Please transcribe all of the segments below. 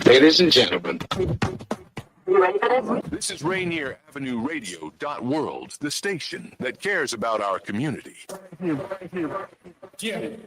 Ladies and gentlemen. You ready for this? This is Rainier Avenue Radio .World, the station that cares about our community. Hey,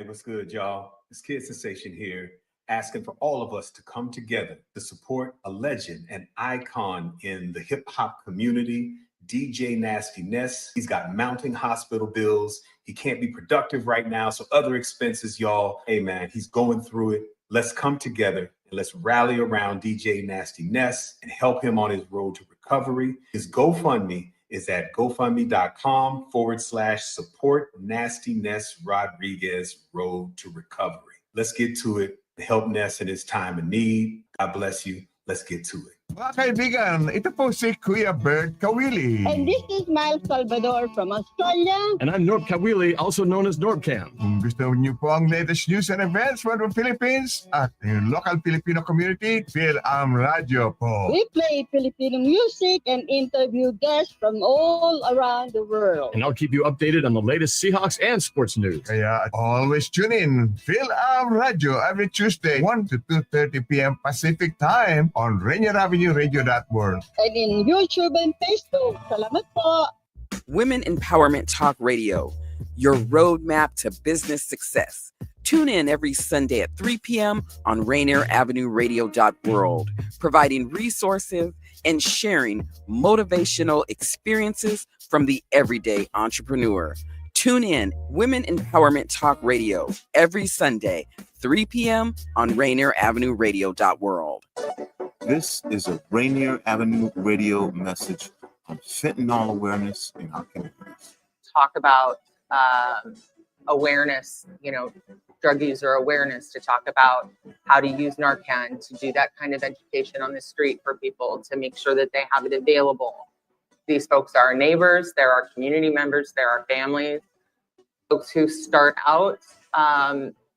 what's good, y'all? It's Kid Sensation here, asking for all of us to come together to support a legend, an icon in the hip-hop community, DJ Nasty Ness. He's got mounting hospital bills. He can't be productive right now, so other expenses, y'all. Hey, man, he's going through it. Let's come together and let's rally around DJ Nasty Ness and help him on his road to recovery. His GoFundMe is at gofundme.com/support Nasty Ness Rodriguez road to recovery. Let's get to it to help Ness in his time of need. God bless you. Let's get to it. Mga kaibigan, ito po si Kuya Bert Kawili. And this is Miles Salvador from Australia. And I'm Norb Kawili, also known as Norbcam. Kung gusto niyo po ang latest news and events from the Philippines at yung local Filipino community, Radio po. We play Filipino music and interview guests from all around the world. And I'll keep you updated on the latest Seahawks and sports news. Kaya always tune in. Radio every Tuesday, 1 to 2:30 p.m. Pacific Time on Rainier Avenue Radio.World. And in YouTube and Facebook. Salamat po. Women Empowerment Talk Radio, your roadmap to business success. Tune in every Sunday at 3 p.m. on Rainier Avenue Radio.World, providing resources and sharing motivational experiences from the everyday entrepreneur. Tune in Women Empowerment Talk Radio every Sunday, 3 p.m. on Rainier Avenue Radio.World. This is a Rainier Avenue Radio message on fentanyl awareness in our communities. Talk about awareness, drug user awareness, to talk about how to use Narcan, to do that kind of education on the street for people to make sure that they have it available. These folks are our neighbors, they're our community members, they're our families, folks who start out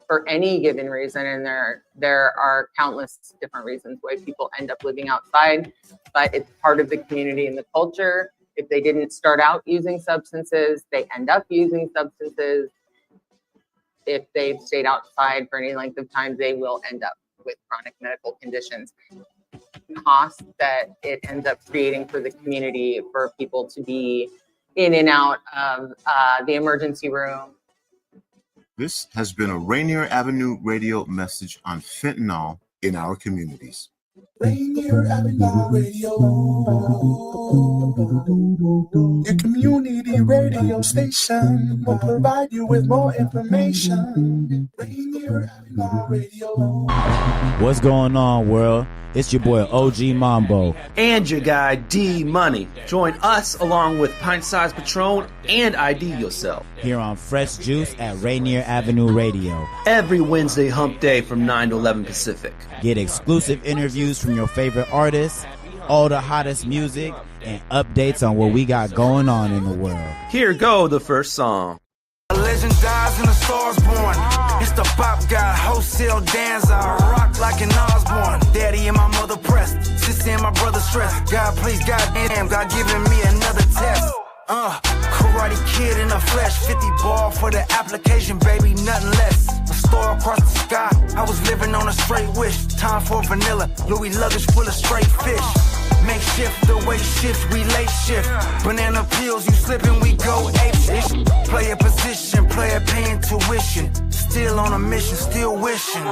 for any given reason, and there are countless different reasons why people end up living outside, but it's part of the community and the culture. If they didn't start out using substances, they end up using substances. If they've stayed outside for any length of time, they will end up with chronic medical conditions. Cost that it ends up creating for the community, for people to be in and out of the emergency room. This has been a Rainier Avenue Radio message on fentanyl in our communities. Rainier Avenue Radio, your community radio station will provide you with more information. Rainier Avenue Radio. What's going on, world? It's your boy OG Mambo and your guy D Money. Join us along with Pint Size Patron and ID Yourself here on Fresh Juice at Rainier Avenue Radio every Wednesday hump day from 9 to 11 Pacific. Get exclusive interviews from your favorite artists, all the hottest music, and updates on what we got going on in the world. Here go the first song. A legend dies and a star's born. It's the pop guy, wholesale Danza. I rock like an Osborne. Daddy and my mother pressed, sister and my brother stressed. God please, goddamn, God giving me another test. Karate Kid in the flesh, 50 ball for the application, baby, nothing less. A star across the sky, I was living on a straight wish. Time for vanilla, Louis luggage full of straight fish. Make shift, the way shift, we late shift. Banana peels, you slipping, we go ape-ish. Play a position, player paying tuition. Still on a mission, still wishing.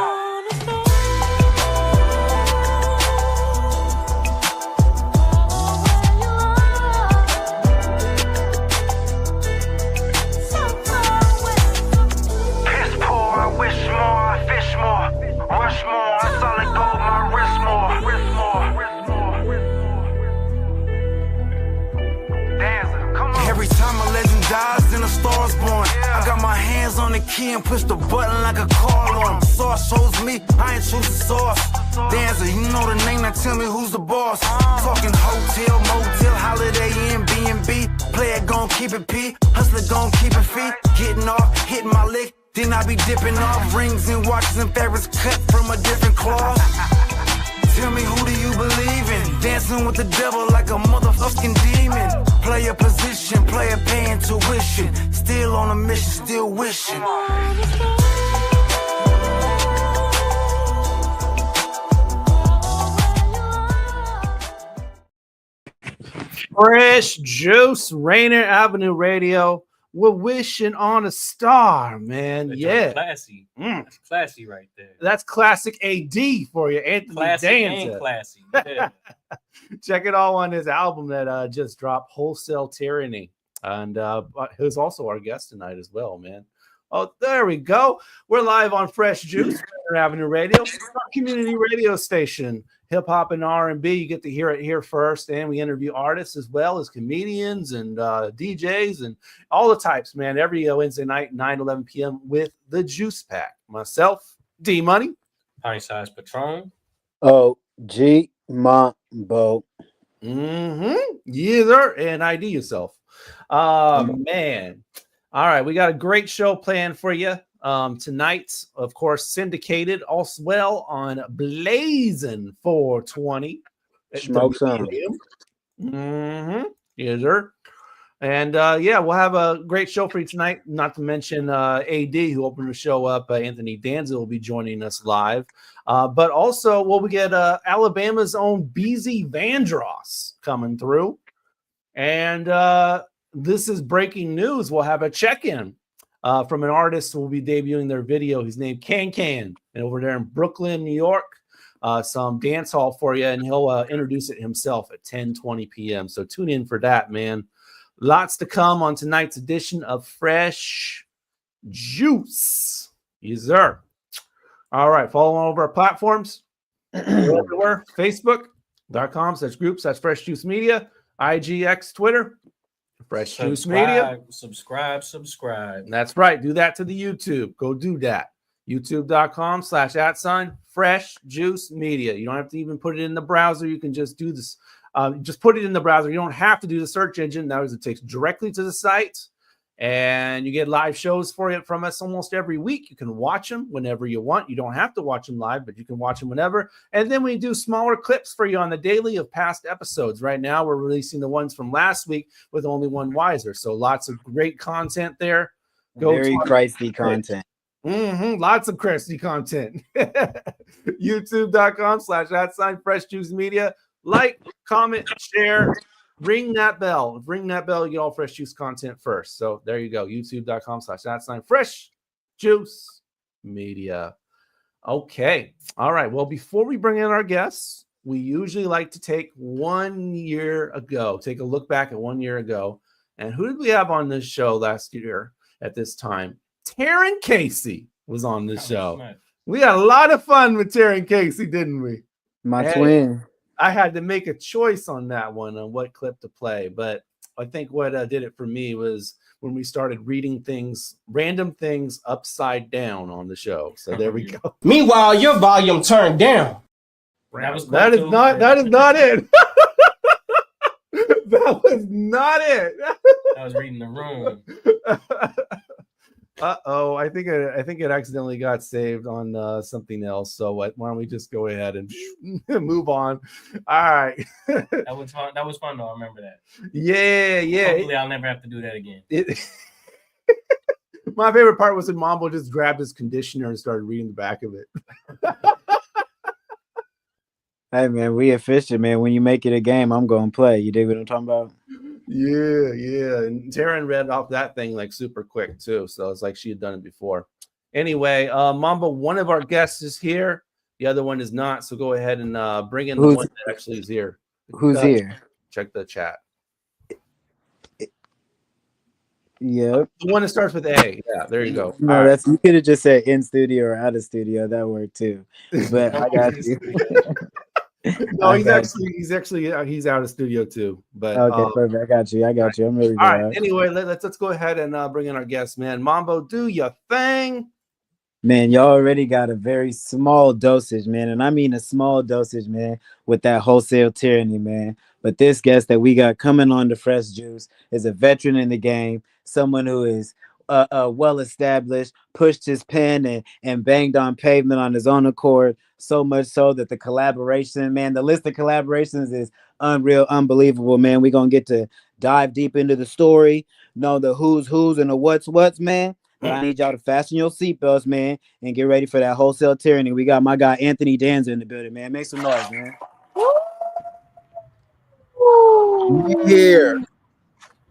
Stars born. I got my hands on the key and push the button like a car alarm. Sauce shows me I ain't choosing sauce. Danza, you know the name, now tell me who's the boss. Talking hotel, motel, holiday Inn, B&B. Player gon' keep it P, hustler gon' keep it feet. Getting off, hitting my lick, then I be dipping off. Rings and watches and fabrics cut from a different cloth. Tell me, who do you believe in? Dancing with the devil like a motherfucking demon. Play a position, player paying tuition. Still on a mission, still wishing. Fresh Juice, Rainier Avenue Radio. We're wishing on a star, man. Yeah. Classy. That's classy right there. That's classic AD for you, Anthony Classic Danza. and classy. Yeah. Check it all on his album that just dropped, Wholesale Tyranny. And who's also our guest tonight as well, man. Oh, there we go. We're live on Fresh Juice, Rainier Avenue Radio, our community radio station. Hip hop and R&B, you get to hear it here first, and we interview artists as well as comedians and DJs and all the types, man. Every Wednesday night, 9-11 p.m. with the Juice Pack. Myself, D Money, Pint Size Patron, OG Mambo. Yeah, sir, and ID yourself. Man. All right, we got a great show planned for you. Tonight, of course, syndicated also well on Blazing 420. Smoke some. Yes, sir. And yeah, we'll have a great show for you tonight. Not to mention AD, who opened the show up. Anthony Danza will be joining us live. But also, we get Alabama's own Beezy Vandross coming through. And this is breaking news. We'll have a check-in from an artist who will be debuting their video. He's named Can, and over there in Brooklyn, New York, some dance hall for you, and he'll introduce it himself at 10:20 p.m. So tune in for that, man. Lots to come on tonight's edition of Fresh Juice. Yes, sir. All right, follow on over our platforms. We're everywhere. Facebook.com/groups/Fresh Juice Media, IGX, Twitter. Fresh Juice Media. Subscribe. That's right. Do that to the YouTube. Go do that. YouTube.com/@Fresh Juice Media. You don't have to even put it in the browser. You can just do this. Just put it in the browser. You don't have to do the search engine. That was, it takes directly to the site. And you get live shows from us almost every week. You can watch them whenever you want. You don't have to watch them live, but you can watch them whenever. And then we do smaller clips for you on the daily of past episodes. Right now, we're releasing the ones from last week with only one wiser. So lots of great content there. Very Christy content. Lots of Christy content. YouTube.com/@Fresh Juice Media. Like, comment, share. Ring that bell. Ring that bell. You get all Fresh Juice content first. So there you go. YouTube.com/@Fresh Juice Media. Okay. All right. Well, before we bring in our guests, we usually like to take 1 year ago, take a look back at 1 year ago. And who did we have on this show last year at this time? Taryn Casey was on this show. Nice. We had a lot of fun with Taryn Casey, didn't we? My twin. I had to make a choice on that one on what clip to play, but I think what did it for me was when we started reading random things upside down on the show. So there we go. Meanwhile, your volume turned down. That is not it. That was not it. I was reading the room. Uh-oh, I think it accidentally got saved on something else. So why don't we just go ahead and move on? All right. That was fun. That was fun though. I remember that. Yeah. Hopefully I'll never have to do that again. My favorite part was when Mambo just grabbed his conditioner and started reading the back of it. Hey man, we efficient, man. When you make it a game, I'm gonna play. You dig what I'm talking about? Yeah. And Taryn read off that thing like super quick too. So it's like she had done it before. Anyway, Mambo, one of our guests is here. The other one is not. So go ahead and bring in the one that actually is here. Who's here? Check the chat. Yep. The one that starts with A. Yeah, there you go. No, that's you could have just said in studio or out of studio. That worked too. But I got you. No, he's out of studio too. But okay, perfect. I got you. I'm really good. All right. Anyway, let's go ahead and bring in our guest, man. Mambo, do your thing. Man, y'all already got a very small dosage, man. And I mean a small dosage, man, with that wholesale tyranny, man. But this guest that we got coming on the Fresh Juice is a veteran in the game, someone who is well established, pushed his pen and banged on pavement on his own accord, so much so that the collaboration, man, the list of collaborations is unreal, unbelievable, man. We're gonna get to dive deep into the story, know the who's and the what's, man. But I need y'all to fasten your seatbelts, man, and get ready for that wholesale tyranny. We got my guy Anthony Danza in the building, man. Make some noise, man. We here.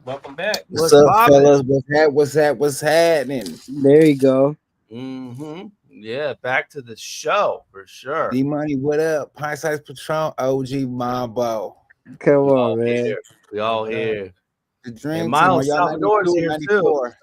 Welcome back. What's up, fellas? What's happening? There you go. Mm-hmm. Yeah, back to the show for sure. D Money, what up? Pint Size Patron, OG Mambo. Come on, man. We all here. The And Dream Team. Miles Are y'all Salvador's 92, here 94? too.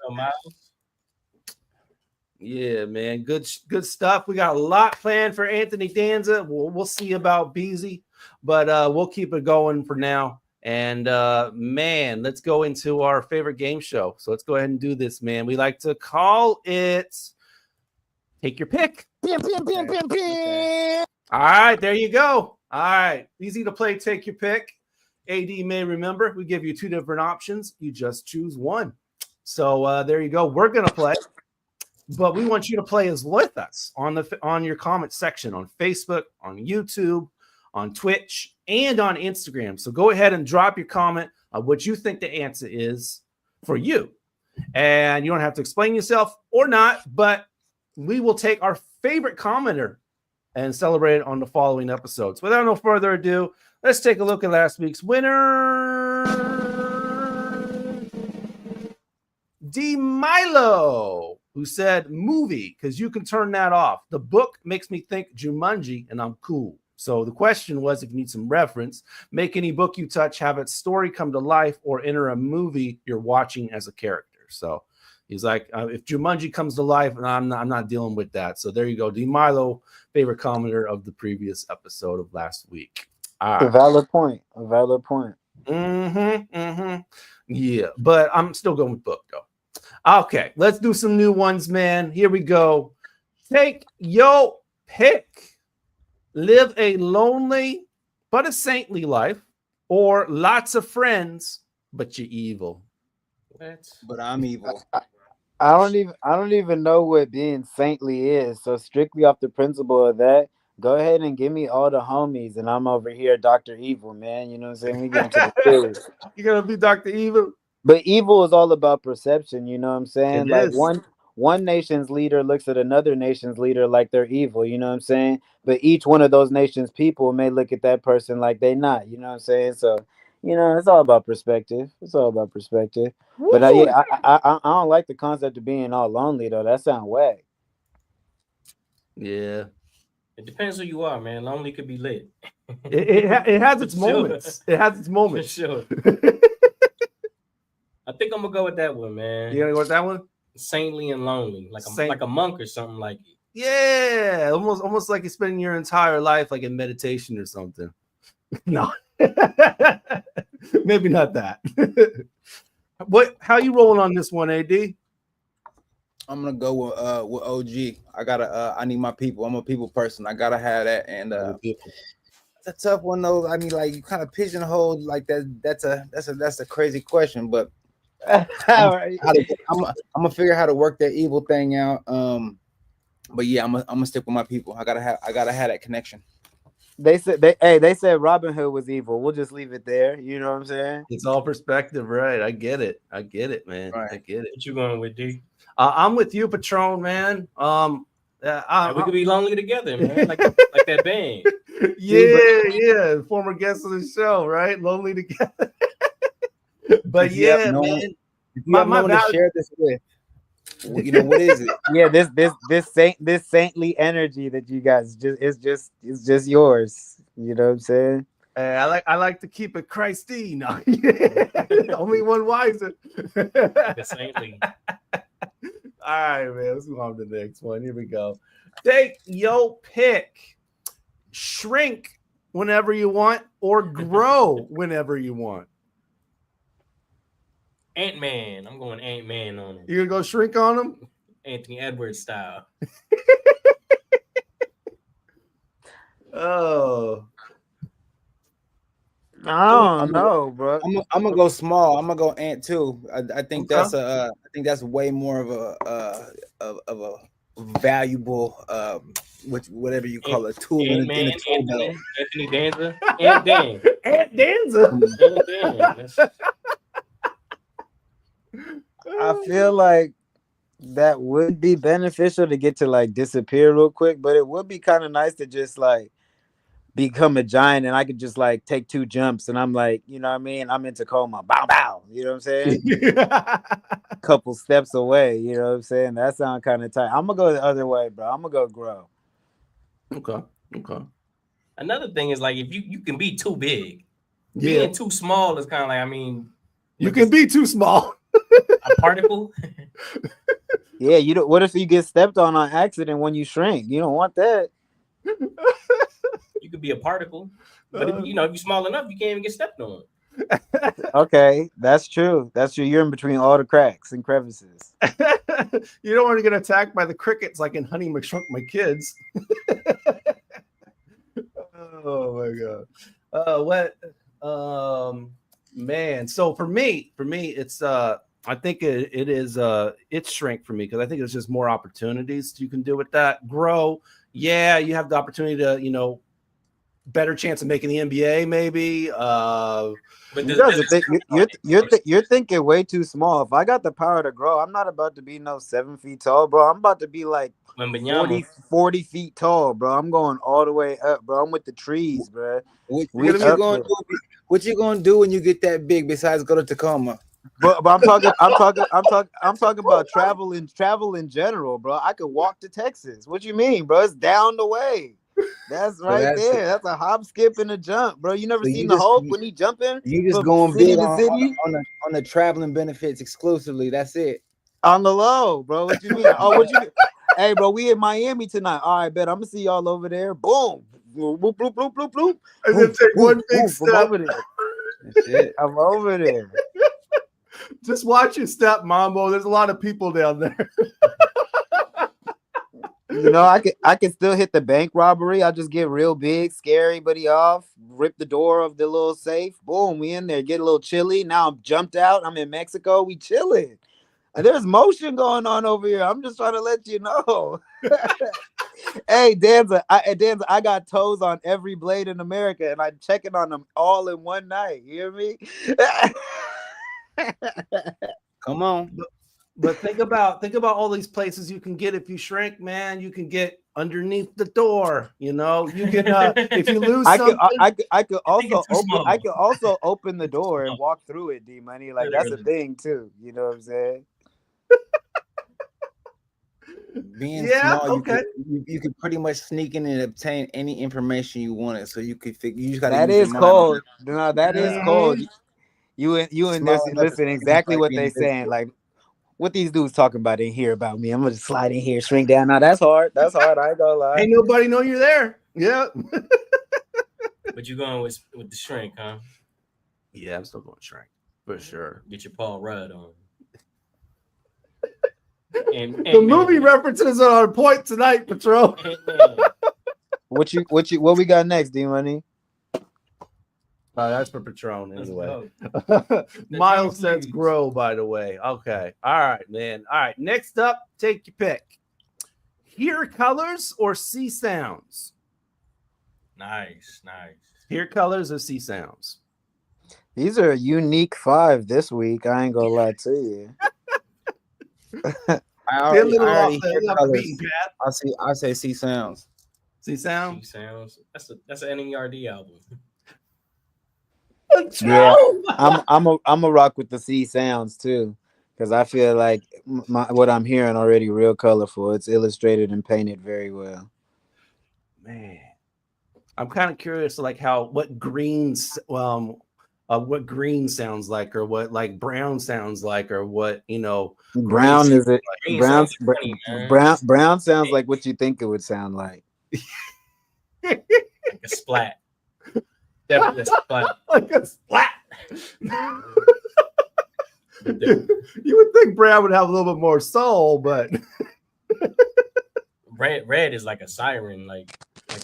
Yeah, man. Good stuff. We got a lot planned for Anthony Danza. We'll see about Beezy, but we'll keep it going for now. And man, let's go into our favorite game show. So let's go ahead and do this, man. We like to call it Take Your Pick. All right, there you go. All right, easy to play. Take your pick. AD may remember. We give you two different options. You just choose one. So there you go. We're gonna play. But we want you to play as with us on your comment section on Facebook, on YouTube, on Twitch, and on Instagram. So go ahead and drop your comment on what you think the answer is for you. And you don't have to explain yourself or not, but we will take our favorite commenter and celebrate it on the following episodes. Without no further ado, let's take a look at last week's winner. D Milo, who said movie, because you can turn that off. The book makes me think Jumanji, and I'm cool. So the question was, if you need some reference, make any book you touch have its story come to life or enter a movie you're watching as a character. So he's like, if Jumanji comes to life, and I'm not dealing with that. So there you go. D Milo, favorite commenter of the previous episode of last week. All right. A valid point. Yeah, but I'm still going with book though. Okay, let's do some new ones, man. Here we go. Take your pick. Live a lonely but a saintly life, or lots of friends but you're evil. But I'm evil. I don't even know what being saintly is. So strictly off the principle of that, go ahead and give me all the homies, and I'm over here, Dr. Evil, man. You know what I'm saying? We get into the series. You're gonna be Dr. Evil. But evil is all about perception, you know what I'm saying? It Like is. one nation's leader looks at another nation's leader like they're evil, you know what I'm saying? But each one of those nations' people may look at that person like they not, you know what I'm saying? So, you know, it's all about perspective. But yeah, I don't like the concept of being all lonely though. That sounds whack. Yeah. It depends who you are, man. Lonely could be lit. It has its For sure. moments. It has its moments. For sure. I think I'm gonna go with that one, man. You gonna go with that one? Saintly and lonely, like a monk or something like it. Yeah, almost like you're spending your entire life like in meditation or something. No, maybe not that. How you rolling on this one, AD? I'm gonna go with OG. I need my people. I'm a people person. I gotta have that. And it's a tough one though. I mean, like you kind of pigeonhole like that. That's a crazy question, but I'm gonna figure out how to work that evil thing out. But yeah, I'm gonna stick with my people. I gotta have that connection. They said Robin Hood was evil. We'll just leave it there. You know what I'm saying? It's all perspective, right? I get it, man. Right. I get it. What you going with, D? I'm with you, Patron, man. We could be lonely together, man. like that band. Yeah. Former guest of the show, right? Lonely together. But yeah, man. If you have no one to share this with, you know what is it? Yeah, this saintly energy that you guys it's just yours. You know what I'm saying? Hey, I like to keep it Christy. No, only one wiser. Saintly. All right, man. Let's move on to the next one. Here we go. Take your pick. Shrink whenever you want, or grow whenever you want. Ant-Man. I'm going Ant-Man on him. You gonna go shrink on him? Anthony Edwards style. Oh. I don't know, bro. I'm gonna go small. I'm gonna go Ant too. I think that's way more of a valuable whatever you call it tool in the tool belt. Anthony Danza. Ant Dan. Ant Danza. I feel like that would be beneficial to get to like disappear real quick, but it would be kind of nice to just like become a giant and I could just like take 2 jumps and I'm like, you know what I mean? I'm in Tacoma. Bow bow. You know what I'm saying? Couple steps away, you know what I'm saying? That sounds kind of tight. I'm gonna go the other way, bro. I'm gonna go grow. Okay. Another thing is like if you can be too big. Yeah. Being too small is kind of like, I mean, you can be too small. A particle. Yeah, you don't. What if you get stepped on accident when you shrink? You don't want that. You could be a particle, but if you're small enough, you can't even get stepped on. Okay, that's true. That's true. You're in between all the cracks and crevices. You don't want to get attacked by the crickets like in Honey McShrunk My Kids. Oh my god. Man. So for me, it's I think it is it's shrink for me because I think it's just more opportunities you can do with that. Grow. Yeah, you have the opportunity to, better chance of making the NBA, maybe. But you're thinking way too small. If I got the power to grow, I'm not about to be no 7 feet tall, bro. I'm about to be like 40 feet tall, bro. I'm going all the way up, bro. I'm with the trees, bro. What you gonna do when you get that big besides go to Tacoma? But I'm talking about travel in general, bro. I could walk to Texas. What you mean, bro? It's down the way. That's right there. That's a hop, skip, and a jump, bro. You never seen the Hulk when he jumping? You just going big on the traveling benefits exclusively. That's it. On the low, bro. What you mean? What you mean? Hey, bro, we in Miami tonight. All right, bet. I'm gonna see y'all over there. Boom. Bloop, bloop, bloop, bloop, bloop. And then take one big step. I'm over there. That's it. I'm over there. Just watch your step, Mambo. There's a lot of people down there. I can still hit the bank robbery. I just get real big, scare everybody off, rip the door of the little safe. Boom, we in there. Get a little chilly. Now I'm jumped out. I'm in Mexico. We chilling. There's motion going on over here. I'm just trying to let you know. Hey, Danza, I got toes on every blade in America, and I'm checking on them all in one night. You hear me? Come on. But think about all these places you can get if you shrink, man. You can get underneath the door. You can if you lose something. I could also open the door and walk through it, D Money. Like that's a thing too. You know what I'm saying? Being small, you could pretty much sneak in and obtain any information you wanted. So you could figure. You just gotta. That is cold. No, that is cold. You and this listen exactly what they saying. Like what these dudes talking about in here about me. I'm gonna just slide in here, shrink down. Now that's hard. I ain't gonna lie. Ain't nobody know you're there. Yeah. But you going with the shrink, huh? Yeah, I'm still going shrink for sure. Get your Paul Rudd on. The movie references are on point tonight, Patron. What we got next, D Money? That's for Patron anyway. Miles says grow, by the way. Okay. All right, man. All right. Next up, take your pick. Hear colors or see sounds? Nice. Hear colors or see sounds? These are a unique 5 this week. I ain't gonna lie to you. I say see sounds. See sounds? See sounds. That's an NERD album. Yeah, I'm a rock with the C sounds too, because I feel like what I'm hearing already real colorful. It's illustrated and painted very well. Man, I'm kind of curious, like what green sounds like, or what like brown sounds like, or what Brown is it? Brown sounds like what you think it would sound like. Like a splat. Definitely a splat. Like a splat. You would think brown would have a little bit more soul, but red is like a siren, like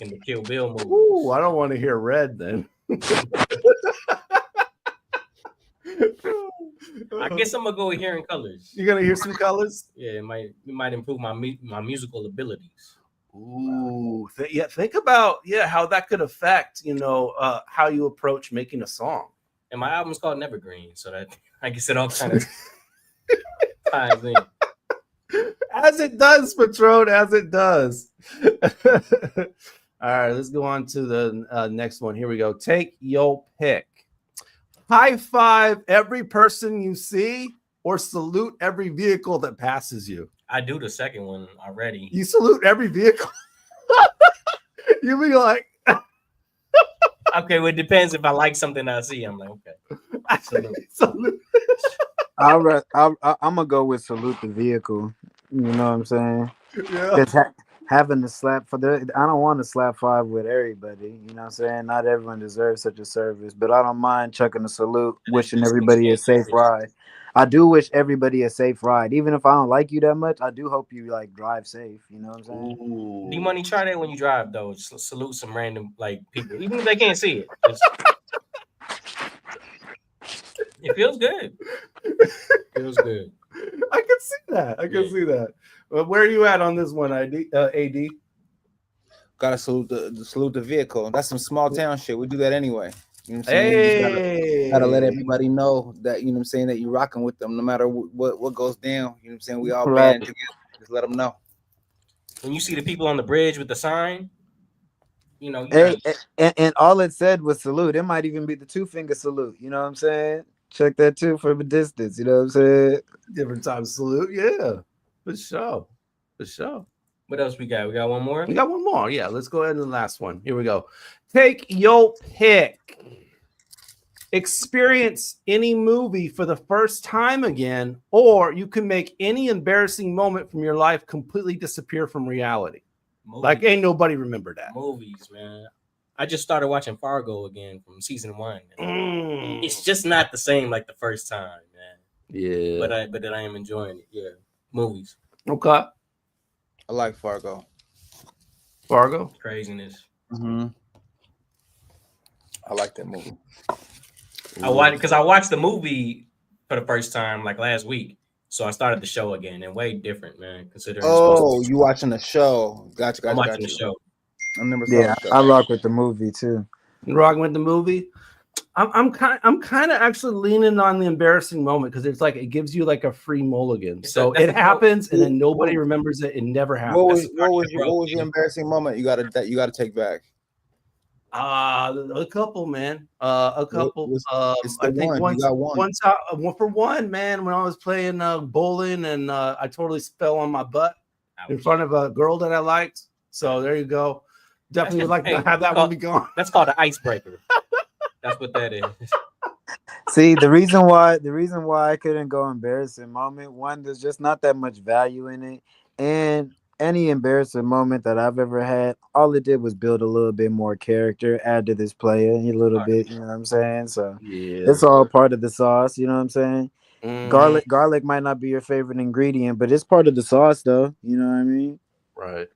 in the Kill Bill movie. Ooh, I don't want to hear red then. I guess I'm gonna go with hearing colors. You're gonna hear some colors? Yeah, it might improve my musical abilities. Ooh, think about how that could affect how you approach making a song. And my album's called Nevergreen, so that I guess it all kind of ties in. As it does, Patron, as it does. All right, let's go on to the next one. Here we go. Take your pick. High five every person you see or salute every vehicle that passes you. I do the second one already. You salute every vehicle? You be like... Okay, well, it depends. If I like something I see, I'm like, okay. Salute. I'm gonna go with salute the vehicle. You know what I'm saying? Yeah. Having to slap I don't want to slap five with everybody. You know what I'm saying? Not everyone deserves such a service, but I don't mind chucking a salute, wishing everybody a safe ride. I do wish everybody a safe ride, even if I don't like you that much. I do hope you like drive safe. You know what I'm saying? D-Money, try that when you drive though. Just salute some random like people, even if they can't see it. It feels good. Feels good. I can see that. I can see that. But where are you at on this one, AD? Gotta salute the vehicle. That's some small town shit. We do that anyway. You know what I'm saying? You gotta let everybody know that, you know what I'm saying, that you're rocking with them no matter what goes down. You know what I'm saying? We all band together. Just let them know. When you see the people on the bridge with the sign, you know. And all it said was salute. It might even be the 2-finger salute. You know what I'm saying? Check that too from a distance. You know what I'm saying? Different type of salute. Yeah. For sure. For sure. What else we got? We got one more? We got one more. Yeah. Let's go ahead to the last one. Here we go. Take your pick. Experience any movie for the first time again, or you can make any embarrassing moment from your life completely disappear from reality. Movies. Like ain't nobody remember that. Movies, man. I just started watching Fargo again from season 1. It's just not the same like the first time, man. Yeah. But then I am enjoying it. Yeah. Movies. Okay. I like Fargo. Fargo? Craziness. Mm-hmm. I like that movie. I watched the movie for the first time like last week. So I started the show again and way different, man. Considering you watching the show. Gotcha. I'm watching the show. I never saw Yeah, the show. I rock with the movie too. You rocking with the movie? I'm kind of actually leaning on the embarrassing moment because it's like it gives you like a free mulligan. So it happens and then nobody remembers it. It never happens. What was your embarrassing moment you gotta take back? A couple, man. A couple. I think one for one, man, when I was playing bowling and I totally fell on my butt in front of a girl that I liked. So there you go. Definitely would like to have that one be gone. That's called an icebreaker. That's what that is. See, the reason why I couldn't go embarrassing moment, one, there's just not that much value in it. And any embarrassing moment that I've ever had, all it did was build a little bit more character, add to this player a little bit, you know what I'm saying? So it's all part of the sauce, you know what I'm saying? Mm-hmm. Garlic might not be your favorite ingredient, but it's part of the sauce though, you know what I mean? Right.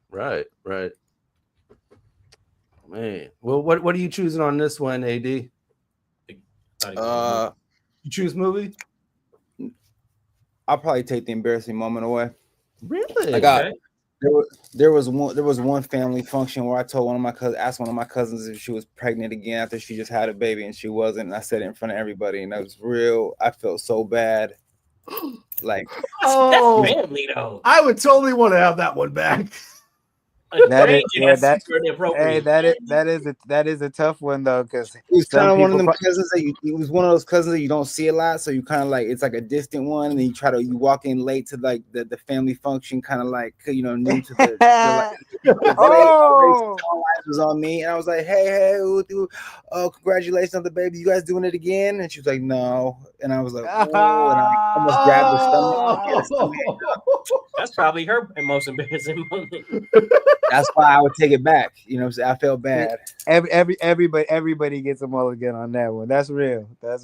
Man. Well, what are you choosing on this one, AD? You choose movie? I'll probably take the embarrassing moment away. Really? There was one family function where I told asked one of my cousins if she was pregnant again after she just had a baby and she wasn't, and I said it in front of everybody, and that was real. I felt so bad. Like, oh, that's family though. I would totally want to have that one back. That is a tough one though, because it was kind of one of them cousins that it was one of those cousins that you don't see a lot, so you kind of like it's like a distant one, and then you walk in late to like the family function, kind of like new to the was on me, and I was like, hey, congratulations on the baby, you guys doing it again? And she was like, no, and I was like, oh, and I almost grabbed her stomach. That's probably her most embarrassing moment. That's why I would take it back. You know what I'm saying? I felt bad. Everybody gets a mulligan on that one. That's real. That's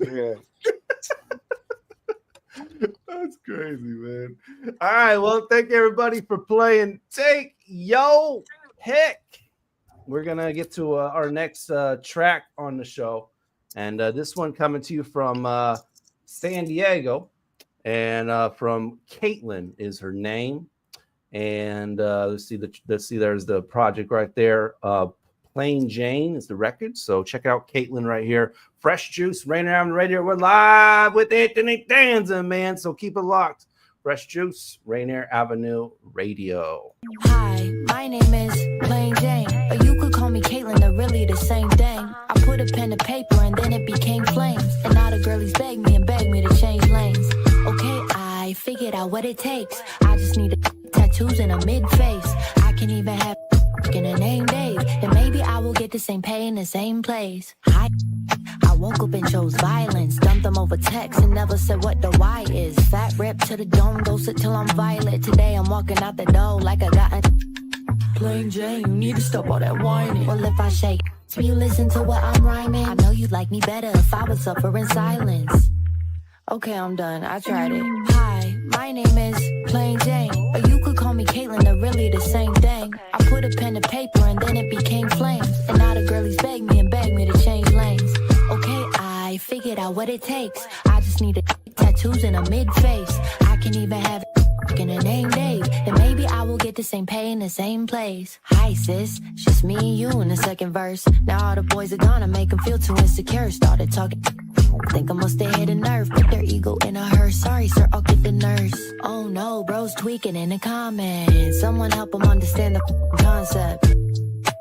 crazy, man. All right. Well, thank everybody for playing. Take yo pick. We're going to get to our next track on the show. And this one coming to you from San Diego. And from Caitlin is her name. And let's see, there's the project right there. Plain Jane is the record. So check out Caitlin right here. Fresh Juice, Rainier Avenue Radio. We're live with Anthony Danza, man. So keep it locked. Fresh Juice, Rainier Avenue Radio. Hi, my name is Plain Jane, or you could call me it takes. I just need tattoos in a mid-face. I can even have in a name Dave. Then maybe I will get the same pay in the same place. I woke up and chose violence. Dumped them over text and never said what the why is. Fat rep to the dome, dose it till I'm violet. Today I'm walking out the door like I got a plain Jane. You need to stop all that whining. Well, if I shake, you listen to what I'm rhyming. I know you'd like me better if I would suffer in silence. Okay, I'm done. I tried it. Hi, my name is Plain Jane, or you could call me Caitlin. They're really the same thing. I put a pen to paper and then it became flames. And now the girlies beg me to change lanes. Okay, I figured out what it takes. I just need tattoos in a mid-face. I can even have in a name Dave. Then maybe I will get the same pay in the same place. Hi sis, it's just me and you in the second verse. Now all the boys are gonna make them feel too insecure. Started talking, think I must have hit a nerve. Put their ego in a hearse. Sorry sir, I'll get the nurse. Oh no, bro's tweaking in the comments. Someone help him understand the concept.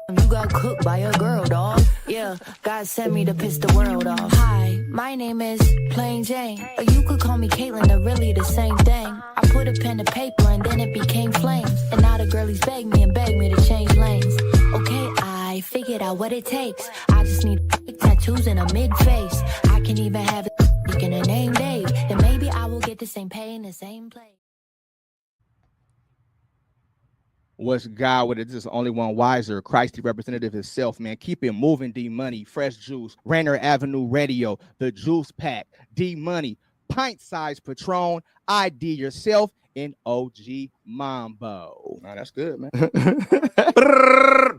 You got cooked by a girl, dog. Yeah, God sent me to piss the world off. Hi, my name is Plain Jane, or you could call me Caitlin. They're really the same thing. I put a pen to paper and then it became flames. And now the girlies beg me to change lanes. Okay, I figured out what it takes. I just need tattoos in a mid-face. I can even have it in a name Dave. Then maybe I will get the same pay in the same place. What's God with it? This is the only one wiser. Christ, the representative himself, man. Keep it moving, D Money, Fresh Juice, Rainier Avenue Radio, The Juice Pack, D Money, Pint Size Patron, ID Yourself, and OG Mambo. Oh, that's good, man.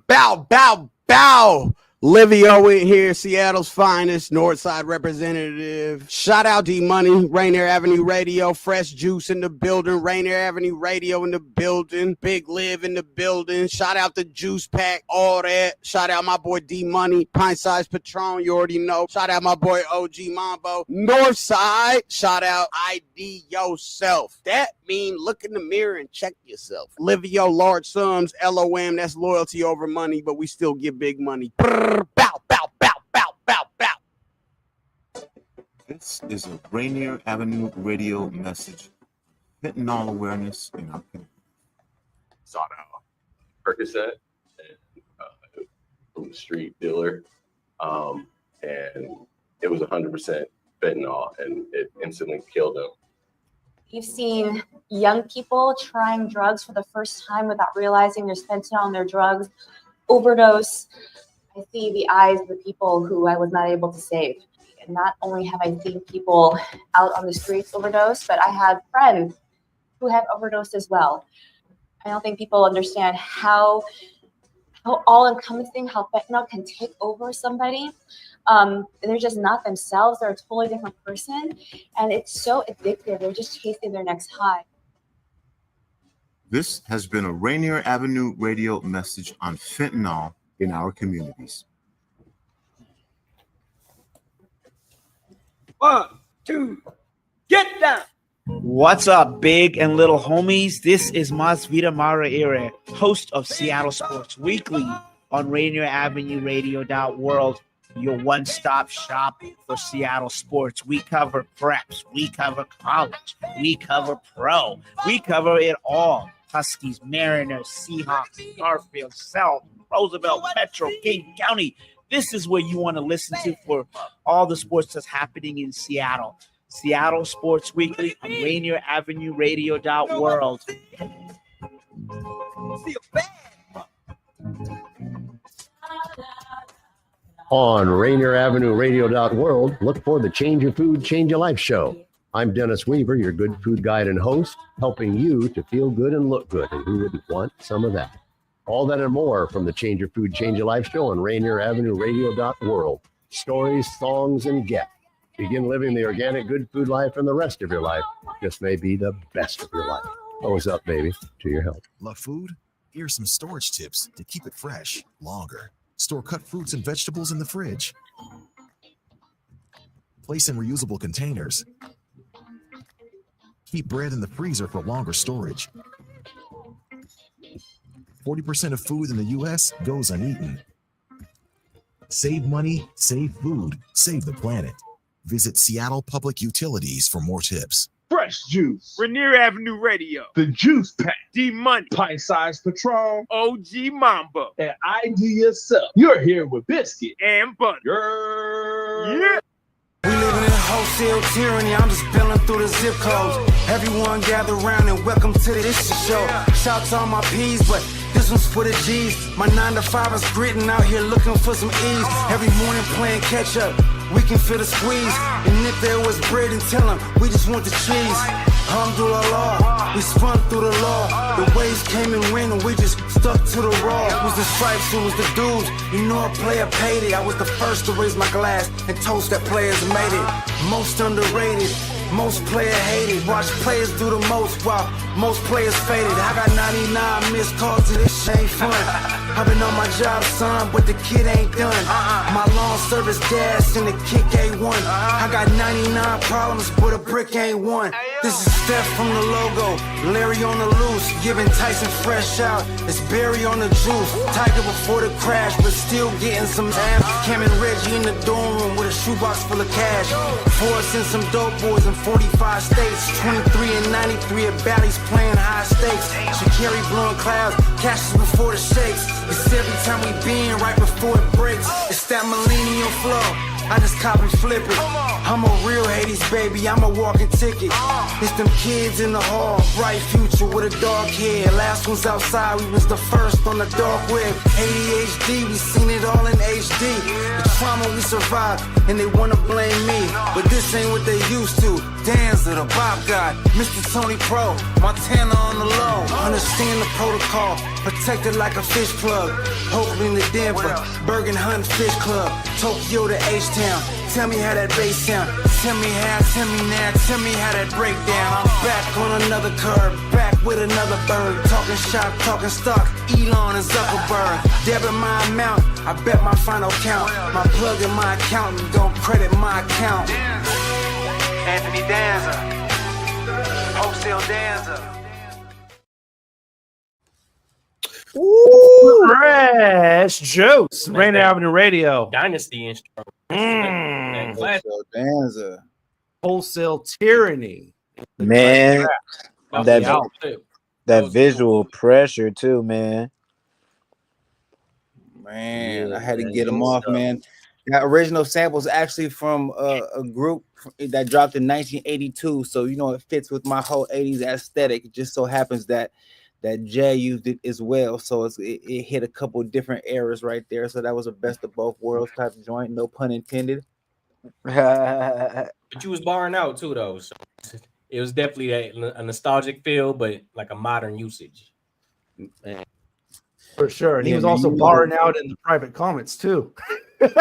Bow, bow, bow. Livio in here, Seattle's finest Northside representative. Shout out D Money, Rainier Avenue Radio, Fresh Juice in the building, Rainier Avenue Radio in the building, Big Liv in the building. Shout out the Juice Pack, all that. Shout out my boy D Money, Pint Size Patron, you already know. Shout out my boy OG Mambo, Northside. Shout out ID Yourself. That mean look in the mirror and check yourself. Livio, large sums, LOM, that's loyalty over money, but we still get big money. Bow, bow, bow, bow, bow, bow. This is a Rainier Avenue Radio message. Fentanyl awareness in our community. Sought out Percocet from the street dealer, and it was 100% fentanyl, and it instantly killed him. You've seen young people trying drugs for the first time without realizing there's fentanyl in their drugs, overdose. I see the eyes of the people who I was not able to save. And not only have I seen people out on the streets overdose, but I had friends who have overdosed as well. I don't think people understand how all-encompassing, how fentanyl can take over somebody. They're just not themselves. They're a totally different person. And it's so addictive. They're just chasing their next high. This has been a Rainier Avenue Radio message on fentanyl in our communities. 1, 2, get down. What's up, big and little homies? This is Masvita Maraire, host of Seattle Sports Weekly on Rainier Avenue Radio.world, your one-stop shop for Seattle sports. We cover preps, we cover college, we cover pro, we cover it all. Huskies, Mariners, Seahawks, Garfield, South, Roosevelt, Metro, King County. This is where you want to listen to for all the sports that's happening in Seattle. Seattle Sports Weekly on Rainier Avenue Radio.world. On Rainier Avenue Radio.world, look for the Change Your Food, Change Your Life show. I'm Dennis Weaver, your good food guide and host, helping you to feel good and look good. And who wouldn't want some of that? All that and more from the Change Your Food, Change Your Life show on Rainier Avenue Radio.world. Stories, songs, and get. Begin living the organic good food life, and the rest of your life just may be the best of your life. Always up, baby, to your help. Love food? Here's some storage tips to keep it fresh longer. Store cut fruits and vegetables in the fridge. Place in reusable containers. Keep bread in the freezer for longer storage. 40% of food in the U.S. goes uneaten. Save money, save food, save the planet. Visit Seattle Public Utilities for more tips. Fresh. Fresh Juice, Rainier Avenue Radio, The Juice Pack, D Money, Pint Size Patron, OG Mambo, and ID Yourself. You're here with Biscuit and Butter. Yeah. We living in wholesale tyranny. I'm just billing through the zip codes. Everyone gather around and welcome to this show. Shout to all my P's, but this one's for the G's. My 9 to 5 is gritting out here looking for some ease. Every morning playing catch up. We can feel the squeeze. And if there was bread, and tell them we just want the cheese. Alhamdulillah, we spun through the law. The waves came and went and we just stuck to the raw. It was the stripes, it was the dudes. You know a player paid it. I was the first to raise my glass and toast that players made it. Most underrated, most player hated. Watch players do the most while most players faded. I got 99 missed calls and this shit ain't fun. I've been on my job, son, but the kid ain't done. My lawn service gas and the kick ain't one. I got 99 problems, but a brick ain't one. This is Steph from the logo, Larry on the loose, giving Tyson fresh out. It's Barry on the juice, Tiger before the crash, but still getting some abs. Cam and Reggie in the dorm room with a shoebox full of cash. Forrest and some dope boys in 45 states, 23 and 93 at Bally's playing high stakes. Shakiri blowing clouds, cashes before the shakes. It's every time we been right before it breaks. It's that millennial flow. I just cop and flip it. I'm a real Hades baby, I'm a walking ticket. It's them kids in the hall, bright future with a dark head. Last one's outside, we was the first on the dark web. ADHD, we seen it all in HD. The trauma we survived, and they wanna blame me. But this ain't what they used to. Danza, the Bob God, Mr. Tony Pro, Montana on the low. Understand the protocol, protected like a fish plug. Oakland to Denver, Bergen Hunt Fish Club, Tokyo to H-Town. Tell me how that bass sound. Tell me how, tell me now, tell me how that breakdown. I'm back on another curve, back with another bird. Talking shop, talking stock, Elon and Zuckerberg. Debit my amount, I bet my final count. My plug in my accountant don't credit my account. Anthony Danza, Wholesale Danza. Ooh, Fresh Juice, Rainier Avenue Radio. Dynasty intro. Wholesale Danza. Wholesale Tyranny. Man, that That visual pressure too, man. Man, I had to get them off, man. That original sample is actually from a group that dropped in 1982, so you know it fits with my whole 80s aesthetic. It just so happens that Jay used it as well, so it hit a couple different eras right there. So that was a best of both worlds type of joint, no pun intended. But you was barring out too, though. So it was definitely a nostalgic feel, but like a modern usage. For sure. And he was also barring out in the private comments too. He's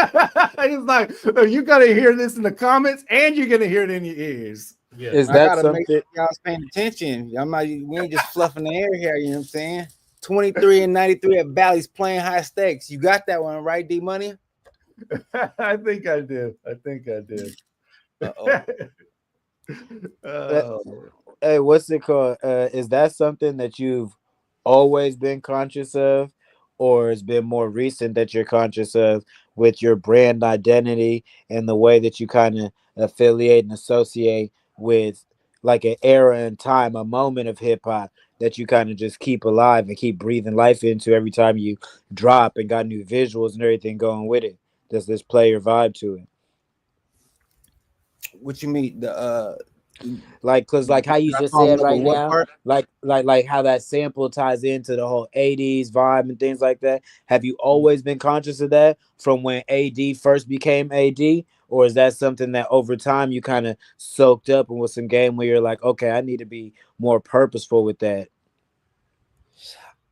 like, oh, you got to hear this in the comments and you're going to hear it in your ears. Yeah. Is that something? Make sure y'all's paying attention. We ain't just fluffing the air here, you know what I'm saying? 23 and 93 at Bally's playing high stakes. You got that one, right, D Money? I think I did. Hey, what's it called? Is that something that you've always been conscious of, or it's been more recent that you're conscious of with your brand identity and the way that you kind of affiliate and associate with like an era and time, a moment of hip hop that you kind of just keep alive and keep breathing life into every time you drop and got new visuals and everything going with it? Does this play your vibe to it? What you mean? Cause how you just said right now, like how that sample ties into the whole 80s vibe and things like that. Have you always been conscious of that from when AD first became AD, or is that something that over time you kind of soaked up and was some game where you're like, okay, I need to be more purposeful with that?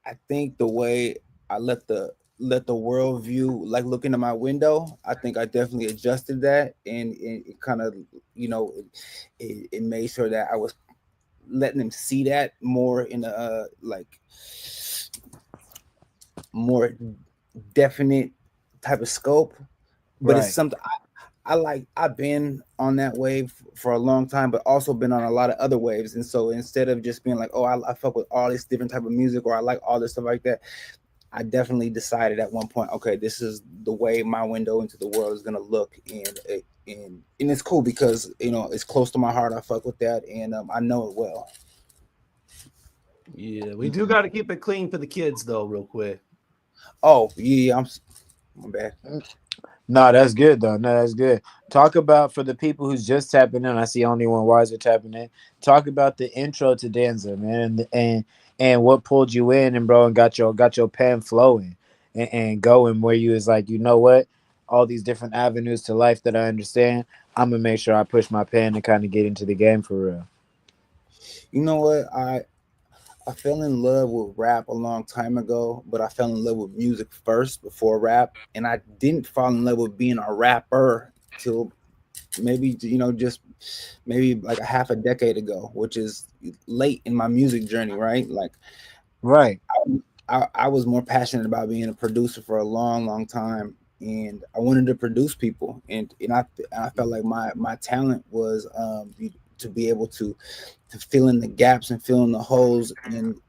I think the way I let the world view, like looking at my window, I think I definitely adjusted that, and it kind of, it made sure that I was letting them see that more in a more definite type of scope. But It's something I like. I've been on that wave for a long time, but also been on a lot of other waves. And so instead of just being like, oh, I fuck with all this different type of music, or I like all this stuff like that, I definitely decided at one point, okay, this is the way my window into the world is going to look. And and it's cool because it's close to my heart. I fuck with that, and I know it well. Yeah, we do got to keep it clean for the kids though, real quick. Oh yeah, my bad. No, that's good though. No, that's good. Talk about, for the people who's just tapping in. I see only one Wiser tapping in. Talk about the intro to Danza, man, and what pulled you in, and bro, and got your pen flowing and going where you was like, you know what, all these different avenues to life that I understand. I'm gonna make sure I push my pen and kind of get into the game for real. You know what, I fell in love with rap a long time ago, but I fell in love with music first before rap. And I didn't fall in love with being a rapper till maybe, just maybe like a half a decade ago, which is late in my music journey, right? Like, right. I was more passionate about being a producer for a long, long time. And I wanted to produce people. And I felt like my talent was to be able to fill in the gaps and fill in the holes and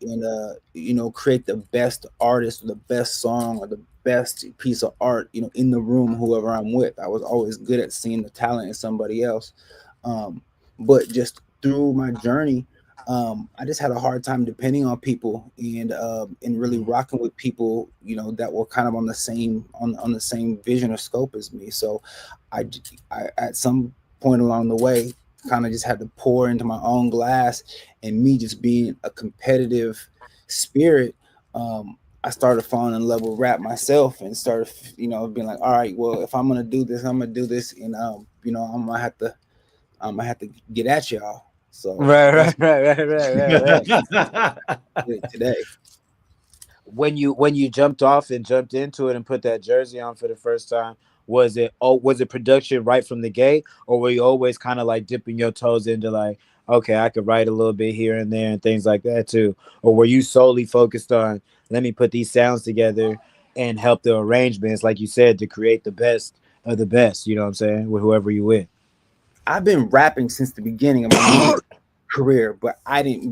create the best artist or the best song or the best piece of art, in the room, whoever I'm with. I was always good at seeing the talent in somebody else. But just through my journey, I just had a hard time depending on people and really rocking with people, that were kind of on the same vision or scope as me. So I at some point along the way kind of just had to pour into my own glass, and me just being a competitive spirit, I started falling in love with rap myself and started, being like, all right, well, if I'm gonna do this, I'm gonna do this, and I'm gonna have to get at y'all. So right. today. When you jumped off and jumped into it and put that jersey on for the first time, was it production right from the gate, or were you always kind of like dipping your toes into like, okay, I could write a little bit here and there and things like that too? Or were you solely focused on, let me put these sounds together and help the arrangements, like you said, to create the best of the best, you know what I'm saying, with whoever you with? I've been rapping since the beginning of my music career, but I didn't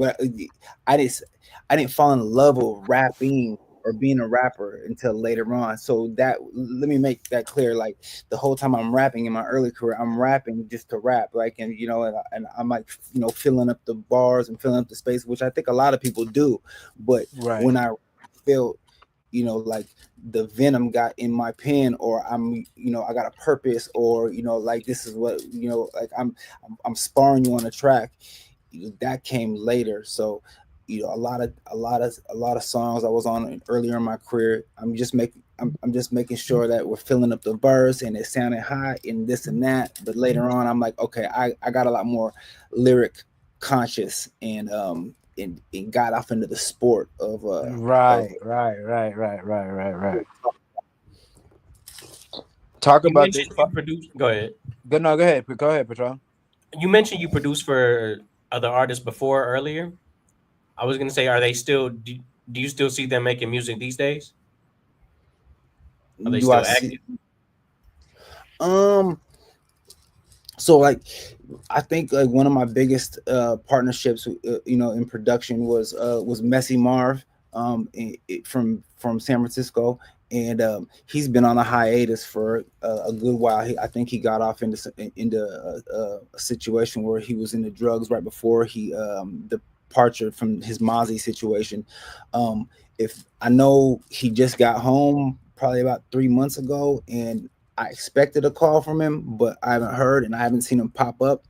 fall in love with rapping or being a rapper until later on. So let me make that clear. Like, the whole time I'm rapping in my early career, I'm rapping just to rap, like, and I'm like, filling up the bars and filling up the space, which I think a lot of people do. But when I felt, like the venom got in my pen, or I'm, I got a purpose, or, like, this is what, like I'm sparring you on a track, that came later. So, a lot of songs I was on earlier in my career, I'm just making sure that we're filling up the verse and it sounded hot and this and that. But later on, I'm like, okay, I got a lot more lyric conscious and got off into the sport of right. Talk about this. Go ahead. Go ahead, Patron. You mentioned you produced for other artists before earlier. I was gonna say, are they still? Do you still see them making music these days? Are they still active? So, like, I think like one of my biggest partnerships, in production was Messy Marv, from San Francisco, and he's been on a hiatus for a good while. I think he got off into a situation where he was into drugs right before he departure from his Mozzie situation. If I know he just got home probably about 3 months ago, and I expected a call from him, but I haven't heard, and I haven't seen him pop up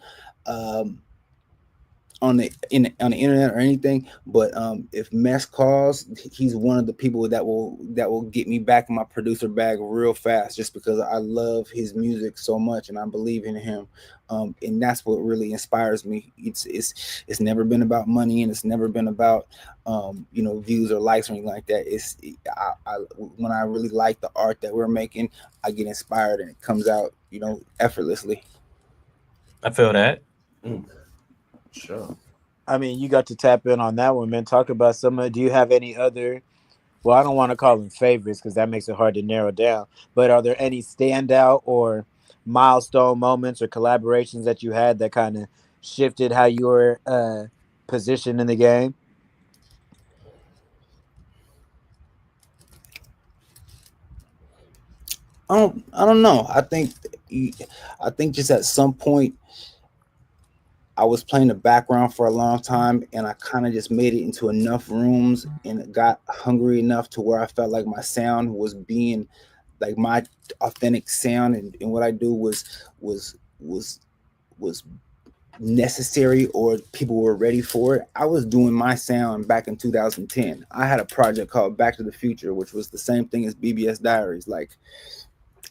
on the internet or anything. But if Mess calls, he's one of the people that will get me back in my producer bag real fast, just because I love his music so much and I believe in him. And that's what really inspires me. It's never been about money, and it's never been about views or likes or anything like that. When I really like the art that we're making, I get inspired and it comes out effortlessly. I feel that. Sure. I mean, you got to tap in on that one, man. Talk about do you have any other, well, I don't want to call them favorites because that makes it hard to narrow down, but are there any standout or milestone moments or collaborations that you had that kind of shifted how you were positioned in the game? I don't know. I think I think just at some point I was playing the background for a long time, and I kind of just made it into enough rooms and got hungry enough to where I felt like my sound was being like my authentic sound, and what I do was necessary, or people were ready for it. I was doing my sound back in 2010. I had a project called Back to the Future, which was the same thing as BBS Diaries, like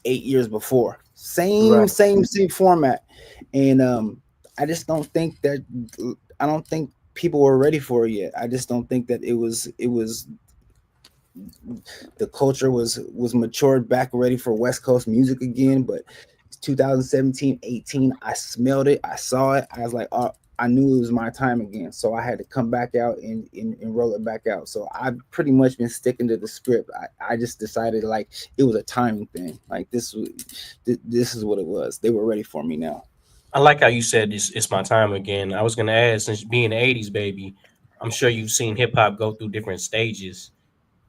8 years before. Same format. And I just don't think that I don't think people were ready for it yet. I just don't think that it was the culture was matured back, ready for West Coast music again. But 2017, 18, I smelled it, I saw it, I was like, oh, I knew it was my time again. So I had to come back out and roll it back out. So I've pretty much been sticking to the script. I just decided like it was a timing thing. Like this is what it was. They were ready for me now. I like how you said it's my time again. I was gonna ask, since being an 80s baby, I'm sure you've seen hip hop go through different stages.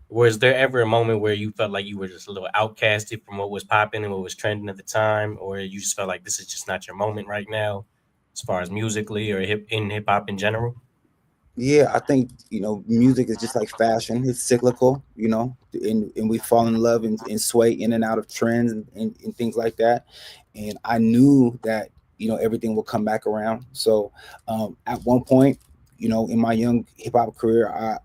Was there ever a moment where you felt like you were just a little outcasted from what was popping and what was trending at the time, or you just felt like this is just not your moment right now, as far as musically or hip hop in general? Yeah, I think, music is just like fashion. It's cyclical, and we fall in love and sway in and out of trends and things like that. And I knew that, everything will come back around. So at one point, in my young hip hop career, I'm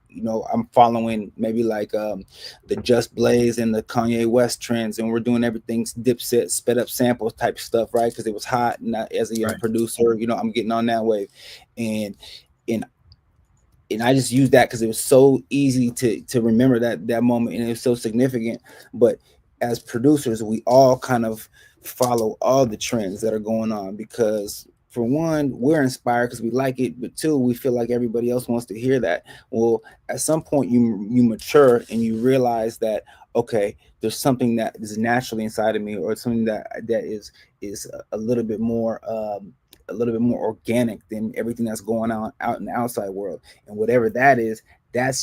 following maybe like the Just Blaze and the Kanye West trends, and we're doing everything Dipset, sped up samples type stuff, right? Because it was hot, and as a young producer, I'm getting on that wave, and I just used that because it was so easy to remember that moment, and it was so significant. But as producers, we all kind of follow all the trends that are going on, because for one, we're inspired because we like it, but two, we feel like everybody else wants to hear that. Well, at some point you mature and you realize that, okay, there's something that is naturally inside of me, or something that is a little bit more organic than everything that's going on out in the outside world. And whatever that is, that's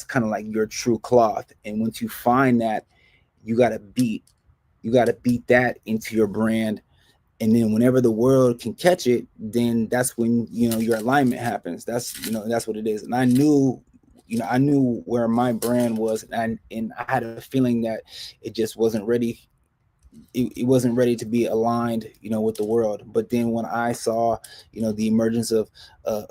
kind of like your true cloth. And once you find that, you got to beat that into your brand. And then whenever the world can catch it, then that's when, your alignment happens. That's what it is. And I knew where my brand was, and I had a feeling that it just wasn't ready. It wasn't ready to be aligned, with the world. But then when I saw, the emergence of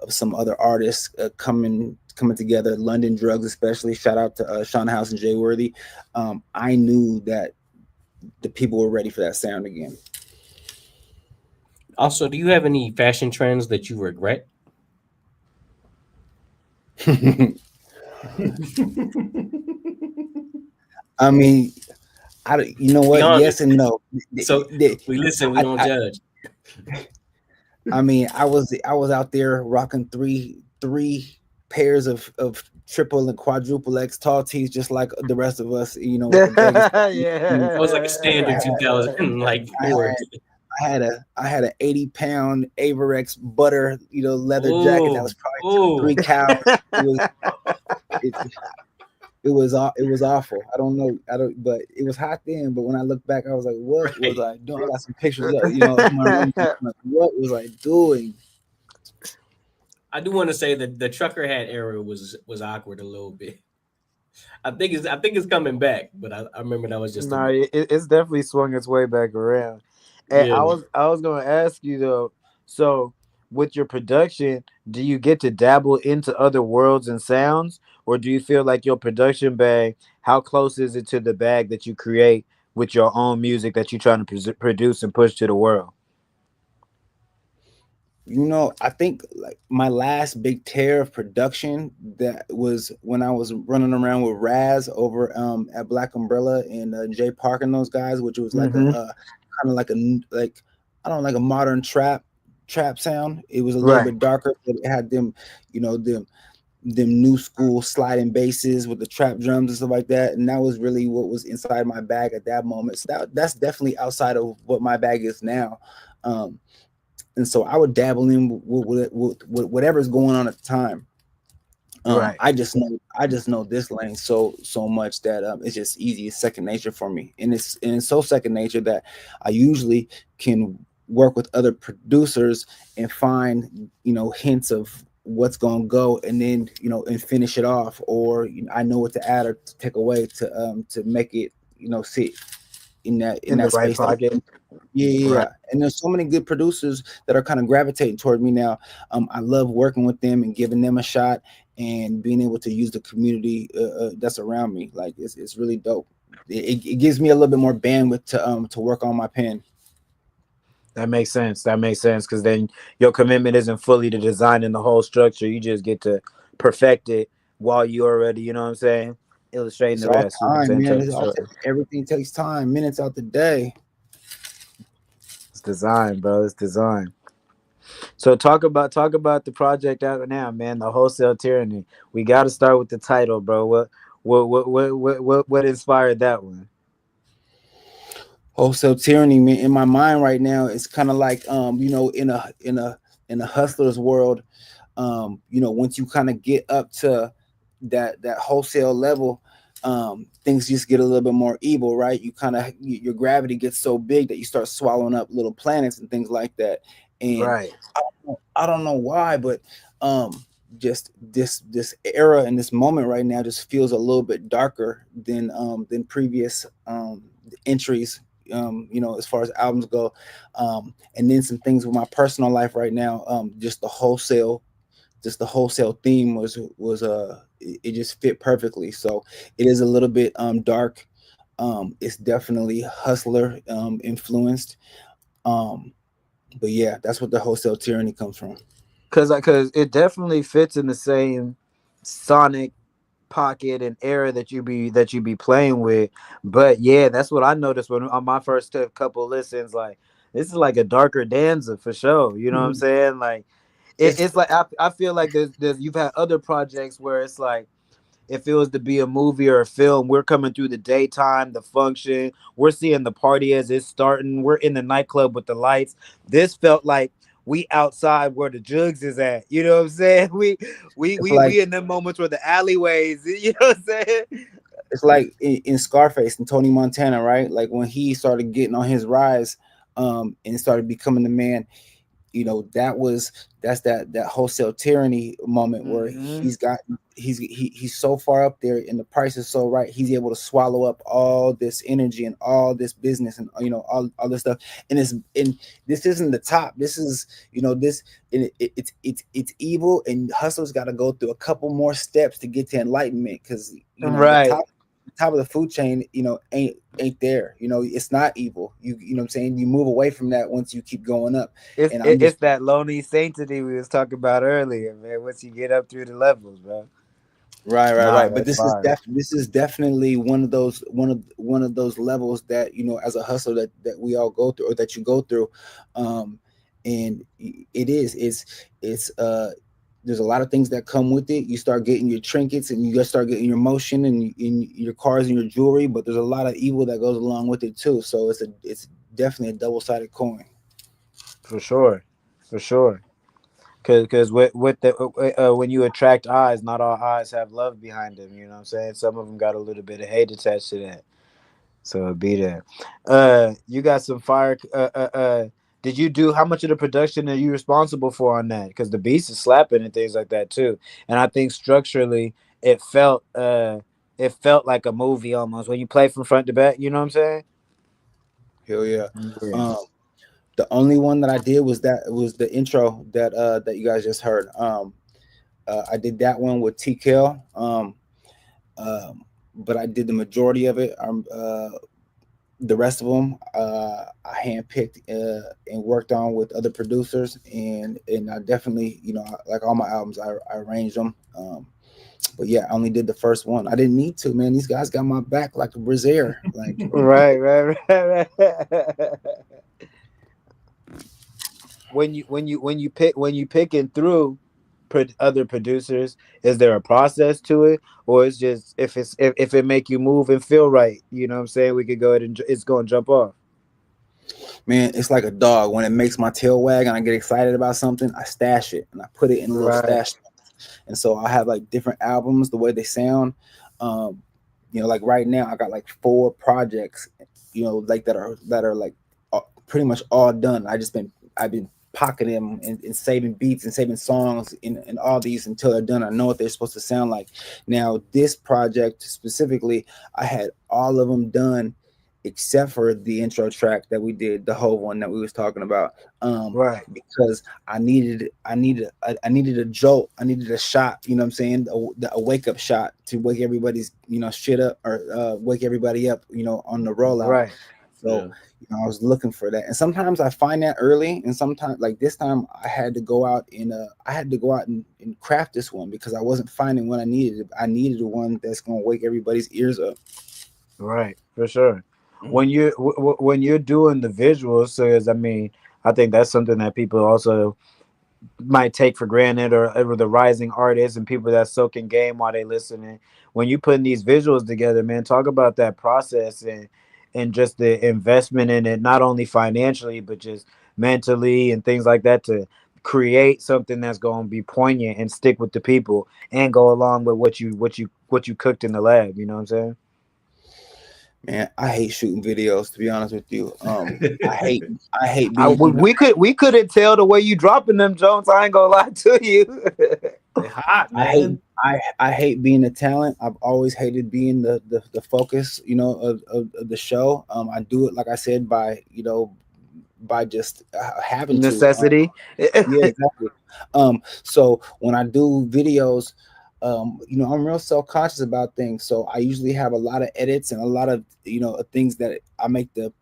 some other artists coming together, London Drugs especially, shout out to Sean House and Jay Worthy, I knew that the people were ready for that sound again. Also, do you have any fashion trends that you regret? I mean, you know what? Yes and no. So we listen, we don't judge. I mean, I was out there rocking three pairs of triple and quadruple X tall tees, just like the rest of us. With the Yeah, it was like a standard 2004. I had an 80-pound Averex butter, leather jacket that was probably 3 cows. It was awful. I don't know. But it was hot then. But when I look back, I was like, what was I doing? I got some pictures up, in my room. What was I doing? I do want to say that the trucker hat era was awkward a little bit. I think it's coming back, but I remember that was just it's definitely swung its way back around. And I was gonna ask you though, so with your production, do you get to dabble into other worlds and sounds, or do you feel like your production bag, how close is it to the bag that you create with your own music that you're trying to produce and push to the world? I think like my last big tear of production, that was when I was running around with Raz over at Black Umbrella and Jay Park and those guys, which was like a kind of like a modern trap sound. It was a little bit darker, but it had them, them new school sliding basses with the trap drums and stuff like that. And that was really what was inside my bag at that moment. So that's definitely outside of what my bag is now. And so I would dabble in with whatever's going on at the time. Right. I just know this lane so much that it's just easy. It's second nature for me, and it's so second nature that I usually can work with other producers and find hints of what's gonna go, and then and finish it off, or I know what to add or to take away to make it sit in that the right space. pocket. Yeah. Right. And there's so many good producers that are kind of gravitating toward me now. I love working with them and giving them a shot and being able to use the community that's around me. Like it's really dope. It gives me a little bit more bandwidth to work on my pen. That makes sense. Because then your commitment isn't fully to designing the whole structure. You just get to perfect it while you already, you know what I'm saying, illustrating the rest. Time, man. Everything takes time, minutes out the day. It's design, bro. It's design. So talk about the project out now, man. The Wholesale Tyranny. We got to start with the title, bro. What inspired that one? Wholesale Tyranny, man. In my mind right now, it's kind of like in a hustler's world, once you kind of get up to that wholesale level, things just get a little bit more evil, right? Your gravity gets so big that you start swallowing up little planets and things like that. And right. I don't know why, but just this era and this moment right now just feels a little bit darker than previous entries, as far as albums go. And then some things with my personal life right now, just the wholesale theme was it just fit perfectly. So it is a little bit dark. It's definitely hustler influenced. But yeah, that's what the Wholesale Tyranny comes from. Because it definitely fits in the same sonic pocket and era that you be playing with. But yeah, that's what I noticed when on my first couple listens. Like, this is like a darker Danza for sure. You know what I'm saying? Like, it's like I feel like there's you've had other projects where it's like, if it was to be a movie or a film, we're coming through the daytime, the function, we're seeing the party as it's starting, we're in the nightclub with the lights. This felt like we outside where the jugs is at. You know what I'm saying? We in them moments where the alleyways, you know what I'm saying? It's like in Scarface and Tony Montana, right? Like when he started getting on his rise, and started becoming the man. That's that Wholesale Tyranny moment where he's so far up there and the price is so right, he's able to swallow up all this energy and all this business and all this stuff. And this isn't the top. This is it's evil, and hustlers got to go through a couple more steps to get to enlightenment, because right. The top of the food chain ain't there. It's not evil. You know what I'm saying? You move away from that once you keep going up. It's that lonely sanctity we was talking about earlier, man. Once you get up through the levels, bro. Right. But this is definitely one of those levels that as a hustler that we all go through, or that you go through. And it's there's a lot of things that come with it. You start getting your trinkets, and you just start getting your motion and your cars and your jewelry, but there's a lot of evil that goes along with it too. So it's definitely a double-sided coin. For sure. Because with the when you attract eyes, not all eyes have love behind them. You know what I'm saying? Some of them got a little bit of hate attached to that. So it'll be there. You got some fire. Did you do, how much of the production are you responsible for on that? Because the beats is slapping and things like that too. And I think structurally it felt like a movie almost when you play from front to back. You know what I'm saying? Hell yeah. The only one that I did was the intro that you guys just heard. I did that one with TKL, but I did the majority of it. The rest of them I handpicked and worked on with other producers, and I definitely, like all my albums, I arranged them. But yeah, I only did the first one. I didn't need to, man. These guys got my back like a brazier. Like right. When you picking through other producers, is there a process to it, or it's just if it make you move and feel right, you know what I'm saying, we could go ahead and it's gonna jump off? Man, it's like a dog. When it makes my tail wag and I get excited about something, I stash it and I put it in a little stash. and so I have like different albums, the way they sound. You know, like right now I got like 4 projects, you know, like that are like pretty much all done. I've been pocketing them and saving beats and saving songs in all these until they're done. I know what they're supposed to sound like. Now this project specifically, I had all of them done except for the intro track that we did, the whole one that we was talking about. Right. Because I needed a jolt. I needed a shot, you know what I'm saying? A wake up shot to wake everybody's, you know, shit up, or wake everybody up, you know, on the rollout. Right. So, you know, I was looking for that. And sometimes I find that early, and sometimes, like this time, I had to go out and craft this one because I wasn't finding what I needed. I needed one that's gonna wake everybody's ears up. Right, for sure. When you're doing the visuals, so I mean, I think that's something that people also might take for granted, or the rising artists and people that soak in game while they listening. When you putting these visuals together, man, talk about that process and just the investment in it, not only financially but just mentally and things like that, to create something that's going to be poignant and stick with the people and go along with what you cooked in the lab. You know what I'm saying? Man, I hate shooting videos, to be honest with you. I hate being. We couldn't tell the way you dropping them, Jones. I ain't gonna lie to you. Hot, man. I hate being a talent. I've always hated being the focus, you know, of the show. I do it, like I said, by just having necessity. Yeah, exactly. So when I do videos, you know, I'm real self-conscious about things. So I usually have a lot of edits and a lot of, you know, things that I make the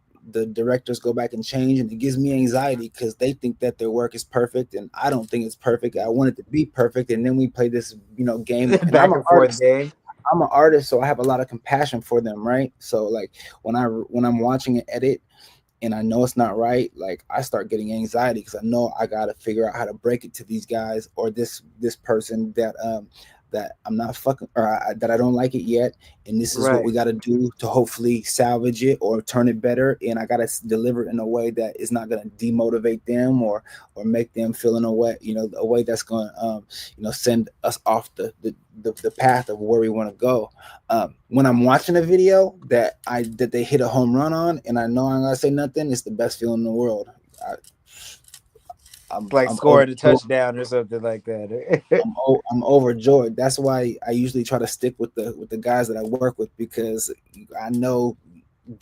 directors go back and change, and it gives me anxiety because they think that their work is perfect and I don't think it's perfect. I want it to be perfect, and then we play this, you know, game. Back and forth game. I'm an artist, so I have a lot of compassion for them, right? So like when I'm watching an edit and I know it's not right, like I start getting anxiety because I know I got to figure out how to break it to these guys or this person that I'm not fucking, or that I don't like it yet, and this is what we got to do to hopefully salvage it or turn it better. And I got to deliver it in a way that is not going to demotivate them or make them feel in a way, you know, a way that's going to, you know, send us off the path of where we want to go. When I'm watching a video that they hit a home run on, and I know I'm gonna say nothing, it's the best feeling in the world. I'm scoring a touchdown or something like that. I'm overjoyed. That's why I usually try to stick with the guys that I work with, because I know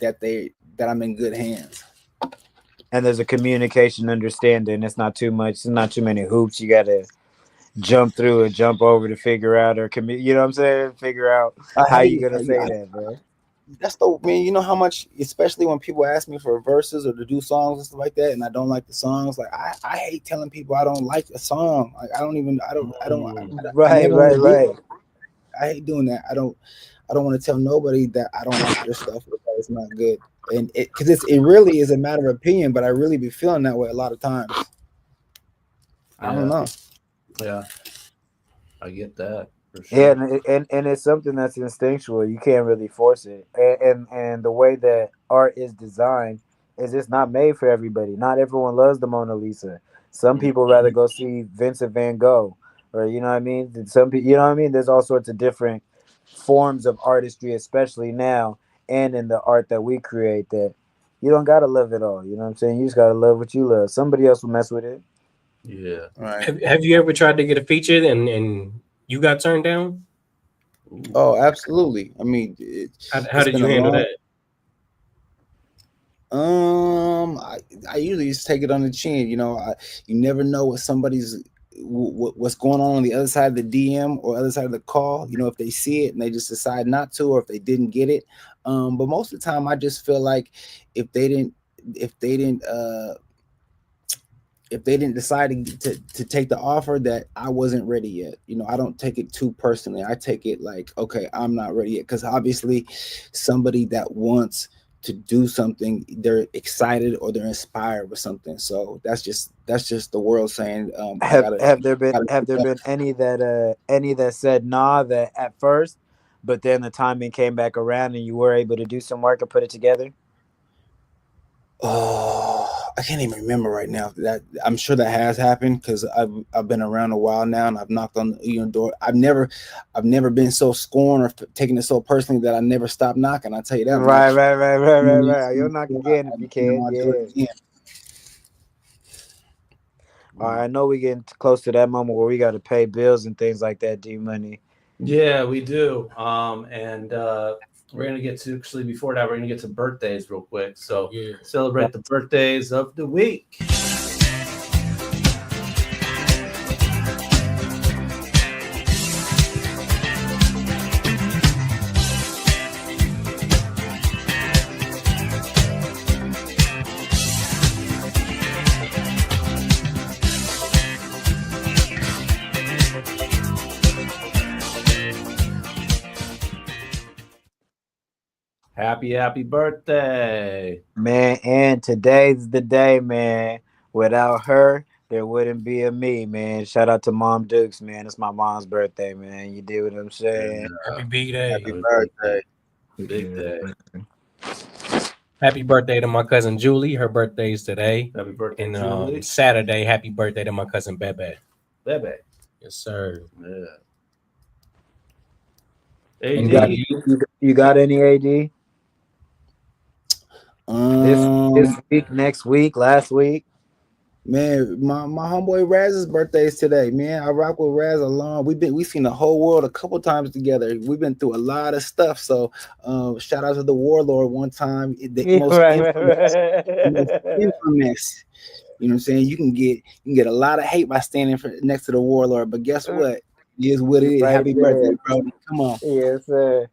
that I'm in good hands. And there's a communication understanding. It's not too much. It's not too many hoops you got to jump through and jump over to figure out, or you know what I'm saying? Figure out how you're gonna say that, bro. That's you know how much, especially when people ask me for verses or to do songs and stuff like that, and I don't like the songs. Like I hate telling people I don't like a song. Like I hate doing that. I don't want to tell nobody that I don't like their stuff because it's not good. And because it really is a matter of opinion, but I really be feeling that way a lot of times. I don't know. Yeah, I get that. Sure. Yeah, and it's something that's instinctual. You can't really force it. And the way that art is designed is it's not made for everybody. Not everyone loves the Mona Lisa. Some people rather go see Vincent van Gogh, or you know what I mean? Some people, you know what I mean? There's all sorts of different forms of artistry, especially now, and in the art that we create, that you don't gotta love it all. You know what I'm saying? You just gotta love what you love. Somebody else will mess with it. Yeah. Right. Have you ever tried to get a feature and you got turned down? Oh, absolutely. I mean, how did you handle that? I usually just take it on the chin. You know, you never know what what's going on the other side of the DM or other side of the call. You know, if they see it and they just decide not to, or if they didn't get it. But most of the time, I just feel like if they didn't decide to take the offer, that I wasn't ready yet. You know, I don't take it too personally. I take it like, okay, I'm not ready yet. Because obviously somebody that wants to do something, they're excited or they're inspired with something. So that's just the world saying, have there been any that said nah that at first, but then the timing came back around and you were able to do some work and put it together? Oh, can't even remember right now. That I'm sure that has happened because I've been around a while now, and I've knocked on the door. I've never been so scorned or taking it so personally that I never stopped knocking. I'll tell you that. Right. Much. You'll knock again if you can. Yeah. All right, I know we're getting close to that moment where we got to pay bills and things like that. D Money. Yeah, we do. And we're gonna get to actually before that, we're gonna get to birthdays real quick. So celebrate the birthdays of the week. Happy birthday, man. And today's the day, man. Without her, there wouldn't be a me, man. Shout out to Mom Dukes, man. It's my mom's birthday, man. You did what I'm saying. Happy B-Day. Happy birthday. Big day. Happy birthday to my cousin Julie. Her birthday's today. Happy birthday, and Julie. Saturday, happy birthday to my cousin Bebe. Bebe. Yes, sir. Yeah. You got any AD? This week, next week, last week. Man, my homeboy Raz's birthday is today, man. I rock with Raz a long. We've seen the whole world a couple times together. We've been through a lot of stuff. So shout out to the Warlord one time. The most infamous. You know what I'm saying? You can get a lot of hate by standing next to the Warlord, but guess what? It is what it is. Right Happy there. birthday, Brody. Come on. Yes, sir.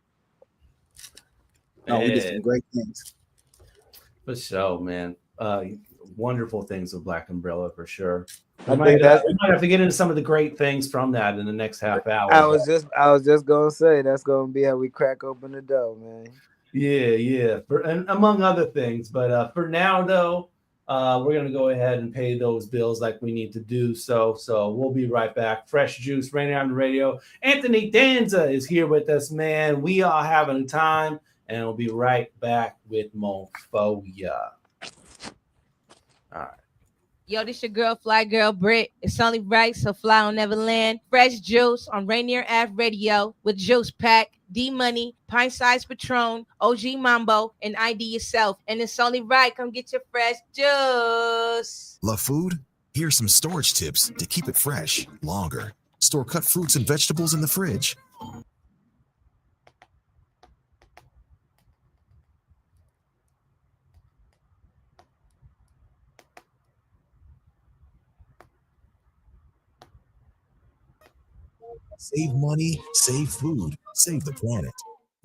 No, we did some great things. For sure, man. Wonderful things with Black Umbrella for sure. I We think might have to get into some of the great things from that in the next half hour. I was just gonna say that's gonna be how we crack open the door, man. Yeah. And among other things, but for now though, we're gonna go ahead and pay those bills like we need to do so. So we'll be right back. Fresh Juice, Rainier Avenue Radio. Anthony Danza is here with us, man. We are having time, and we'll be right back with more for ya. All right. Yo, this your girl, Fly Girl Brit. It's only right, so fly on Neverland. Fresh Juice on Rainier Avenue Radio with Juice Pack, D Money, Pint Size Patron, OG Mambo, and ID Yourself. And it's only right. Come get your fresh juice. Love food? Here's some storage tips to keep it fresh longer. Store cut fruits and vegetables in the fridge. Save money, save food, save the planet.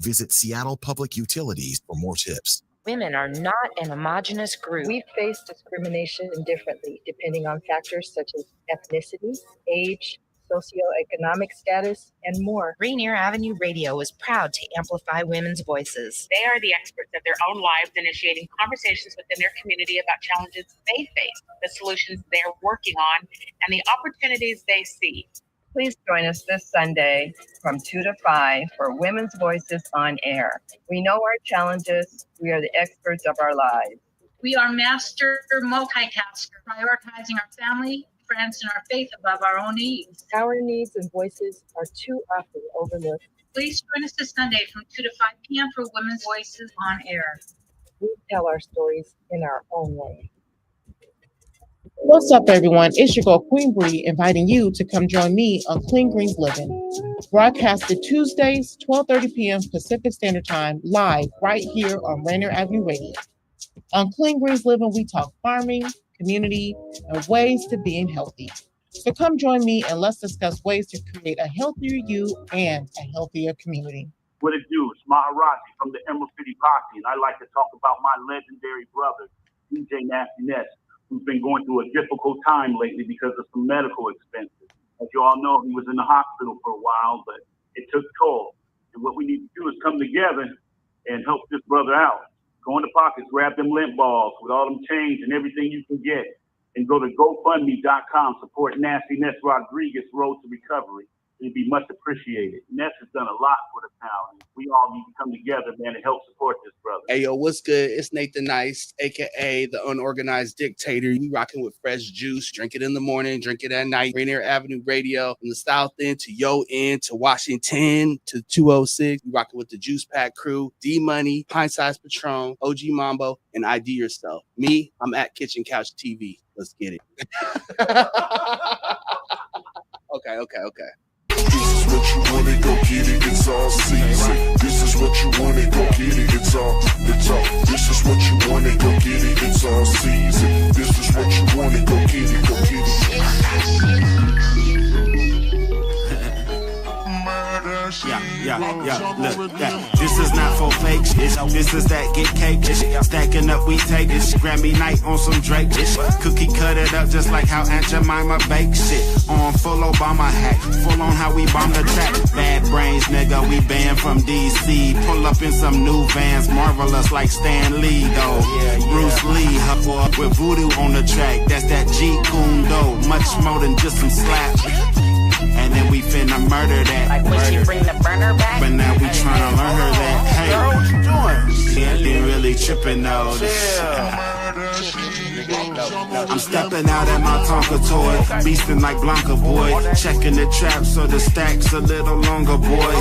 Visit Seattle Public Utilities for more tips. Women are not an homogenous group. We face discrimination indifferently depending on factors such as ethnicity, age, socioeconomic status, and more. Rainier Avenue Radio is proud to amplify women's voices. They are the experts of their own lives, initiating conversations within their community about challenges they face, the solutions they're working on, and the opportunities they see. Please join us this Sunday from 2 to 5 for Women's Voices on Air. We know our challenges. We are the experts of our lives. We are master multitaskers, prioritizing our family, friends, and our faith above our own needs. Our needs and voices are too often overlooked. Please join us this Sunday from 2 to 5 p.m. for Women's Voices on Air. We tell our stories in our own way. What's up, everyone? It's your girl, Queen Bree, inviting you to come join me on Clean Greens Living. Broadcasted Tuesdays, 12:30 p.m. Pacific Standard Time, live right here on Rainier Avenue Radio. On Clean Greens Living, we talk farming, community, and ways to being healthy. So come join me and let's discuss ways to create a healthier you and a healthier community. What it do? It's Maharaji from the Emerald City Posse, and I like to talk about my legendary brother, DJ Nasty Ness, who's been going through a difficult time lately because of some medical expenses. As you all know, he was in the hospital for a while, but it took toll. And what we need to do is come together and help this brother out. Go in the pockets, grab them lint balls with all them change and everything you can get, and go to GoFundMe.com, support Nasty Ness Rodriguez Road to Recovery. It'd be much appreciated. Ness has done a lot for the town. And we all need to come together, man, and help support this brother. Hey, yo, what's good? It's Nathan Nice, a.k.a. the Unorganized Dictator. You rocking with Fresh Juice. Drink it in the morning, drink it at night. Rainier Avenue Radio, from the South End to Yo End to Washington to 206. You rocking with the Juice Pack crew, D-Money, Pint Size Patron, OG Mambo, and ID Yourself. Me, I'm at Kitchen Couch TV. Let's get it. Okay. This is what you wanna go get it, it's all season. This is what you wanna go get it, it's all. This is what you wanna go get it, it's all season. This is what you wanna go get it, go get it. Yeah, look, this is not for fake shit. This is that get cake shit. Stacking up, we take it. Grammy night on some Drake shit. Cookie cut it up just like how Aunt Jemima bake shit. On full Obama hat, full on how we bomb the track. Bad brains, nigga, we banned from DC. Pull up in some new vans, marvelous like Stan Lee, though. Bruce Lee, hustle up with voodoo on the track. That's that G Kundo, much more than just some slap. And then we finna murder that. Like when she bring the burner back. But now we tryna learn her that. Hey, girl, what you doing? She ain't really tripping though. I'm stepping out at my Tonka toy, beastin' like Blanca, boy. Checking the trap so the stack's a little longer, boy.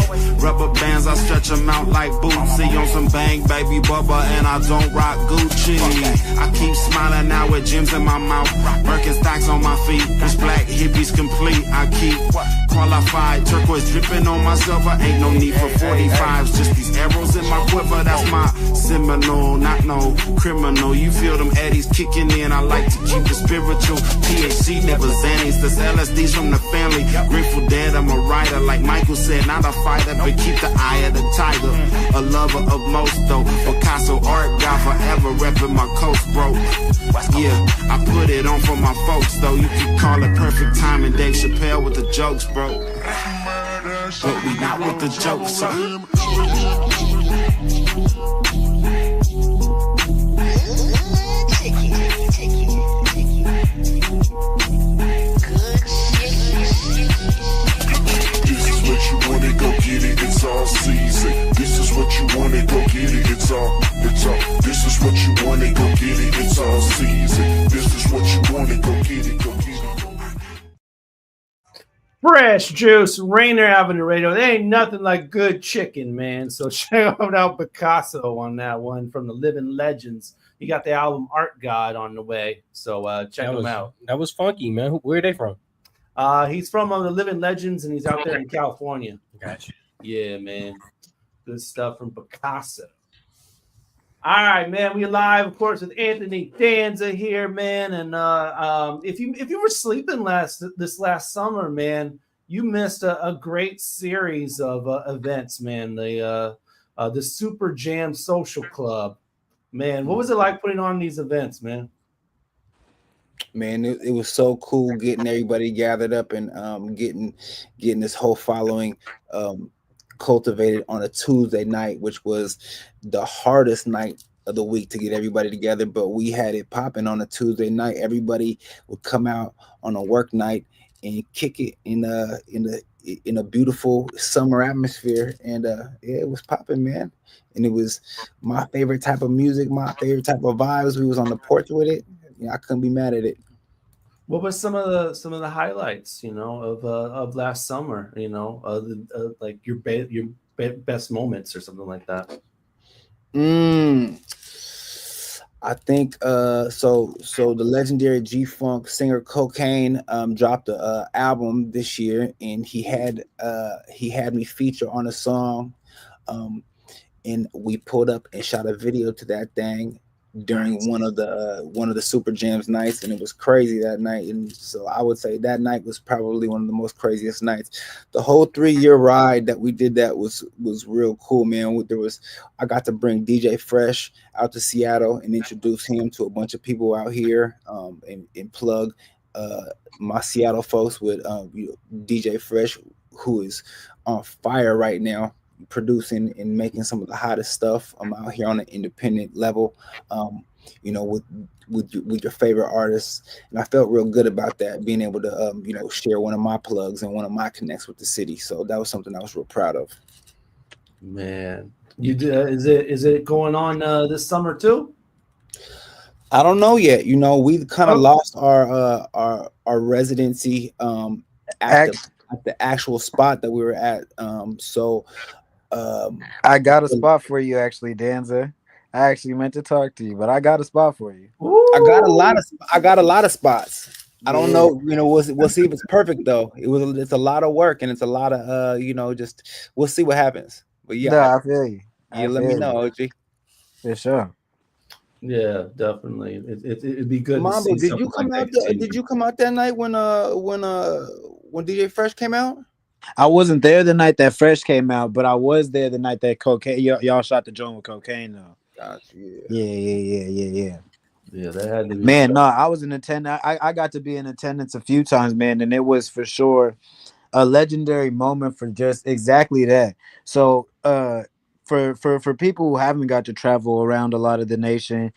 Rubber bands, I stretch them out like Bootsy on some bang, baby bubba, and I don't rock Gucci. I keep smiling now with gems in my mouth, Birkenstocks on my feet, this black hippies complete. I keep qualified, turquoise dripping on myself. I ain't no need for 45s, just these arrows in my quiver. That's my Seminole, not no criminal. You feel them eddies kicking in. I like to keep it spiritual. THC never Xannies. This LSD's from the family. Grateful Dead, I'm a writer. Like Michael said, not a fighter, but keep the eye of the tiger. A lover of most though. Picasso art guy, forever repping my coast, bro. Yeah, I put it on for my folks though. You can call it perfect timing. Dave Chappelle with the jokes, bro. But we not with the jokes, so. Go get it, it's all season. This is what you wanna go get it, it's all. This is what you wanna go get it, it's all season. This is what you wanna go get it, go get it. Fresh Juice, Rainier Avenue Radio. There ain't nothing like good chicken, man. So check out Picasso on that one from the Living Legends. He got the album Art God on the way. So check him out. That was funky, man. Where are they from? He's from the Living Legends, and he's out there in California. Gotcha. Yeah, man. Good stuff from Picasso. All right, man. We live, of course, with Anthony Danza here, man. And if you were sleeping this last summer, man, you missed a great series of events, man. The Super Jam Social Club, man. What was it like putting on these events, man? Man, it was so cool getting everybody gathered up and getting this whole following cultivated on a Tuesday night, which was the hardest night of the week to get everybody together. But we had it popping on a Tuesday night. Everybody would come out on a work night and kick it in a beautiful summer atmosphere, and it was popping, man. And it was my favorite type of music, my favorite type of vibes. We was on the porch with it. I couldn't be mad at it. What was some of the highlights, of last summer, like your best moments or something like that? I think so the legendary G-Funk singer Cocaine dropped a album this year, and he had me feature on a song, and we pulled up and shot a video to that thing during one of the Super Jams nights, and it was crazy that night. And so I would say that night was probably one of the most craziest nights. The whole 3-year ride that we did that was real cool, man. I got to bring DJ Fresh out to Seattle and introduce him to a bunch of people out here, and plug my Seattle folks with DJ Fresh, who is on fire right now, producing and making some of the hottest stuff out here on an independent level. you know, with your favorite artists, and I felt real good about that, being able to you know, share one of my plugs and one of my connects with the city. So that was something I was real proud of. Man, is it going on this summer too? I don't know yet. You know, we kind of lost our residency at the actual spot that we were at. I got a spot for you, actually, Danza. I actually meant to talk to you, but I got a spot for you. I got a lot of spots. I don't know, you know, we'll see if it's perfect though. It's a lot of work, and it's a lot of you know, just we'll see what happens. But yeah, No, I feel you. You let me know, OG. For sure. Yeah, definitely. It'd be good. Mambo, to see did you come like out? Did you come out that night when DJ Fresh came out? I wasn't there the night that Fresh came out, but I was there the night that Cocaine. Y'all shot the joint with Cocaine though. Gotcha. Yeah. Yeah, that had to be. Man, no, I was in attendance. I got to be in attendance a few times, man, and it was for sure a legendary moment for just exactly that. So, for people who haven't got to travel around a lot of the nation,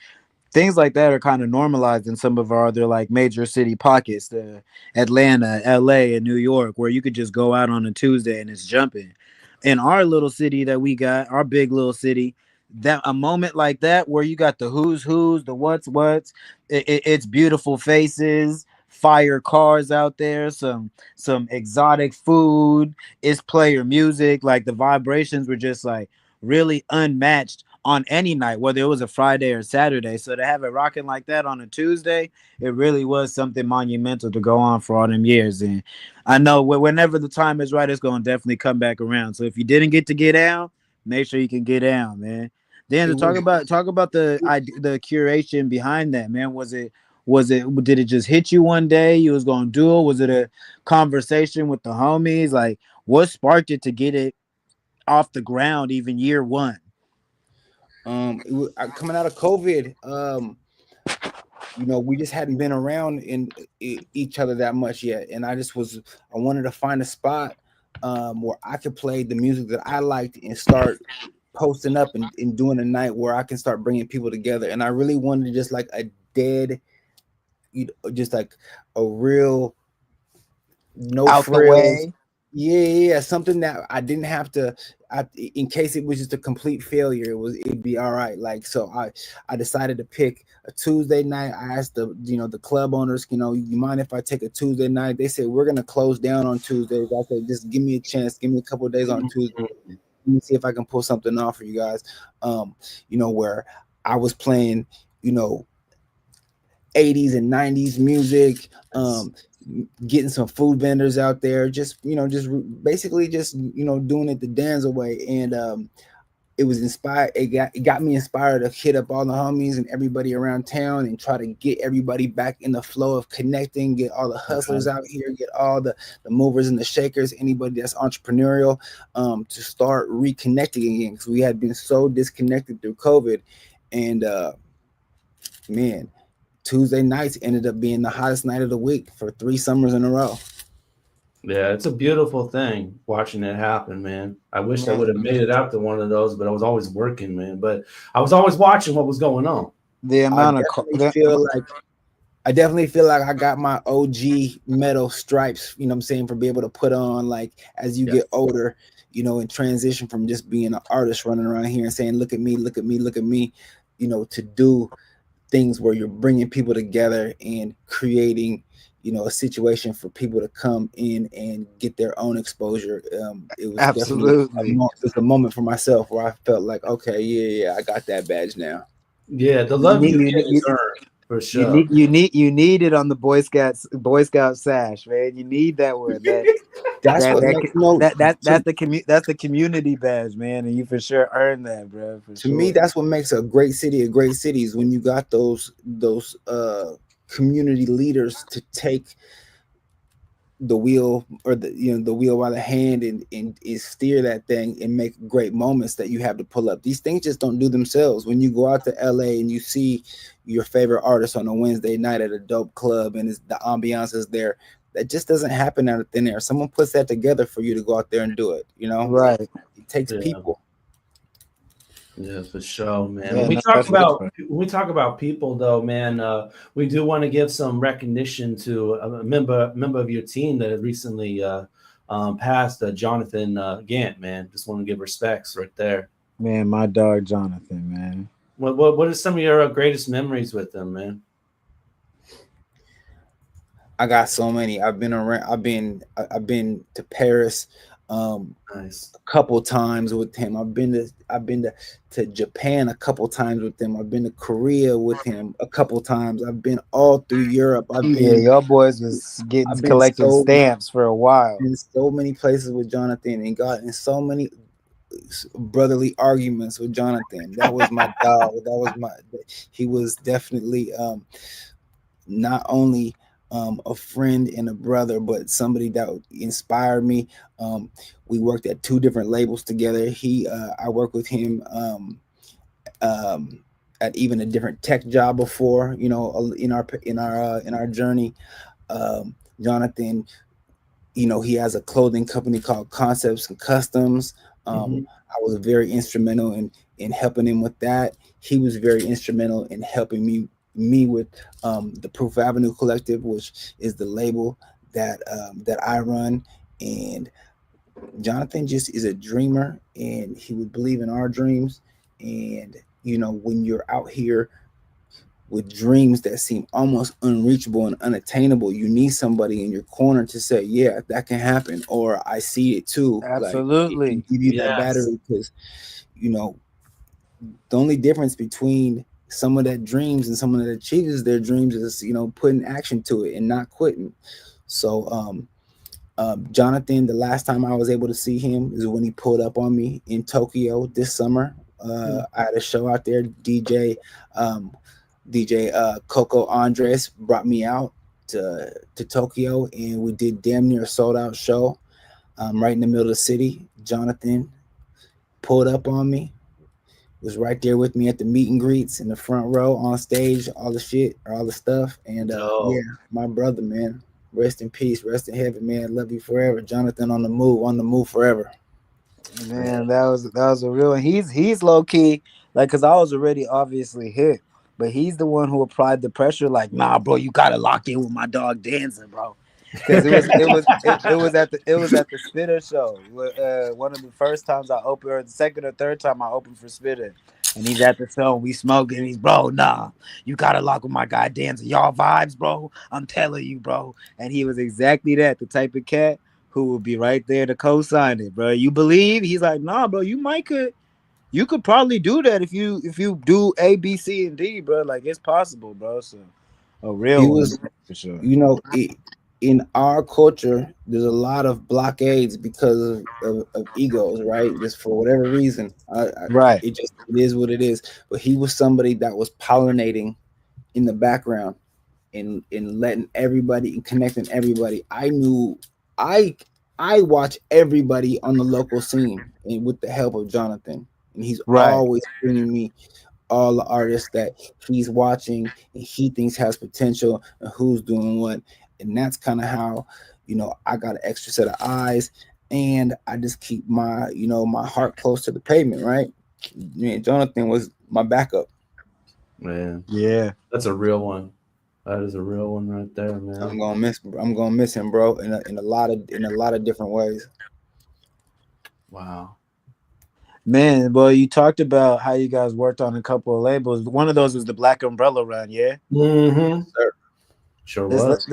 things like that are kind of normalized in some of our other like major city pockets, the Atlanta, LA, and New York, where you could just go out on a Tuesday and it's jumping. In our little city that we got, our big little city, that a moment like that where you got the who's, the what's, it's beautiful faces, fire cars out there, some exotic food, it's player music, like the vibrations were just like really unmatched on any night, whether it was a Friday or Saturday. So to have it rocking like that on a Tuesday, it really was something monumental to go on for all them years. And I know whenever the time is right, it's going to definitely come back around. So if you didn't get to get down, make sure you can get down, man. Dan, talk about the curation behind that, man. Did it just hit you one day? You was going to do it? Was it a conversation with the homies? Like, what sparked it to get it off the ground even year one? Coming out of COVID, you know, we just hadn't been around in each other that much yet, and I wanted to find a spot where I could play the music that I liked and start posting up and doing a night where I can start bringing people together. And I really wanted just like a dead, you know, just like a real no out frills. The way. Yeah, something that I didn't have to. In case it was just a complete failure, it'd be all right. Like, so I decided to pick a Tuesday night. I asked the club owners, you know, you mind if I take a Tuesday night? They said we're gonna close down on Tuesdays. I said just give me a chance, give me a couple of days on Tuesday. Let me see if I can pull something off for you guys. You know, where I was playing, you know, 80s and 90s music, getting some food vendors out there, basically doing it the Danza way. And it was inspired. It got me inspired to hit up all the homies and everybody around town and try to get everybody back in the flow of connecting, get all the hustlers out here, get all the movers and the shakers, anybody that's entrepreneurial, to start reconnecting again, because we had been so disconnected through COVID. And man, Tuesday nights ended up being the hottest night of the week for 3 summers in a row. Yeah, it's a beautiful thing watching it happen, man. I wish I would have made it out to one of those, but I was always working, man. But I was always watching what was going on. The amount I definitely feel like I got my OG medal stripes, you know what I'm saying, for being able to put on, like, as you get older, you know, and transition from just being an artist running around here and saying, look at me, look at me, look at me, you know, to do things where you're bringing people together and creating, you know, a situation for people to come in and get their own exposure. It was absolutely just a moment for myself where I felt like, okay, yeah, I got that badge now. Yeah, the love you get is earned, for sure. You need it on the Boy Scout sash, man. You need that one. That's the community badge, man, and you for sure earned that, bro. To me, that's what makes a great city a great city, is when you got those community leaders to take the wheel, or the wheel by the hand and steer that thing and make great moments that you have to pull up. These things just don't do themselves. When you go out to LA and you see your favorite artist on a Wednesday night at a dope club and the ambiance is there, that just doesn't happen out of thin air. Someone puts that together for you to go out there and do it, you know? Right. It takes people. Yeah, for sure, man. Yeah, When we no, talk that's about real. when we talk about people, though, man, we do want to give some recognition to a member of your team that recently passed, Jonathan Gant. Man, just want to give respects right there. Man, my dog Jonathan, man. What are some of your greatest memories with him, man? I got so many. I've been around. I've been to Paris, nice. a couple times with him. I've been to Japan a couple times with him. I've been to Korea with him a couple times. I've been all through Europe. Yeah, y'all boys was collecting stamps for a while. In so many places with Jonathan, and got in so many brotherly arguments with Jonathan. That was my dog. He was definitely not only a friend and a brother, but somebody that inspired me. We worked at 2 different labels together. I worked with him at even a different tech job before, in our journey. Jonathan, he has a clothing company called Concepts and Customs. I was very instrumental in helping him with that. He was very instrumental in helping me with the Proof Avenue Collective, which is the label that I run. And Jonathan just is a dreamer, and he would believe in our dreams. And when you're out here with dreams that seem almost unreachable and unattainable, you need somebody in your corner to say, yeah, that can happen, or I see it too. Absolutely. Like, give you that battery, because the only difference between someone that dreams and someone that achieves their dreams is putting action to it and not quitting. So Jonathan, the last time I was able to see him is when he pulled up on me in Tokyo this summer. I had a show out there. DJ Coco Andres brought me out to Tokyo, and we did damn near a sold out show right in the middle of the city. Jonathan pulled up on me, was right there with me at the meet and greets in the front row on stage, all the stuff. And yeah, my brother, man, rest in peace, rest in heaven, man. Love you forever. Jonathan on the move forever. Man, that was a real one. He's low key, like, cause I was already obviously hit, but he's the one who applied the pressure, like, nah, bro, you gotta lock in with my dog Danza, bro. Because it was at the Spitter show. One of the first times I opened, or the second or third time I opened for Spitter, and he's at the show. We smoking. He's, bro, nah, you gotta lock with my guy Danza. Y'all vibes, bro. I'm telling you, bro. And he was exactly that, the type of cat who will be right there to co-sign it, bro. You believe? He's like, nah, bro. You could probably do that if you do A, B, C, and D, bro. Like, it's possible, bro. So a real He one, was, for sure. In our culture, there's a lot of blockades because of egos, right? Just for whatever reason, right? It is what it is. But he was somebody that was pollinating in the background and letting everybody and connecting everybody. I watch everybody on the local scene, and with the help of Jonathan, and he's always bringing me all the artists that he's watching and he thinks has potential and who's doing what. And that's kind of how, I got an extra set of eyes, and I just keep my, my heart close to the pavement, right? Man, Jonathan was my backup. Man, yeah, that's a real one. That is a real one right there, man. I'm gonna miss him, bro, in a lot of different ways. Wow. Man, well, you talked about how you guys worked on a couple of labels. One of those was the Black Umbrella run, yeah. Mm-hmm. Sure was.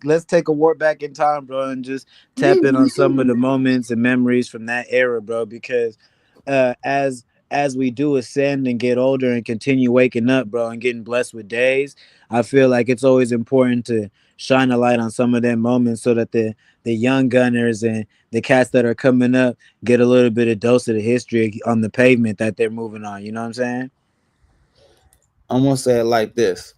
Let's take a walk back in time, bro, and just tap in on some of the moments and memories from that era, bro. Because as we do ascend and get older and continue waking up, bro, and getting blessed with days, I feel like it's always important to shine a light on some of them moments so that the young gunners and the cats that are coming up get a little bit of dose of the history on the pavement that they're moving on. You know what I'm saying? I'm gonna say it like this.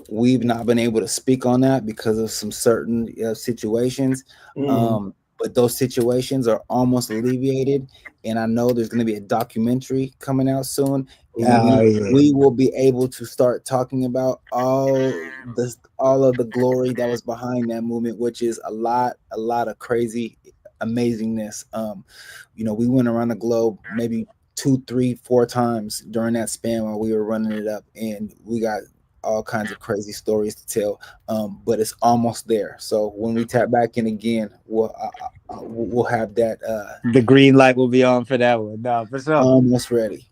We've not been able to speak on that because of some certain situations. But those situations are almost alleviated. And I know there's going to be a documentary coming out soon. And we will be able to start talking about all of the glory that was behind that movement, which is a lot of crazy amazingness. We went around the globe maybe 2, 3, 4 times during that span while we were running it up, and we got all kinds of crazy stories to tell. But it's almost there. So when we tap back in again, we'll have that. The green light will be on for that one. No, for sure. Almost ready.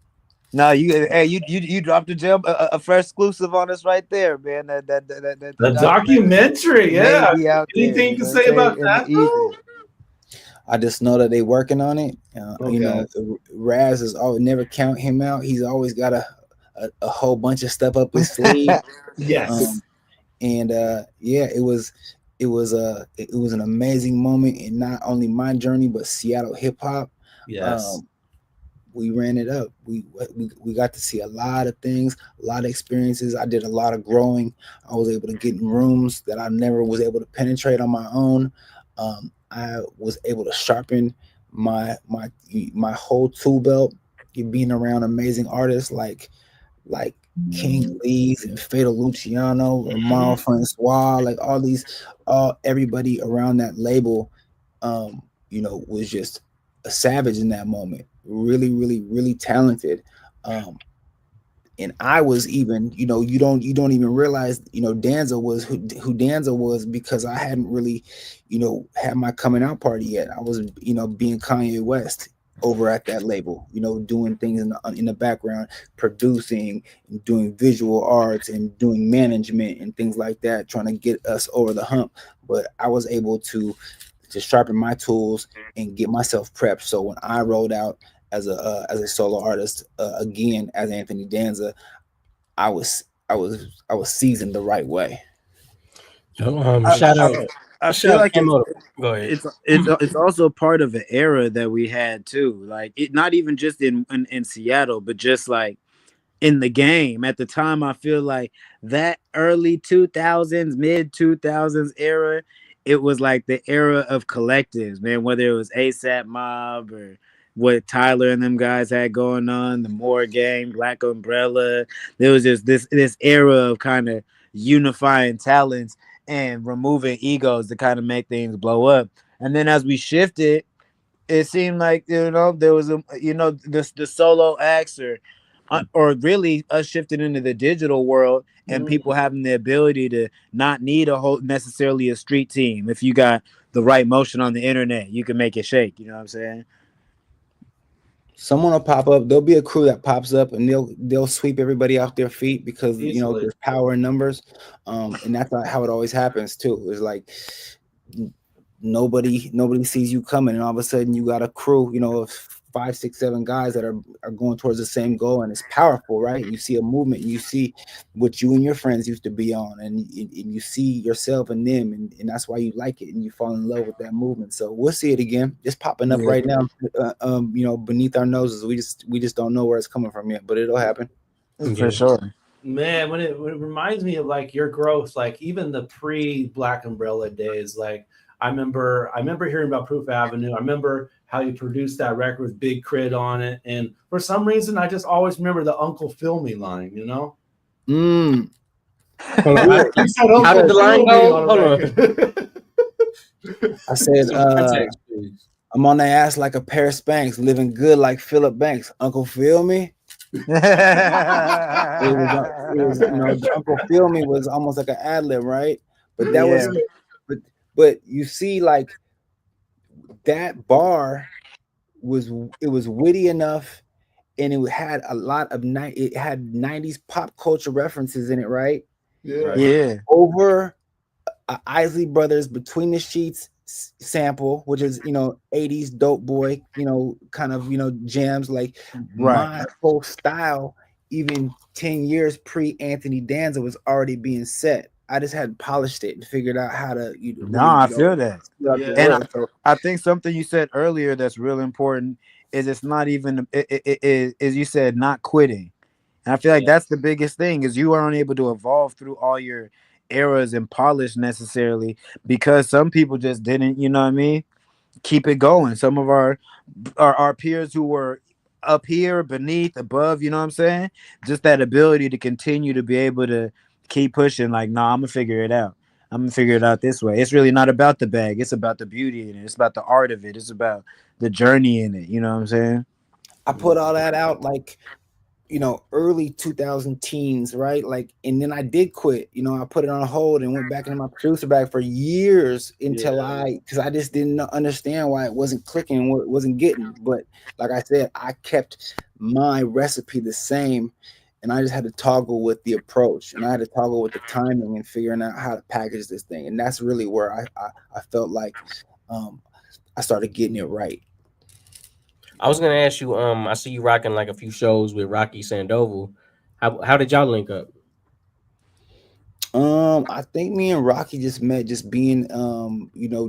No, you dropped a gem, a fresh exclusive on us right there, man. The documentary, yeah. Anything you can say about that? I just know that they working on it. You know, Raz is always never count him out. He's always got a whole bunch of stuff up his sleeve. Yes. Yeah, it was an amazing moment in not only my journey but Seattle hip hop. Yes. We ran it up. We got to see a lot of things, a lot of experiences. I did a lot of growing. I was able to get in rooms that I never was able to penetrate on my own. I was able to sharpen my whole tool belt. Being around amazing artists like King Lee's and Fatal Luciano, Romano Francois, like everybody around that label, you know, was just a savage in that moment. Really, really, really talented. And I was even, you know, you don't even realize, you know, Danza was who Danza was because I hadn't really, you know, had my coming out party yet. I was, you know, being Kanye West over at that label, you know, doing things in the background, producing, doing visual arts and doing management and things like that, trying to get us over the hump. But I was able to sharpen my tools and get myself prepped. So when I rolled out as a solo artist again as Anthony Danza, I was seasoned the right way. Shout out. I feel like Go ahead. It's also part of an era that we had too. Like it, not even just in Seattle, but just like in the game at the time. I feel like that early 2000s, mid 2000s era, it was like the era of collectives, man. Whether it was ASAP Mob or what Tyler and them guys had going on, the Moore Gang, Black Umbrella. There was just this era of kind of unifying talents and removing egos to kind of make things blow up. And then as we shifted, it seemed like, you know, there was the solo acts or really us shifting into the digital world and people having the ability to not need necessarily a street team. If you got the right motion on the internet, you can make it shake. You know what I'm saying? Someone will pop up. There'll be a crew that pops up and they'll sweep everybody off their feet because you know there's power in numbers, and that's how it always happens too. It's like nobody sees you coming, and all of a sudden you got a crew, you know, of 5, 6, 7 guys that are going towards the same goal, and it's powerful, right? You see a movement, you see what you and your friends used to be on, and you see yourself and them, and that's why you like it and you fall in love with that movement. So we'll see it again. It's popping up right now, you know, beneath our noses. We just don't know where it's coming from yet, but it'll happen for sure. Man, when it reminds me of like your growth, like even the pre-Black Umbrella days, like I remember hearing about Proof Avenue. I remember how you produced that record with Big Crit on it. And for some reason, I just always remember the Uncle Phil Me line, you know? How did the line go? Hold on. I said, I'm on the ass like a pair of Spanx, living good like Philip Banks. Uncle Phil Me? It was, you know, Uncle Phil Me was almost like an ad-lib, right? But that was, but you see, like, that bar was witty enough, and it had a lot of it had 90s pop culture references in it, right? Yeah. Over Isley Brothers Between the Sheets sample, which is, you know, 80s dope boy, you know, kind of, you know, jams. Like my whole style, even 10 years pre Anthony Danza, was already being set. I just hadn't polished it and figured out how to. I feel that. And I think something you said earlier that's real important is it's not even, as you said, not quitting. And I feel like that's the biggest thing is you aren't able to evolve through all your eras and polish necessarily because some people just didn't, you know what I mean, keep it going. Some of our peers who were up here, beneath, above, you know what I'm saying? Just that ability to continue to be able to keep pushing, like, nah, I'm gonna figure it out. I'm gonna figure it out this way. It's really not about the bag. It's about the beauty in it. It's about the art of it. It's about the journey in it. You know what I'm saying? I put all that out like, early 2000 teens, right? Like, and then I did quit. I put it on hold and went back into my producer bag for years until because I just didn't understand why it wasn't clicking, what it wasn't getting. But like I said, I kept my recipe the same, and I just had to toggle with the approach, and I had to toggle with the timing and figuring out how to package this thing. And that's really where I felt like I started getting it right. I was gonna ask you. I see you rocking like a few shows with Rocky Sandoval. How did y'all link up? I think me and Rocky just met, just being,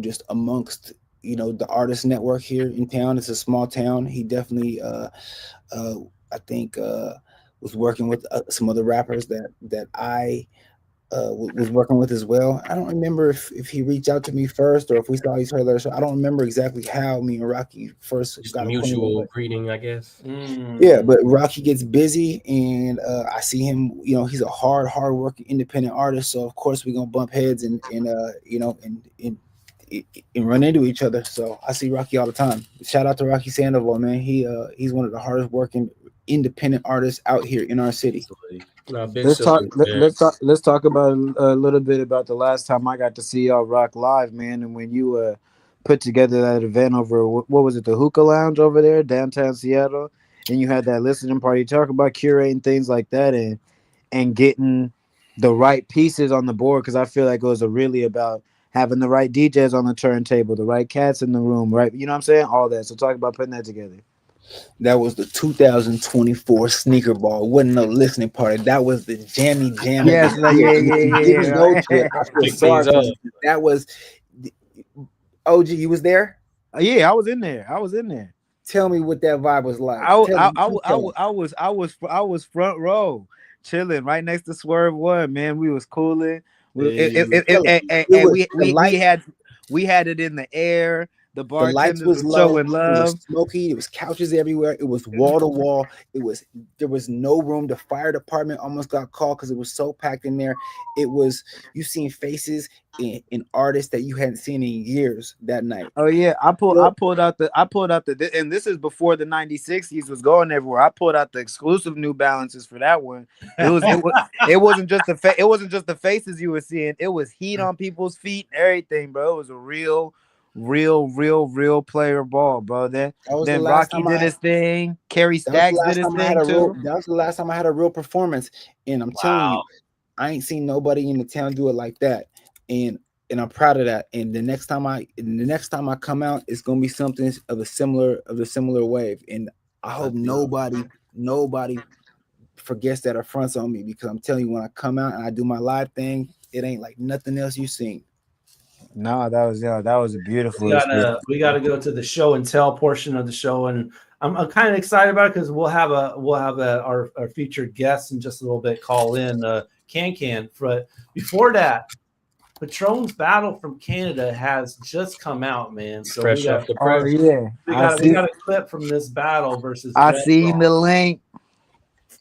just amongst, the artist network here in town. It's a small town. He definitely, I think, was working with some other rappers that I was working with as well. I don't remember if he reached out to me first or if we saw each other. So I don't remember exactly how me and Rocky first Just got a mutual greeting, I guess. Yeah, but Rocky gets busy, and I see him. He's a hard working independent artist. So of course we're gonna bump heads and run into each other. So I see Rocky all the time. Shout out to Rocky Sandoval, man. He's one of the hardest working independent artists out here in our city. Let's talk about a little bit about the last time I got to see y'all rock live, man. And when you put together that event over, what was it, the Hookah Lounge over there, downtown Seattle, and you had that listening party. Talk about curating things like that and getting the right pieces on the board, because I feel like it was really about having the right DJs on the turntable, the right cats in the room, right? You know what I'm saying? All that. So talk about putting that together. That was the 2024 Sneaker Ball. It wasn't no listening party. That was the jammy jam. Yes, Didn't go to it. I feel sorry for you. That was OG. You was there? Yeah, I was in there. Tell me what that vibe was like. I was front row, chilling right next to Swerve One. Man, we was cooling. We had it in the air. The lights was low. Showing love. It was smoky. It was couches everywhere. It was wall to wall. There was no room. The fire department almost got called because it was so packed in there. It was, you seen faces in artists that you hadn't seen in years that night. Oh yeah, I pulled out the and this is before the 96s was going everywhere. I pulled out the exclusive New Balances for that one. It wasn't just the faces you were seeing. It was heat on people's feet, everything, bro. It was a real player ball, bro. Then Rocky did his thing. Kerry Staggs did his thing too. That was the last time I had a real performance, and I'm telling you, I ain't seen nobody in the town do it like that, and I'm proud of that. And the next time I come out, it's gonna be something of a similar wave, and I hope nobody forgets that or fronts on me, because I'm telling you, when I come out and I do my live thing, it ain't like nothing else you've seen. No, that was a beautiful. We gotta go to the show and tell portion of the show, and I'm kind of excited about it because we'll have our featured guest in just a little bit call in Can. But before that, Patron's Battle from Canada has just come out, man. So fresh off the press. Oh yeah, we got a clip from this battle versus. I seen the link.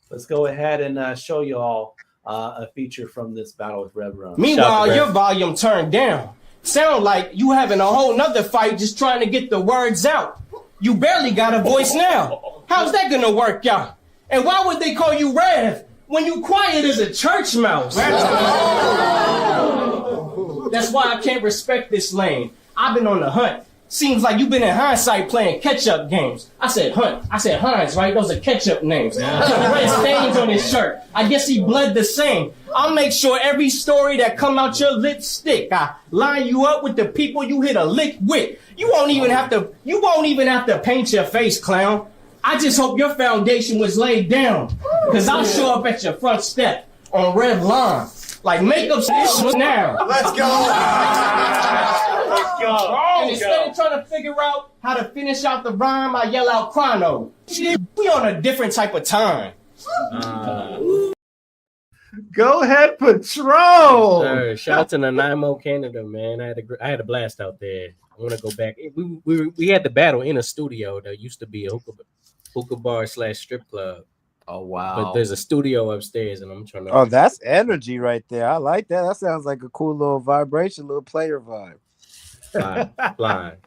Let's go ahead and show you all a feature from this battle with Rev Run. Meanwhile, your volume turned down. Sound like you having a whole nother fight just trying to get the words out. You barely got a voice now. How's that gonna work out? And why would they call you Rev when you quiet as a church mouse? That's why I can't respect this lane. I've been on the hunt. Seems like you've been in hindsight playing catch-up games. I said hunt. I said Hines, right? Those are catch-up names. Red stains on his shirt. I guess he bled the same. I'll make sure every story that come out your lips stick. I line you up with the people you hit a lick with. You won't even have to paint your face, clown. I just hope your foundation was laid down, because I'll show up at your front step on red line. Like makeup now. Let's go. Let's go. And instead of trying to figure out how to finish out the rhyme, I yell out chrono. We on a different type of time. Go ahead, Patron. Sir, shout out to Nanaimo, Canada, man. I had a blast out there. I want to go back. We had the battle in a studio that used to be a hookah bar / strip club. Oh wow! But there's a studio upstairs, and I'm trying to. Oh, that's energy right there. I like that. That sounds like a cool little vibration, little player vibe. Flying.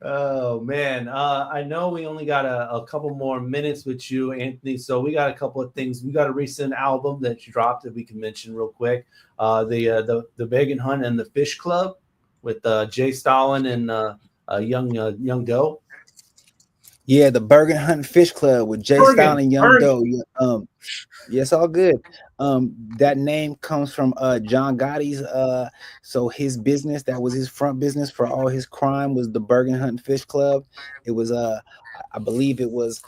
Oh man, I know we only got a couple more minutes with you, Anthony. So we got a couple of things. We got a recent album that you dropped that we can mention real quick. The Bag and Hunt and the Fish Club with Jay Stalin and Young Doe. Yeah, the Bergen Hunt Fish Club with Jay Stalin and Young Doe. Yeah, it's all good. That name comes from John Gotti's. So his business, that was his front business for all his crime, was the Bergen Hunt Fish Club. It was I believe it was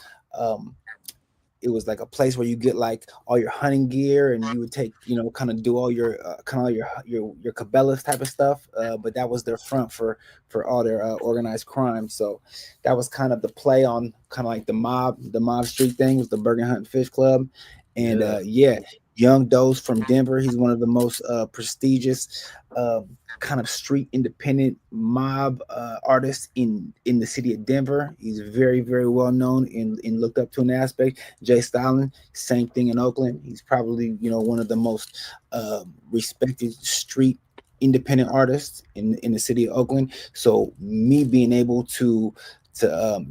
like a place where you get like all your hunting gear, and you would take, kind of do all your your Cabela's type of stuff. But that was their front for all their organized crime. So that was kind of the play on kind of like the mob street thing, was the Bergen Hunt Fish Club. And Young Doe's from Denver. He's one of the most prestigious kind of street independent mob artists in the city of Denver. He's very, very well known and looked up to an aspect. Jay Stalin, same thing in Oakland. He's probably, one of the most respected street independent artists in the city of Oakland. So me being able to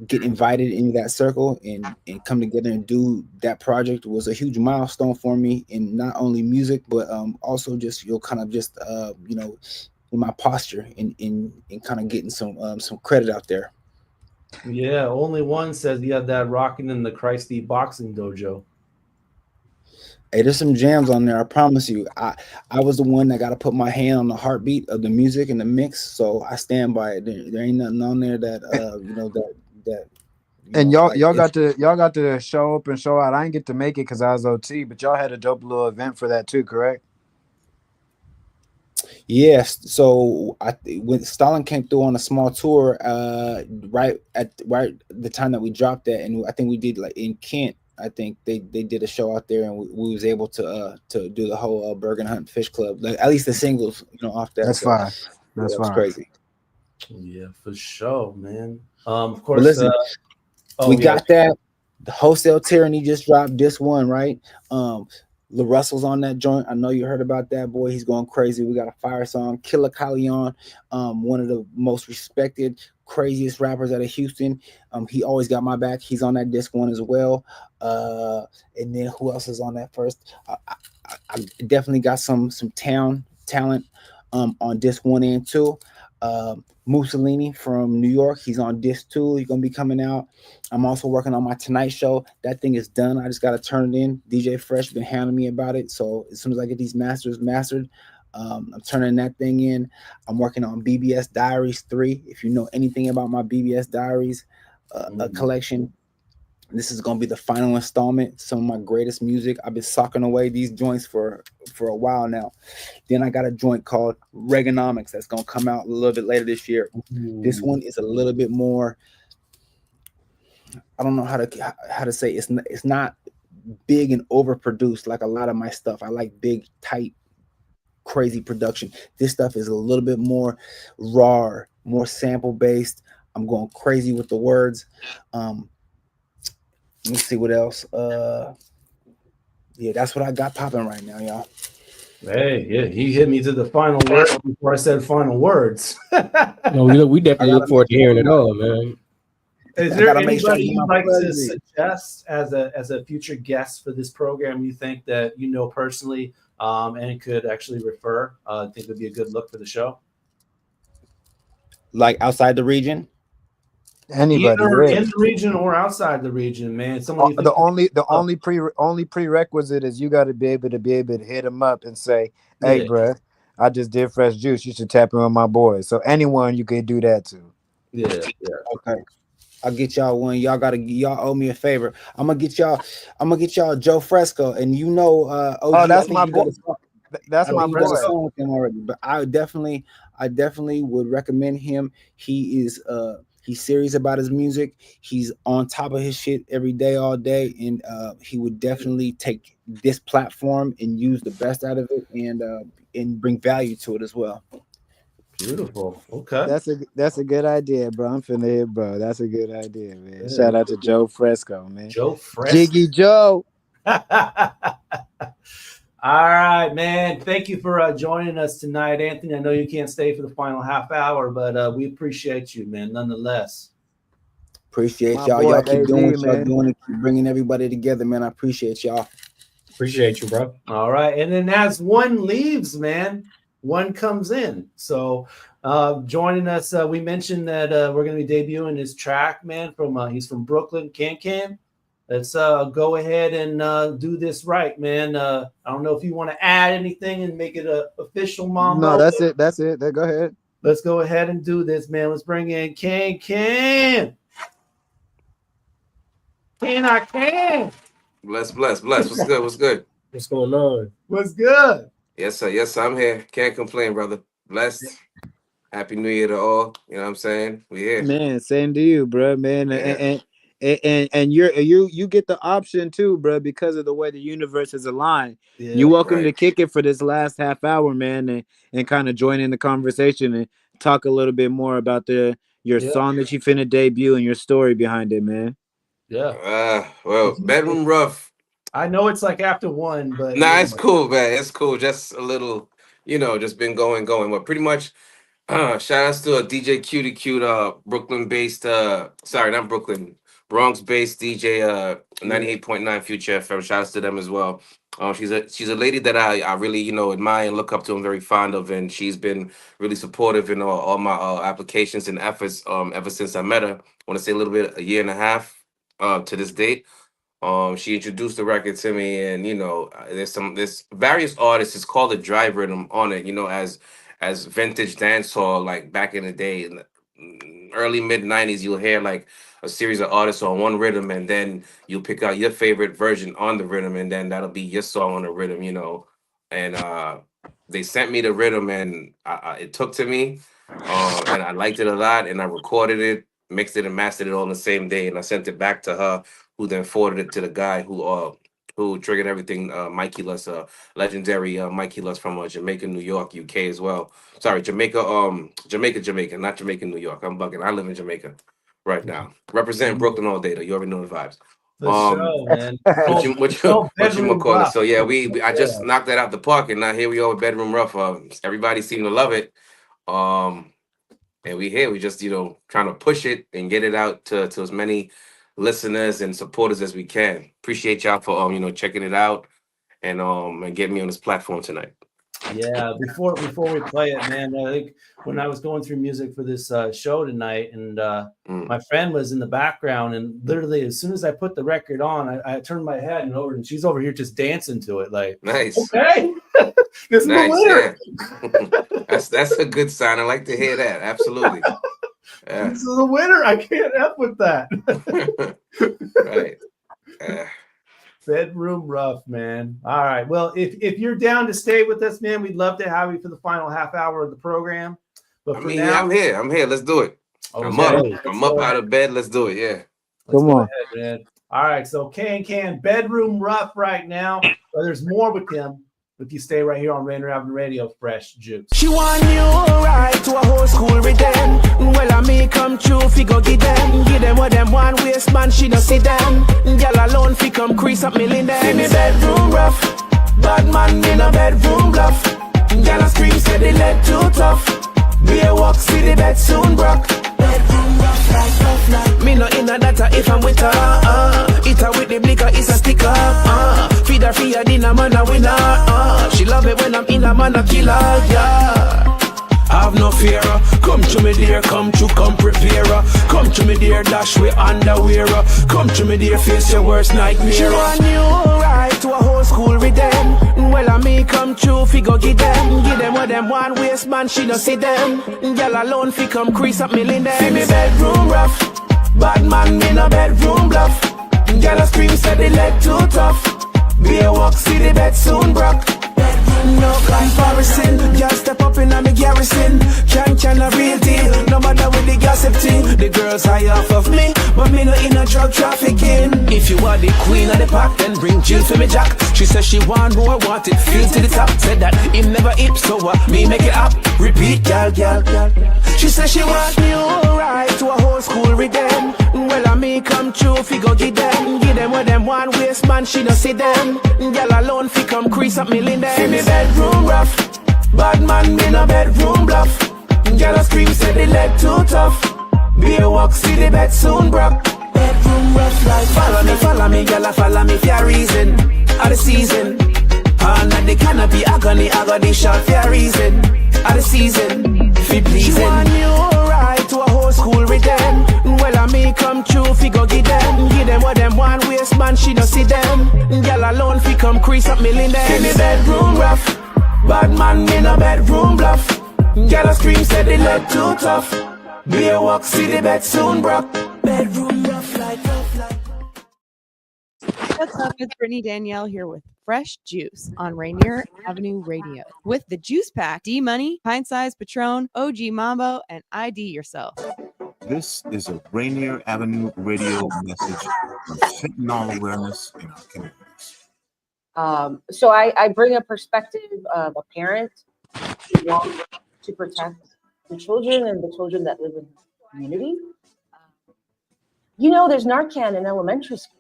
get invited into that circle and come together and do that project was a huge milestone for me, in not only music, but also just in my posture in kind of getting some credit out there. Yeah, only one says you have that rocking in the Christy boxing dojo. Hey, there's some jams on there. I promise you. I was the one that got to put my hand on the heartbeat of the music and the mix, so I stand by it. There ain't nothing on there that that. And y'all got to show up and show out. I didn't get to make it because I was OT, but y'all had a dope little event for that too, correct? Yes. So when Stalin came through on a small tour, right at the time that we dropped that, and I think we did like in Kent. I think they did a show out there, and we was able to do the whole Bergen Hunt Fish Club, like, at least the singles, off that. That's fine. That's fine. crazy. Yeah, for sure, man. Of course. But listen, we got that. The Wholesale Tyranny just dropped this one, right? La Russell's on that joint. I know you heard about that, boy. He's going crazy. We got a fire song. Killer Calion, one of the most respected, craziest rappers out of Houston. He always got my back. He's on that disc one as well. And then who else is on that first? I definitely got some town talent on disc 1 and 2. Mussolini from New York, he's on disc 2. He's gonna be coming out. I'm also working on my Tonight Show. That thing is done. I just gotta turn it in. DJ Fresh been handling me about it. So as soon as I get these masters mastered, I'm turning that thing in. I'm working on BBS Diaries 3. If you know anything about my BBS Diaries collection, this is gonna be the final installment. Some of my greatest music. I've been socking away these joints for a while now. Then I got a joint called Reaganomics that's gonna come out a little bit later this year. This one is a little bit more. I don't know how to say it's not big and overproduced like a lot of my stuff. I like big, tight, crazy production. This stuff is a little bit more raw, more sample based. I'm going crazy with the words. Let me see what else. Yeah, that's what I got popping right now, y'all. Hey, yeah, he hit me to the final word before I said final words. No, we definitely look forward to hearing it all, man. Is there anybody you'd like to suggest as a future guest for this program you think that you know personally and could actually refer? Think would be a good look for the show? Like outside the region? Anybody either really. in the region or outside the region, man. The only prerequisite is you got to be able to hit them up and say, "Hey, bruh, I just did Fresh Juice. You should tap in with my boys." So anyone you can do that to. Yeah. Okay. I'll get y'all one. Y'all owe me a favor. I'm gonna get y'all Joe Fresco, and OG, oh, that's my boy. That's my boy. With him already, but I definitely would recommend him. He is he's serious about his music. He's on top of his shit every day, all day, and he would definitely take this platform and use the best out of it, and bring value to it as well. Beautiful. Okay. That's a good idea, bro. I'm finna hit, bro. That's a good idea, man. Yeah. Shout out to Joe Fresco, man. Joe Fresco. Jiggy Joe. All right, man. Thank you for joining us tonight, Anthony. I know you can't stay for the final half hour, but we appreciate you, man, nonetheless. Appreciate My y'all. boy, Y'all keep doing AD, what y'all man. doing and keep bringing everybody together, man. I appreciate y'all. Appreciate you, bro. All right. And then as one leaves, man, one comes in. So joining us, we mentioned that we're going to be debuting his track, man, from he's from Brooklyn, Can. Let's go ahead and do this right, man. I don't know if you want to add anything and make it a official Mambo. No, that's it. That's it. Go ahead. Let's go ahead and do this, man. Let's bring in Can. Can I can? Bless. What's good? What's good? What's going on? What's good? Yes, sir. I'm here. Can't complain, brother. Blessed. Happy New Year to all. You know what I'm saying? We here. Man, same to you, bro, man. Yeah. And you get the option too, bro, because of the way the universe is aligned. Yeah, You're welcome right. to kick it for this last half hour, man, and kind of join in the conversation and talk a little bit more about your song that you finna debut and your story behind it, man. Yeah. Well, Bedroom Rough. I know it's like after one, but Nah, it's cool, man. It's cool. Just a little, just been going. But pretty much, shout outs to a DJ Cutie Cute, Brooklyn-based, sorry, not Brooklyn, Bronx-based DJ, 98.9 Future FM. Shout outs to them as well. She's a lady that I really, admire and look up to and very fond of, and she's been really supportive in all my applications and efforts ever since I met her. I want to say a year and a half to this date. She introduced the record to me, and there's various artists. It's called a drive rhythm on it, as vintage dancehall, like back in the day, in the early mid 90s. You'll hear like a series of artists on one rhythm, and then you'll pick out your favorite version on the rhythm, and then that'll be your song on the rhythm, And they sent me the rhythm, and it took to me, and I liked it a lot, and I recorded it, mixed it, and mastered it all in the same day, and I sent it back to her, who then forwarded it to the guy who triggered everything, Mikey Lust, legendary Mikey Lust from Jamaica, New York, UK as well. Sorry, Jamaica, not Jamaica, New York. I'm bugging. I live in Jamaica right now. Representing Brooklyn all day, though. You already know the vibes. Man. What you call it? So yeah, I just knocked that out the park, and now here we are with Bedroom Rough. Everybody seemed to love it. And we here. We just trying to push it and get it out to as many listeners and supporters as we can. Appreciate y'all for checking it out and getting me on this platform tonight. Yeah, before we play it, man, I think when I was going through music for this show tonight, and my friend was in the background, and literally as soon as I put the record on, I turned my head and she's over here just dancing to it, like nice. Okay, this is the winner. Yeah. That's a good sign. I like to hear that. Absolutely. Yeah. This is a winner. I can't F with that. Right. Bedroom Rough, man. All right. Well, if you're down to stay with us, man, we'd love to have you for the final half hour of the program. But for now, I'm here. Let's do it. Okay. I'm up out of bed. Let's do it. Yeah. Come on. Ahead, man. All right. So Can Bedroom Rough right now. But there's more with him if you stay right here on Rainier Avenue Radio, Fresh Juice. She want you right to a whole school with them. Well, I may come true, fi go give them what them want waste, man, she don't see them. Girl alone, fi come crease up million them. In the bedroom rough, bad man in a bedroom bluff. Girl a scream, say they let too tough. Be a walk, see the bed soon broke. Bedroom rough, like. Me no in a data if I'm with her. Eat her with the blicker, it's a sticker. Feed her for your dinner, man, a winner. She love it when I'm in a man, a killer, yeah. Have no fear, come to me dear, come prepare. Come to me dear, dash with underwear. Come to me dear, face your worst nightmare. She want you right to a whole school with them. Well, I may come true, fi go give them what them want waste, man, she don't see them. Girl alone, fi come crease up million them. See me bedroom rough, bad man in a bedroom bluff. Girl a scream, said they let too tough. Be a walk, see the bed soon broke. No comparison, just step up in a me garrison. Can a real deal, no matter with the gossip thing. The girls high off of me, but me no in a drug trafficking. If you are the queen of the pack, then bring Jill for me Jack. She says she want more, want it, feel to the top. Said that him never hip, so me make it up. Repeat, gal. She says she want you right to a whole school with them. Well, I me come true, fi go give them what them want, waste man, she no see them. Girl alone, fi come crease up me linen. See me bedroom rough, bad man, me no bedroom bluff. Girl a scream, say the leg too tough. Be a walk, see the bed soon broke. Bedroom rough like follow me, girl a follow me for a reason. Of the season, and the canopy agony shot for a reason. Of the season, fi pleasing. She want you right to a whole school with them. Well, I me come true, fi go give them what them want, waste man, she no see them. Girl alone, fi come crease up me linen. See me bedroom rough, bad man, me no bedroom bluff. Girl a scream, said the leg too tough. Be a walk, see the bed soon broke. Bedroom rough like. What's up? It's Brittany Danielle here with Fresh Juice on Rainier Avenue Radio with the Juice Pack, D-Money, Pint Size Patron, OG Mambo, and ID Yourself. This is a Rainier Avenue Radio message on fentanyl awareness in our communities. So I bring a perspective of a parent who wants to protect the children and the children that live in the community. There's Narcan in elementary school.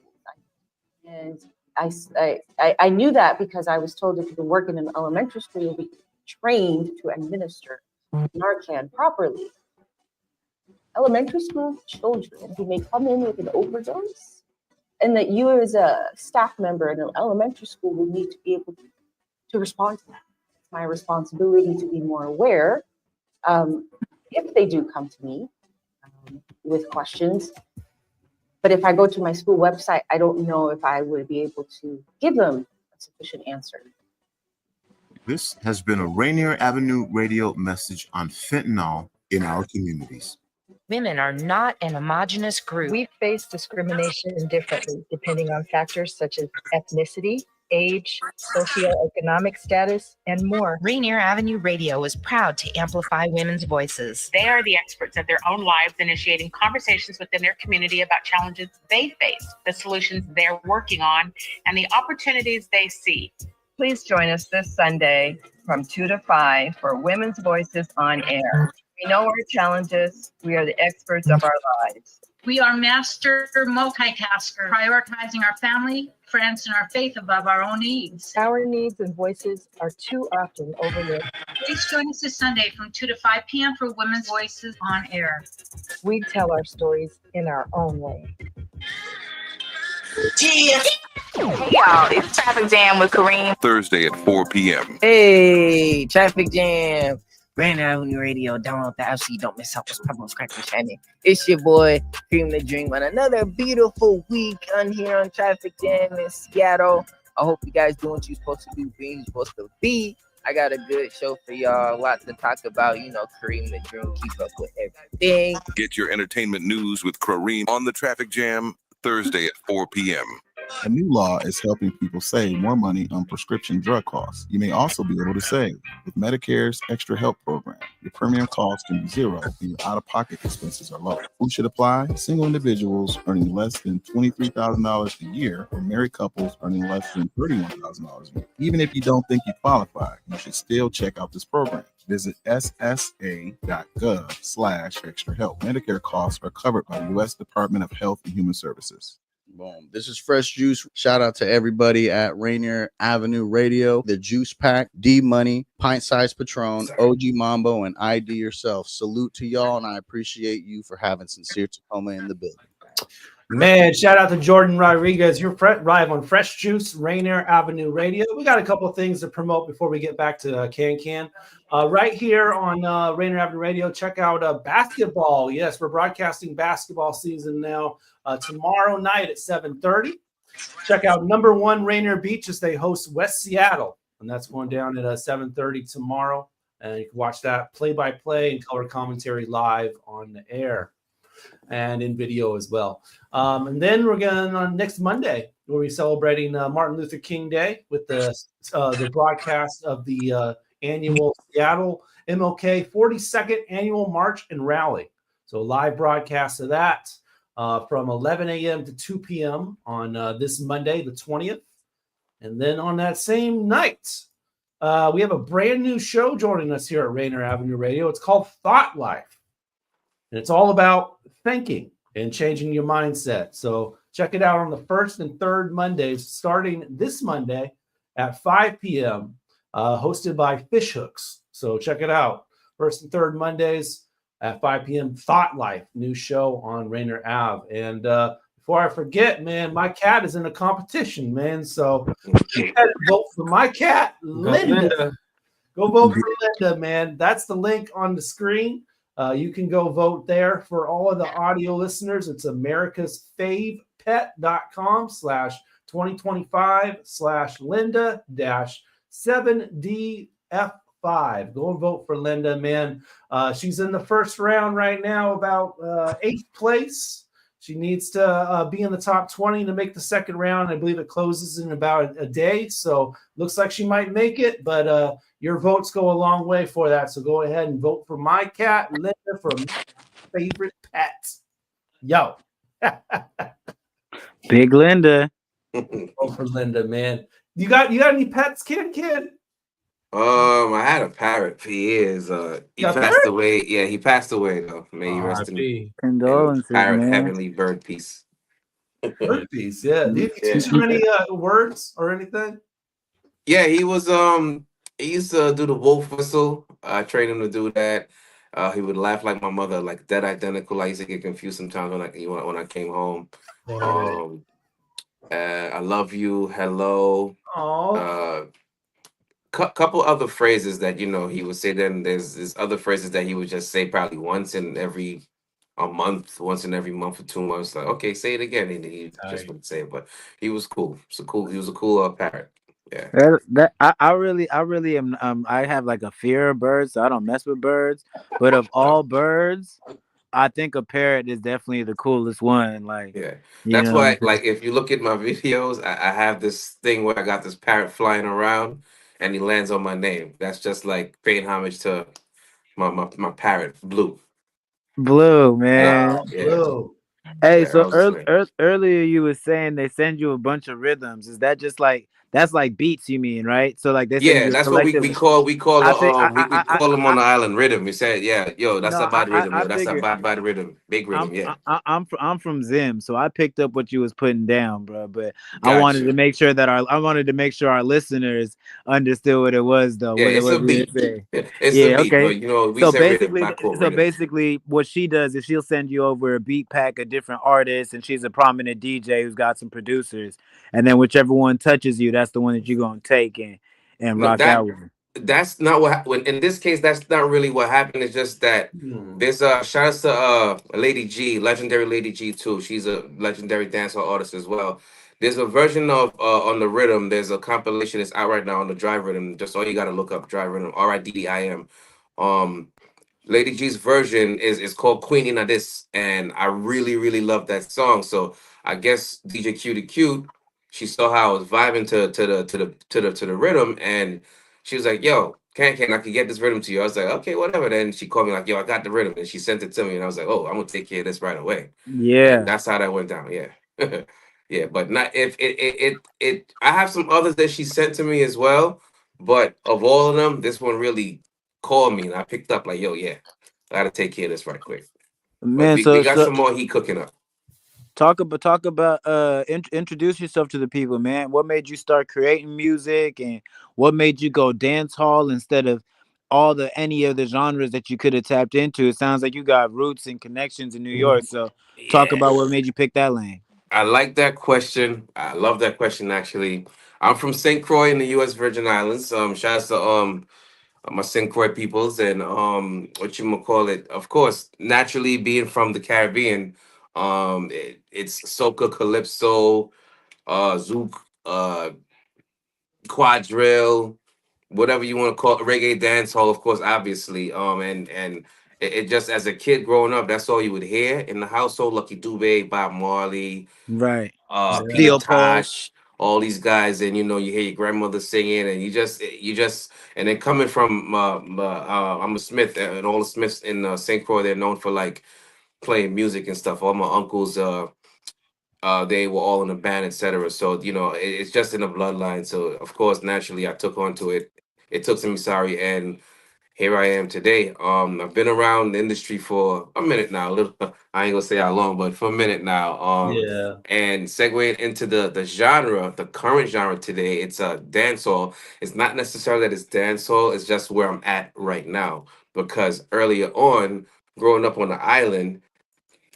And I knew that because I was told if you can work in an elementary school, you'll be trained to administer Narcan properly. Elementary school children who may come in with an overdose, and that you as a staff member in an elementary school will need to be able to respond to that. It's my responsibility to be more aware if they do come to me with questions. But if I go to my school website, I don't know if I would be able to give them a sufficient answer. This has been a Rainier Avenue Radio message on fentanyl in our communities. Women are not an homogenous group. We face discrimination differently depending on factors such as ethnicity, age, socioeconomic status, and more. Rainier Avenue Radio is proud to amplify women's voices. They are the experts of their own lives, initiating conversations within their community about challenges they face, the solutions they're working on, and the opportunities they see. Please join us this Sunday from 2 to 5 for Women's Voices on Air. We know our challenges. We are the experts of our lives. We are master multitaskers, prioritizing our family, friends, and our faith above our own needs. Our needs and voices are too often overlooked. Please join us this Sunday from 2 to 5 p.m. for Women's Voices on Air. We tell our stories in our own way. Yeah. Hey y'all, it's Traffic Jam with Kareem. Thursday at 4 p.m. Hey, Traffic Jam. Rainier Avenue Radio, download the app so you don't miss out what's popping on Scratch Channel. It's your boy, Cream the Dream, on another beautiful week on here on Traffic Jam in Seattle. I hope you guys doing what you're supposed to do, being you're supposed to be. I got a good show for y'all, a lot to talk about, Kareem the Dream, keep up with everything. Get your entertainment news with Kareem on the Traffic Jam, Thursday at 4 p.m. A new law is helping people save more money on prescription drug costs. You may also be able to save with Medicare's Extra Help program. Your premium cost can be zero and your out-of-pocket expenses are low. Who should apply? Single individuals earning less than $23,000 a year or married couples earning less than $31,000 a year. Even if you don't think you qualify, you should still check out this program. Visit ssa.gov/extra help. Medicare costs are covered by the U.S. Department of Health and Human Services. Boom. This is Fresh Juice. Shout out to everybody at Rainier Avenue Radio, the Juice Pack, D-Money, Pint Size Patron, OG Mambo, and ID Yourself. Salute to y'all, and I appreciate you for having Sincere Tacoma in the building. Man, shout out to Jordan Rodriguez. You're live on Fresh Juice, Rainier Avenue Radio. We got a couple of things to promote before we get back to Can. Right here on Rainier Avenue Radio, check out basketball. Yes, we're broadcasting basketball season now. Tomorrow night at 7:30. Check out number 1 Rainier Beach as they host West Seattle, and that's going down at 7:30 tomorrow. And you can watch that play-by-play and color commentary live on the air and in video as well. And then we're going on next Monday, where we're celebrating Martin Luther King Day with the broadcast of the annual Seattle MLK 42nd Annual March and Rally. So live broadcast of that from 11 a.m. to 2 p.m. on this Monday, the 20th. And then on that same night, we have a brand new show joining us here at Rainier Avenue Radio. It's called Thought Life. And it's all about thinking. and changing your mindset. So check it out on the first and third Mondays, starting this Monday at 5 p.m., hosted by Fish Hooks. So check it out. First and third Mondays at 5 p.m. Thought Life, new show on Rainier Ave. And before I forget, man, my cat is in a competition, man. So go ahead and vote for my cat, Linda. Go vote for Linda, man. That's the link on the screen. You can go vote there. For all of the audio listeners, it's americasfavepet.com/2025/Linda-7DF5. Go and vote for Linda, man. She's in the first round right now, about 8th place. She needs to be in the top 20 to make the second round. I believe it closes in about a day. So looks like she might make it, but your votes go a long way for that. So go ahead and vote for my cat, Linda, for my favorite pet. Yo. Big Linda. Vote for Linda, man. You got any pets, kid? I had a parrot for years. He Got passed parrot? away. Yeah, he passed away though. May he rest in Condolences, parrot man. heavenly bird peace. Bird peace, yeah. Did you Yeah. teach him any words or anything? Yeah, he was he used to do the wolf whistle. I trained him to do that. He would laugh like my mother, like dead identical. I used to get confused sometimes when I came home. I love you, hello. Couple other phrases that he would say. Then there's other phrases that he would just say probably once in every month or 2 months. Like, okay, say it again, and he just wouldn't say it. But he was cool. He was a cool parrot. Yeah. I really am. I have like a fear of birds, so I don't mess with birds. But of all birds, I think a parrot is definitely the coolest one. Like, Yeah, you that's know what I'm why. Like, if you look at my videos, I have this thing where I got this parrot flying around, and he lands on my name. That's just like paying homage to my parrot, Blue. Blue, man. Yeah. Blue. Hey, Yeah, so that was his name. earlier you were saying they send you a bunch of rhythms. Is that just like that's like beats? You mean, right? So like they send Yeah, you a that's what we collective. call I think we call them on the island rhythm. We said, yeah, yo, that's no, a bad rhythm, I yo, that's a figured. bad rhythm, big rhythm, yeah. I'm from Zim, so I picked up what you was putting down, bro. But I Got wanted you. to make sure that our listeners understood what it was, though. Yeah, it's a What we were beat. saying. It's a Yeah, beat, okay. but we So say rhythm, basically, not called rhythm. what she does is she'll send you over a beat pack of different artists, and she's a prominent DJ who's got some producers, and then whichever one touches you, that's the one that you're gonna take and No, rock out with. that's not what when in this case that's not really what happened. It's just that there's shout outs to Lady G, legendary Lady G too. She's a legendary dancehall artist as well. There's a version of on the rhythm. There's a compilation that's out right now on the Drive Rhythm. Just all you gotta look up Drive Rhythm, RIDDIM. Lady G's version is called Queenie Now This, and I really love that song. So I guess DJ Cutie Cute, she saw how I was vibing to the rhythm, and she was like, "Yo, can I could get this rhythm to you?" I was like, "Okay, whatever." Then she called me like, "Yo, I got the rhythm," and she sent it to me, and I was like, "Oh, I'm gonna take care of this right away." Yeah, And that's how that went down. Yeah, yeah. But not if it. I have some others that she sent to me as well, but of all of them, this one really called me, and I picked up like, "Yo, yeah, I gotta take care of this right quick." But man. we got some more heat cooking up. Talk about introduce yourself to the people, man. What made you start creating music, and what made you go dance hall instead of any of the genres that you could have tapped into? It sounds like you got roots and connections in New York. So talk about what made you pick that lane. I like that question. I love that question actually. I'm from St. Croix in the US Virgin Islands. Shout out to my St. Croix peoples and what you call it. Of course, naturally being from the Caribbean, it's soca, calypso, zouk, quadrille, whatever you want to call it, reggae dance hall, of course, obviously. And it just as a kid growing up, that's all you would hear in the household. Lucky Dube, Bob Marley, Right. Peter Theo Paul. Tosh, all these guys, and you hear your grandmother singing, and you just, and then coming from I'm a Smith, and all the Smiths in St. Croix, they're known for like playing music and stuff. All my uncles, they were all in a band, etc. So it's just in the bloodline. So of course, naturally, I took onto it. It took some sorry, and here I am today. I've been around the industry for a minute now. A little, I ain't gonna say how long, but for a minute now. Yeah. And segueing into the genre, the current genre today, it's a dancehall. It's not necessarily that it's dancehall. It's just where I'm at right now. Because earlier on, growing up on the island,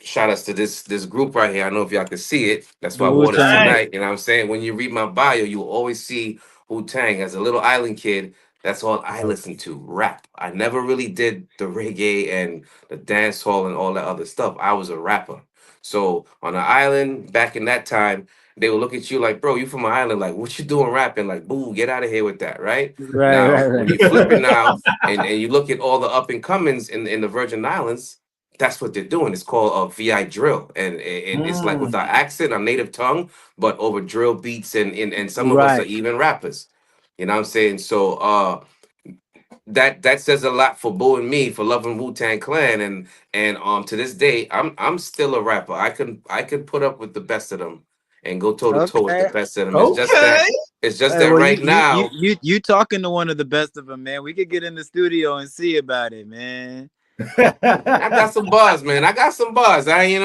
shout outs to this group right here. I don't know if y'all can see it. That's The why I wore this Wu-Tang. tonight. You know what I'm saying? When you read my bio, you will always see Wu-Tang. As a little island kid, that's all I listened to, rap. I never really did the reggae and the dance hall and all that other stuff. I was a rapper. So on the island, back in that time, they would look at you like, bro, you from an island, like, what you doing rapping? Like, boo, get out of here with that, right? Right, Now, right, when right. you flip it now and you look at all the up and comings in the Virgin Islands, that's what they're doing. It's called a VI drill, and it's like with our accent, our native tongue, but over drill beats, and some of us are Right. even rappers. You know what I'm saying? So that says a lot for Boo and me for loving Wu-Tang Clan, and to this day, I'm still a rapper. I could put up with the best of them and go toe to toe with the Okay. best of them. It's just that Well, right now. you talking to one of the best of them, man. We could get in the studio and see about it, man. I got some bars, man. I got some bars. I ain't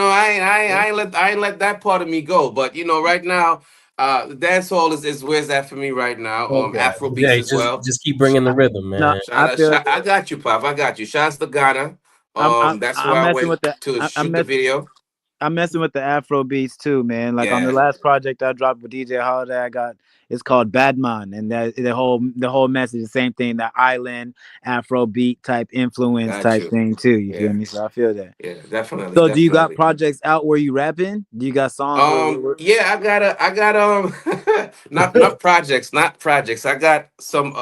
let that part of me go. But right now, the dance hall is where's that for me right now. Afro beats Yeah, as well. just keep bringing the rhythm, No, man. I got you, Pop. I got you. Shouts to Ghana. That's where I'm I messing went with the to I'm shoot the video. I'm messing with the Afro beats too, man. Like on the Yeah. last project I dropped with DJ Holiday, it's called Badman, and that the whole message, the same thing, that island Afro beat type influence Got type you. thing too. You feel Yeah. me? So I feel that. Yeah, definitely. So do you got Definitely. projects out where you rapping? Do you got songs? Yeah, I got not projects, I got some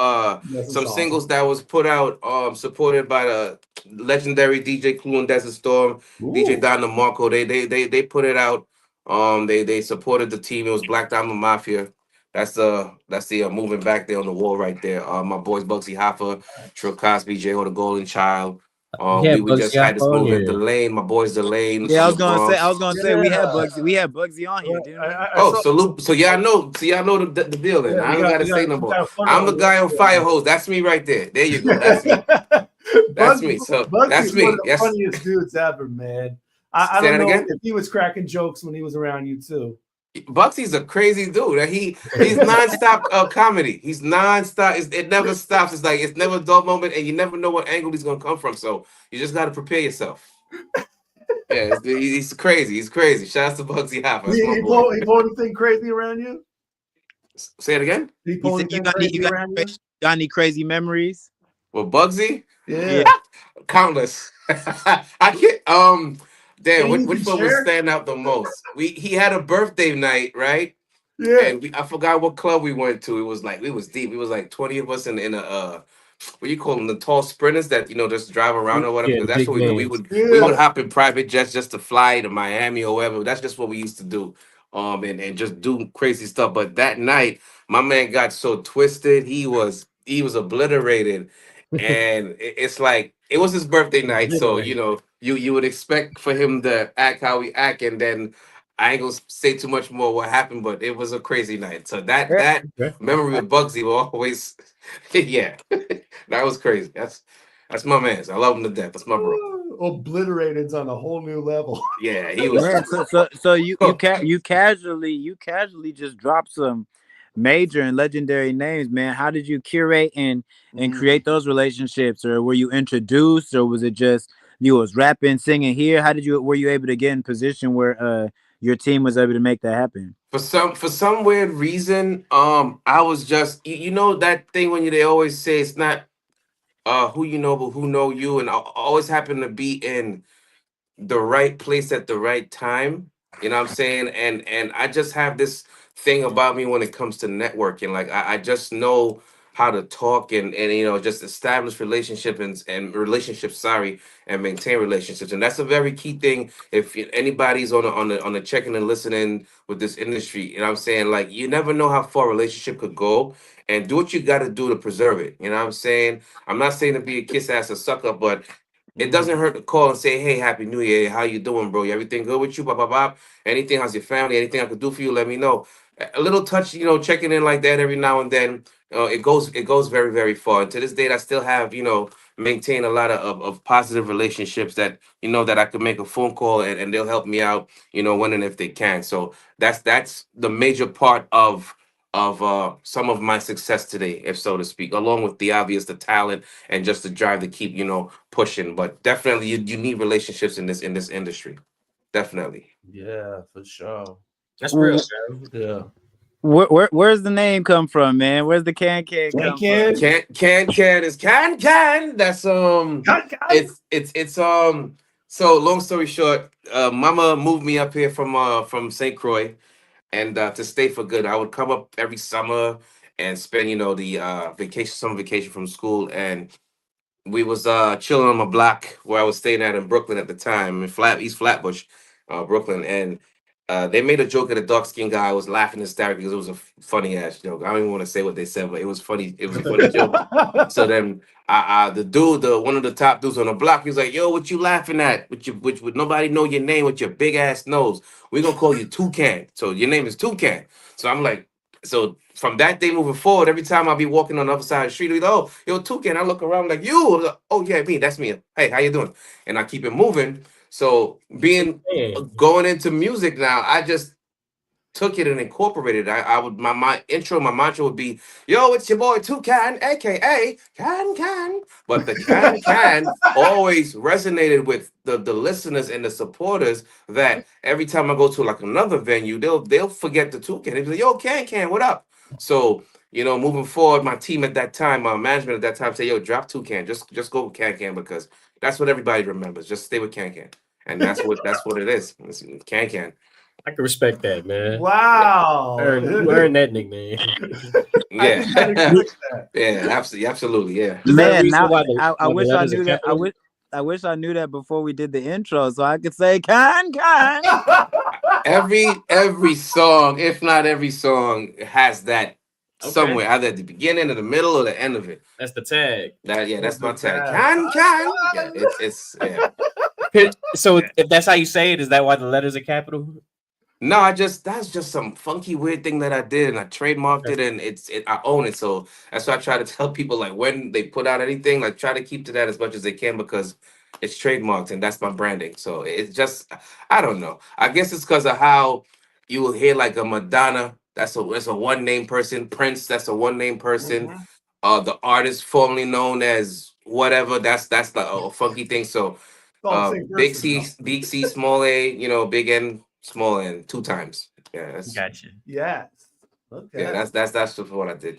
singles that was put out supported by the legendary DJ Clue and Desert Storm, DJ Don DeMarco. They put it out. They supported the team. It was Black Diamond Mafia. That's the moving back there on the wall right there. My boys Bugsy Hoffa, Trill Cosby, J.O. the Golden Child. Yeah, We just Bugsy had this Hoffa on movement. The here. Lane, my boys, the Lane Yeah, from I the was gonna Bronx. say we had Bugsy on here, didn't we? Oh, salute! So y'all know the deal. Then I don't gotta say no more. I'm the guy on fire hose. That's me right there. There you go. That's me. That's me. So that's Bugsy's me. one of the Yes. funniest dudes ever, man. I Say don't that know again? if he was cracking jokes when he was around you too. Bucksy's a crazy dude. He's nonstop comedy. He's nonstop. It never stops. It's like it's never a dull moment, and you never know what angle he's gonna come from. So you just gotta prepare yourself. Yeah, he's crazy. He's crazy. Shout out to Bugsy Hoffa. That's my boy. He pulled anything crazy around you? Say it again. He He pulled said, anything crazy around you? got any crazy memories? Well, Bugsy, Yeah. countless. I can't. Damn, Can you which one would share? stand out the most? He had a birthday night, right? Yeah. And I forgot what club we went to. It was like we was deep. It was like 20 of us in a what do you call them? The tall sprinters that just drive around or whatever. Yeah, Because that's big what we do. We vans. would hop in private jets just to fly to Miami or wherever. That's just what we used to do. And just do crazy stuff. But that night, my man got so twisted. He was obliterated. And it's like it was his birthday night. So you would expect for him to act how he act, and then I ain't gonna say too much more what happened, but it was a crazy night. So that memory of Bugsy will always, yeah, that was crazy. That's my man. I love him to death. That's my bro. Obliterated's on a whole new level. Yeah, he was. Man, so you casually just dropped some major and legendary names, man. How did you curate and create those relationships, or were you introduced, or was it just you was rapping, singing here? Were you able to get in position where your team was able to make that happen? For some weird reason, I was just you know that thing when they always say it's not who you know, but who know you, and I always happen to be in the right place at the right time. You know what I'm saying? And I just have this thing about me when it comes to networking. Like I just know how to talk and just establish relationships and relationships, sorry, and maintain relationships. And that's a very key thing if anybody's on the checking and listening with this industry. You know what I'm saying? Like you never know how far a relationship could go, and do what you gotta do to preserve it. You know what I'm saying? I'm not saying to be a kiss ass or sucker, but it doesn't hurt to call and say, "Hey, Happy New Year. How you doing, bro? Everything good with you? Blah blah blah. Anything? How's your family? Anything I could do for you? Let me know." A little touch, checking in like that every now and then it goes very, very far. And to this date, I still have, maintain a lot of positive relationships that, that I could make a phone call and they'll help me out, when and if they can. So that's the major part of some of my success today, if so to speak, along with the obvious, the talent and just the drive to keep, pushing. But definitely you need relationships in this industry. Definitely. Yeah, for sure. That's real, man. Yeah. Where's the name come from, man? Where's the can come from? Can is can. That's it's so long story short, mama moved me up here from St. Croix and to stay for good. I would come up every summer and spend, the summer vacation from school, and we was chilling on my block where I was staying at in Brooklyn at the time, in East Flatbush, Brooklyn, and they made a joke at a dark skinned guy. I was laughing hysterically because it was a funny ass joke. I don't even want to say what they said, but it was funny. It was a funny joke. So then, the dude, one of the top dudes on the block, he was like, "Yo, what you laughing at? Which would nobody know your name with your big ass nose? We gonna call you Toucan. So your name is Toucan." So I'm like, so from that day moving forward, every time I'll be walking on the other side of the street, we go, "Oh, yo, Toucan." I look around like, "You?" I'm like, "Oh yeah, me. That's me. Hey, how you doing?" And I keep it moving. So going into music now, I just took it and incorporated. I would my mantra would be, "Yo, it's your boy Toucan, aka Can." But the can always resonated with the listeners and the supporters. That every time I go to like another venue, they'll forget the Toucan. They'll be like, "Yo, Can, what up?" So moving forward, my team at that time, management at that time, say, "Yo, drop Toucan, just go with Can because that's what everybody remembers. Just stay with Can." And that's what it is. It's Can. I can respect that, man. Wow. You earned that nickname. Yeah. Yeah, absolutely. Yeah. Man, now I wish I knew that. I wish I knew that before we did the intro, so I could say Can. Every song, if not every song, has that somewhere, either at the beginning or the middle or the end of it. That's the tag. That's my tag. Can. Yeah, it's yeah. So if that's how you say it, is that why the letters are capital? No, that's just some funky weird thing that I did, and I trademarked it, and I own it. So that's why I try to tell people, like, when they put out anything, like, try to keep to that as much as they can because it's trademarked and that's my branding. So it's just, I don't know. I guess it's because of how you will hear like a Madonna. That's a one name person. Prince. That's a one name person. The artist formerly known as whatever. That's a funky thing. So big C, small A. Big N, small N, 2 times. Yeah, that's gotcha. Yes. Okay. Yeah, that's just what I did.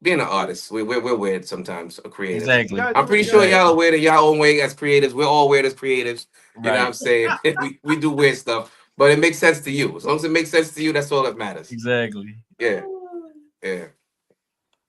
Being an artist, we're weird sometimes. A creative. Exactly. I'm pretty sure y'all are weird in y'all own way as creatives. We're all weird as creatives. You know what I'm saying? we do weird stuff, but it makes sense to you. As long as it makes sense to you, that's all that matters. Exactly. Yeah.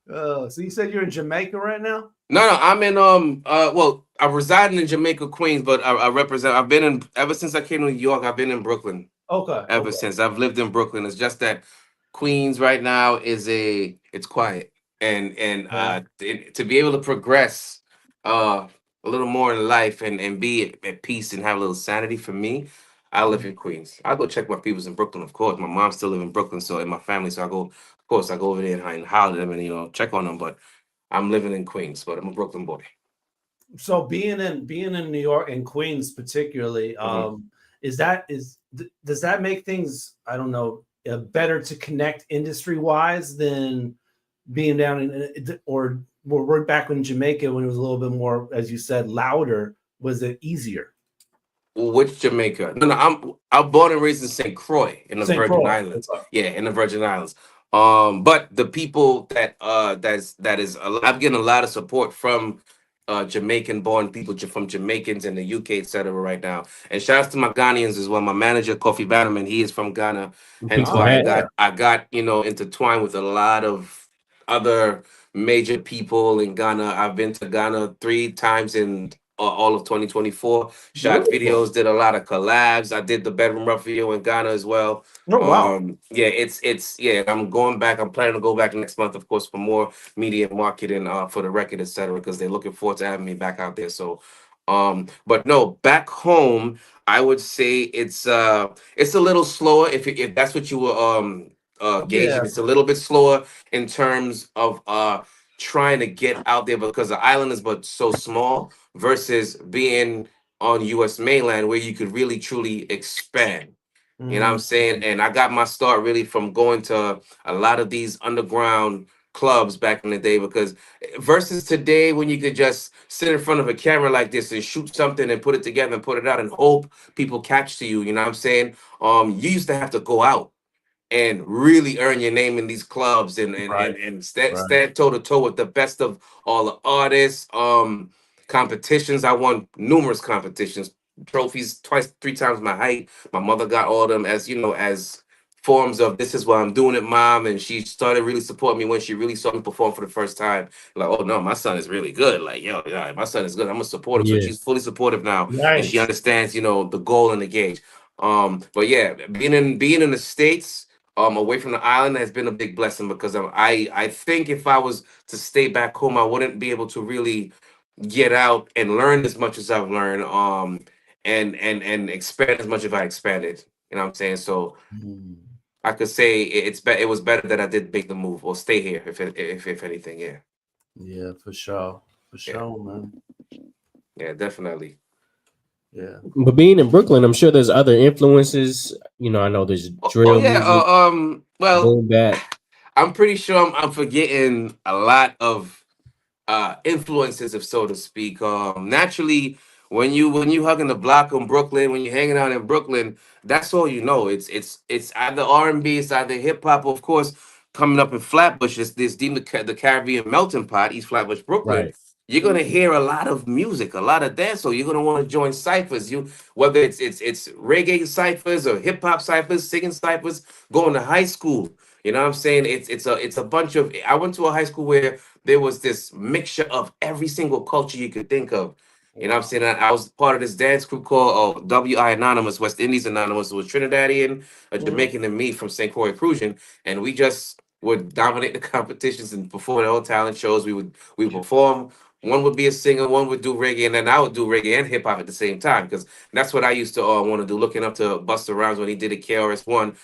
So you said you're in Jamaica right now? No, I'm in I'm residing in Jamaica, Queens, but I represent. I've been in ever since I came to New York. I've been in Brooklyn. Okay. Ever since I've lived in Brooklyn. It's just that Queens right now it's quiet, and to be able to progress a little more in life and be at peace and have a little sanity. For me, I live in Queens. I go check my peoples in Brooklyn, of course. My mom still live in Brooklyn, so in my family, so I go over there and holler at them and check on them. But I'm living in Queens, but I'm a Brooklyn boy. So being in New York and Queens particularly, does that make things, I don't know, better to connect industry wise than being down in or we're back in Jamaica when it was a little bit more, as you said, louder? Was it easier? Which Jamaica? No, I'm born and raised in St. Croix in the Virgin Islands. Yeah, in the Virgin Islands. But the people that is I'm getting a lot of support from Jamaican born people from Jamaicans in the UK, etc. right now. And shouts to my Ghanaians as well. My manager, Kofi Bannerman, he is from Ghana. Hence why I got intertwined with a lot of other major people in Ghana. I've been to Ghana 3 times in all of 2024. Shot videos, did a lot of collabs. I did the Bedroom Rough video in Ghana as well. Oh, wow. Yeah, it's I'm going back. I'm planning to go back next month, of course, for more media marketing for the record, etc. because they're looking forward to having me back out there. So but no, back home, I would say it's a little slower if that's what you were gauge. Yeah. It's a little bit slower in terms of trying to get out there because the island is but so small versus being on US mainland where you could really truly expand. You know what I'm saying? And I got my start really from going to a lot of these underground clubs back in the day because versus today when you could just sit in front of a camera like this and shoot something and put it together and put it out and hope people catch to you. You know what I'm saying? You used to have to go out and really earn your name in these clubs and stand toe to toe with the best of all the artists. Competitions. I won numerous competitions, trophies twice, 3 times my height. My mother got all of them as as forms of this is why I'm doing it, mom. And she started really supporting me when she really saw me perform for the first time. Like, oh no, my son is really good. Like, yo, yeah, my son is good. I'm gonna support him. So she's fully supportive now. And she understands, the goal and the gauge. But yeah, being in the States, away from the island has been a big blessing because I think if I was to stay back home, I wouldn't be able to really get out and learn as much as I've learned, and expand as much as I expanded. You know what I'm saying? So I could say it was better that I did make the move or stay here if anything, yeah. Yeah, for sure. For sure, man. Yeah, definitely. Yeah. But being in Brooklyn, I'm sure there's other influences. I know there's drill music. Well, boom bap. I'm pretty sure I'm forgetting a lot of influences, if so to speak. Naturally, when you hugging the block in Brooklyn, when you're hanging out in Brooklyn, that's all you know. It's either R&B, it's either hip hop. Of course, coming up in Flatbush, it's this deemed the Caribbean melting pot, East Flatbush, Brooklyn. Right. You're gonna hear a lot of music, a lot of dance. So you're gonna want to join ciphers. Whether it's reggae ciphers or hip hop ciphers, singing ciphers, going to high school. You know what I'm saying? It's a bunch of. I went to a high school where there was this mixture of every single culture you could think of. You know what I'm saying? I was part of this dance group called WI Anonymous, West Indies Anonymous. It was Trinidadian, a Jamaican, and me from St. Croix Crucian, and we just would dominate the competitions and perform at all talent shows. We would perform. One would be a singer, one would do reggae, and then I would do reggae and hip hop at the same time because that's what I used to want to do. Looking up to Busta Rhymes when he did a KRS-One,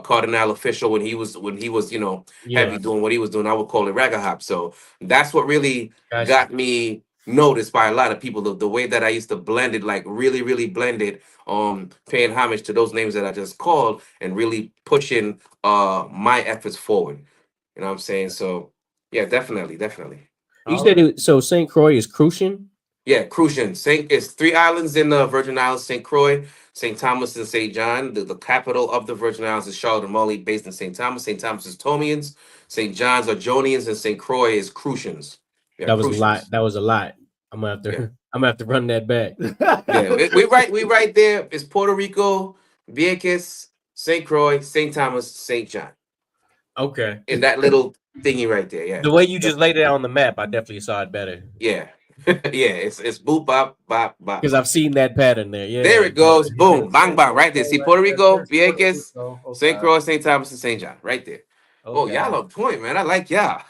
Cardinal Official when he was heavy doing what he was doing. I would call it ragga hop. So that's what really got me noticed by a lot of people. The way that I used to blend it, like really, really blend it, paying homage to those names that I just called and really pushing my efforts forward. You know what I'm saying? So yeah, definitely. You said so St. Croix is Crucian? Yeah, Crucian. It's 3 islands in the Virgin Islands: St. Croix, St. Thomas, and St. John. The capital of the Virgin Islands is Charlotte and Raleigh, based in St. Thomas. St. Thomas is Tomians, St. John's are Jonians, and St. Croix is Crucians. Yeah, that was Crucians. a lot. That was a lot. I'm gonna have to run that back. Yeah, we right there. It's Puerto Rico, Vieques, St. Croix, St. Thomas, St. John. Okay. In that little thingy right there, yeah. The way you just laid it out on the map, I definitely saw it better. Yeah. Yeah, it's boop bop bop bop. Because I've seen that pattern there. Yeah. There it goes. Boom. Bang bang. Right there. See Puerto Rico, Vieques, St. Croix, St. Thomas, and St. John. Right there. Oh, y'all on point, man. I like y'all.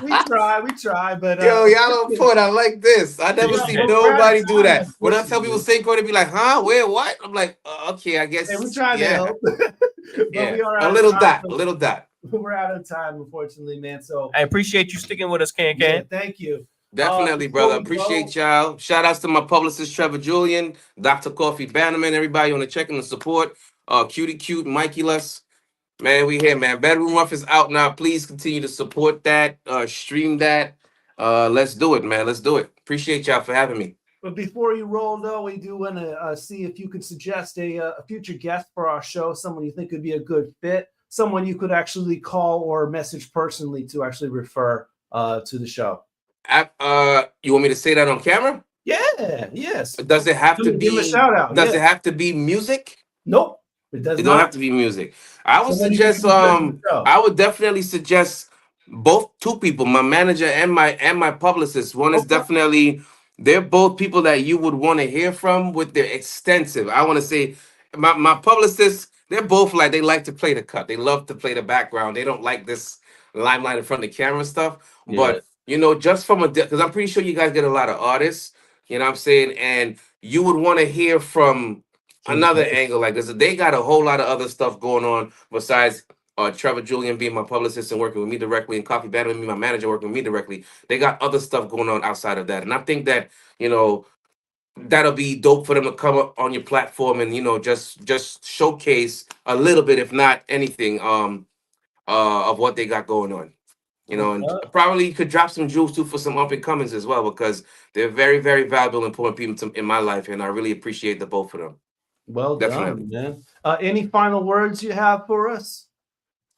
we try, but yo, y'all on point. I like this. I never see nobody do that. When I tell people St. Croix, they be like, huh? Where? What? I'm like, okay, I guess. Hey, we trying to help. Yeah. We are A little dot. We're out of time, unfortunately, man. So I appreciate you sticking with us, Can. Yeah, thank you. Definitely, brother. Appreciate y'all. Shout outs to my publicist, Trevor Julian, Dr. Coffee Bannerman, everybody on the check and the support. Cutie Cute, Mikey Less. Man, we here, man. Bedroom Rough is out now. Please continue to support that, stream that. Let's do it, man. Let's do it. Appreciate y'all for having me. But before you roll, though, we do want to see if you could suggest a future guest for our show, someone you think could be a good fit, someone you could actually call or message personally to actually refer to the show. You want me to say that on camera? Yeah, yes. Does it have to be? Give a shout out. Does it have to be music? Nope, it does not. It not don't have to be music. I would suggest. I would definitely suggest two people, my manager and my publicist. One is definitely. They're both people that you would want to hear from with their extensive. I want to say, my publicists. They're both they like to play the cut. They love to play the background. They don't like this limelight in front of the camera stuff. Yeah. But just from because I'm pretty sure you guys get a lot of artists, you know what I'm saying? And you would want to hear from another angle like this. They got a whole lot of other stuff going on besides Trevor Julian being my publicist and working with me directly, and Coffee Battle me, my manager, working with me directly. They got other stuff going on outside of that, and I think that that'll be dope for them to come up on your platform and just showcase a little bit, if not anything, of what they got going on. And probably could drop some jewels too for some up and comings as well, because they're very, very valuable, important people in my life, and I really appreciate the both of them. Well Definitely. done, man. Any final words you have for us?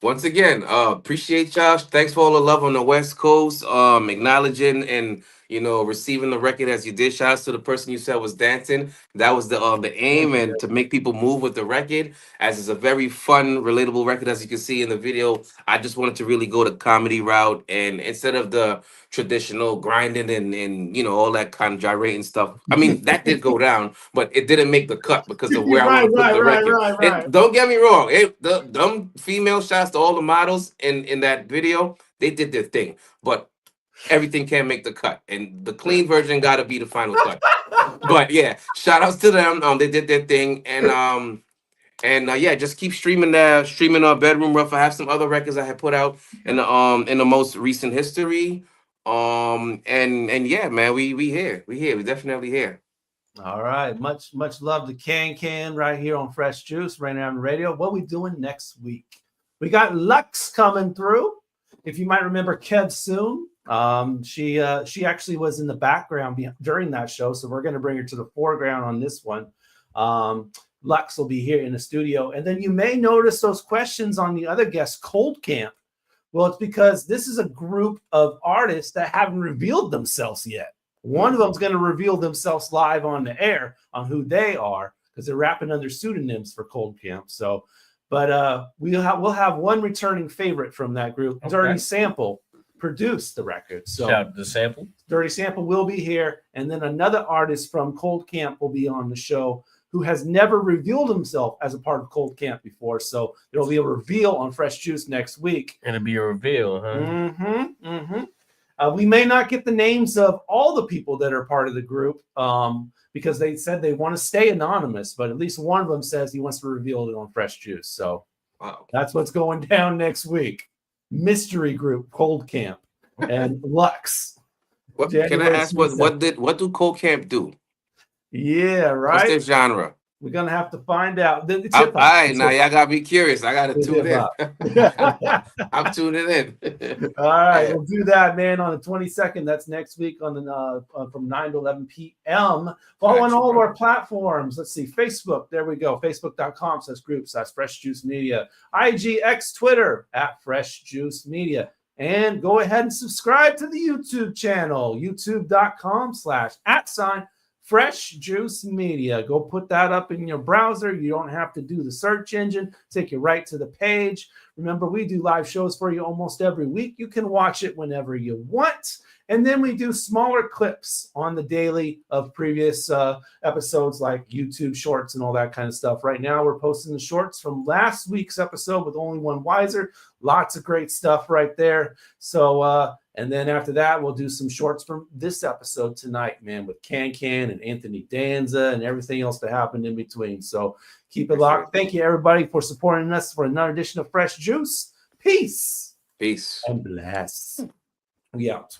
Once again, appreciate y'all. Thanks for all the love on the West Coast. Acknowledging and receiving the record as you did. Shout out to the person you said was dancing. That was the aim, and to make people move with the record, as it's a very fun, relatable record, as you can see in the video. I just wanted to really go the comedy route, and instead of the traditional grinding and all that kind of gyrating stuff. I mean, that did go down, but it didn't make the cut because of where I want to put the record. Right. Don't get me wrong. Them female shots to all the models in that video, they did their thing, but everything can't make the cut, and the clean version got to be the final cut. But yeah, shout outs to them. They did their thing, and just keep streaming Bedroom Rough. I have some other records I had put out in the most recent history. And yeah, man, we here. We definitely here. All right. Much love to Can right here on Fresh Juice, Rainier Avenue Radio. What we doing next week? We got Lux coming through. If you might remember Kev Soon, she actually was in the background during that show, so we're going to bring her to the foreground on this one. Lux will be here in the studio, and then you may notice those questions on the other guest, Cold Camp. Well, it's because this is a group of artists that haven't revealed themselves yet. One of them is going to reveal themselves live on the air on who they are, because they're rapping under pseudonyms for Cold Camp. So, but we'll have one returning favorite from that group. Okay. Dirty Sample produced the record. So shout out to Sample. Dirty Sample will be here, and then another artist from Cold Camp will be on the show who has never revealed himself as a part of Cold Camp before. So there will be a reveal on Fresh Juice next week. It'll be a reveal, huh? We may not get the names of all the people that are part of the group because they said they want to stay anonymous, but at least one of them says he wants to reveal it on Fresh Juice. So that's what's going down next week. Mystery group, Cold Camp, and Lux. Can I ask what do Cold Camp do? Yeah, right. What's their genre? We're gonna have to find out. All right, now y'all gotta be curious. I gotta tune in. I'm tuning in. All right, we'll do that, man, on the 22nd. That's next week on the from 9 to 11 p.m. Follow on all of our platforms. Let's see, Facebook. There we go. Facebook.com/group/Fresh Juice Media. IG, X, Twitter @Fresh Juice Media. And go ahead and subscribe to the YouTube channel, youtube.com/@ Fresh Juice Media. Go put that up in your browser. You don't have to do the search engine. Take you right to the page. Remember, we do live shows for you almost every week. You can watch it whenever you want. And then we do smaller clips on the daily of previous episodes, like YouTube shorts and all that kind of stuff. Right now, we're posting the shorts from last week's episode with Only One Wiser. Lots of great stuff right there. So, and then after that, we'll do some shorts from this episode tonight, man, with Can and Anthony Danza and everything else that happened in between. So keep it locked. Thank you, everybody, for supporting us for another edition of Fresh Juice. Peace. Peace. And bless. We out.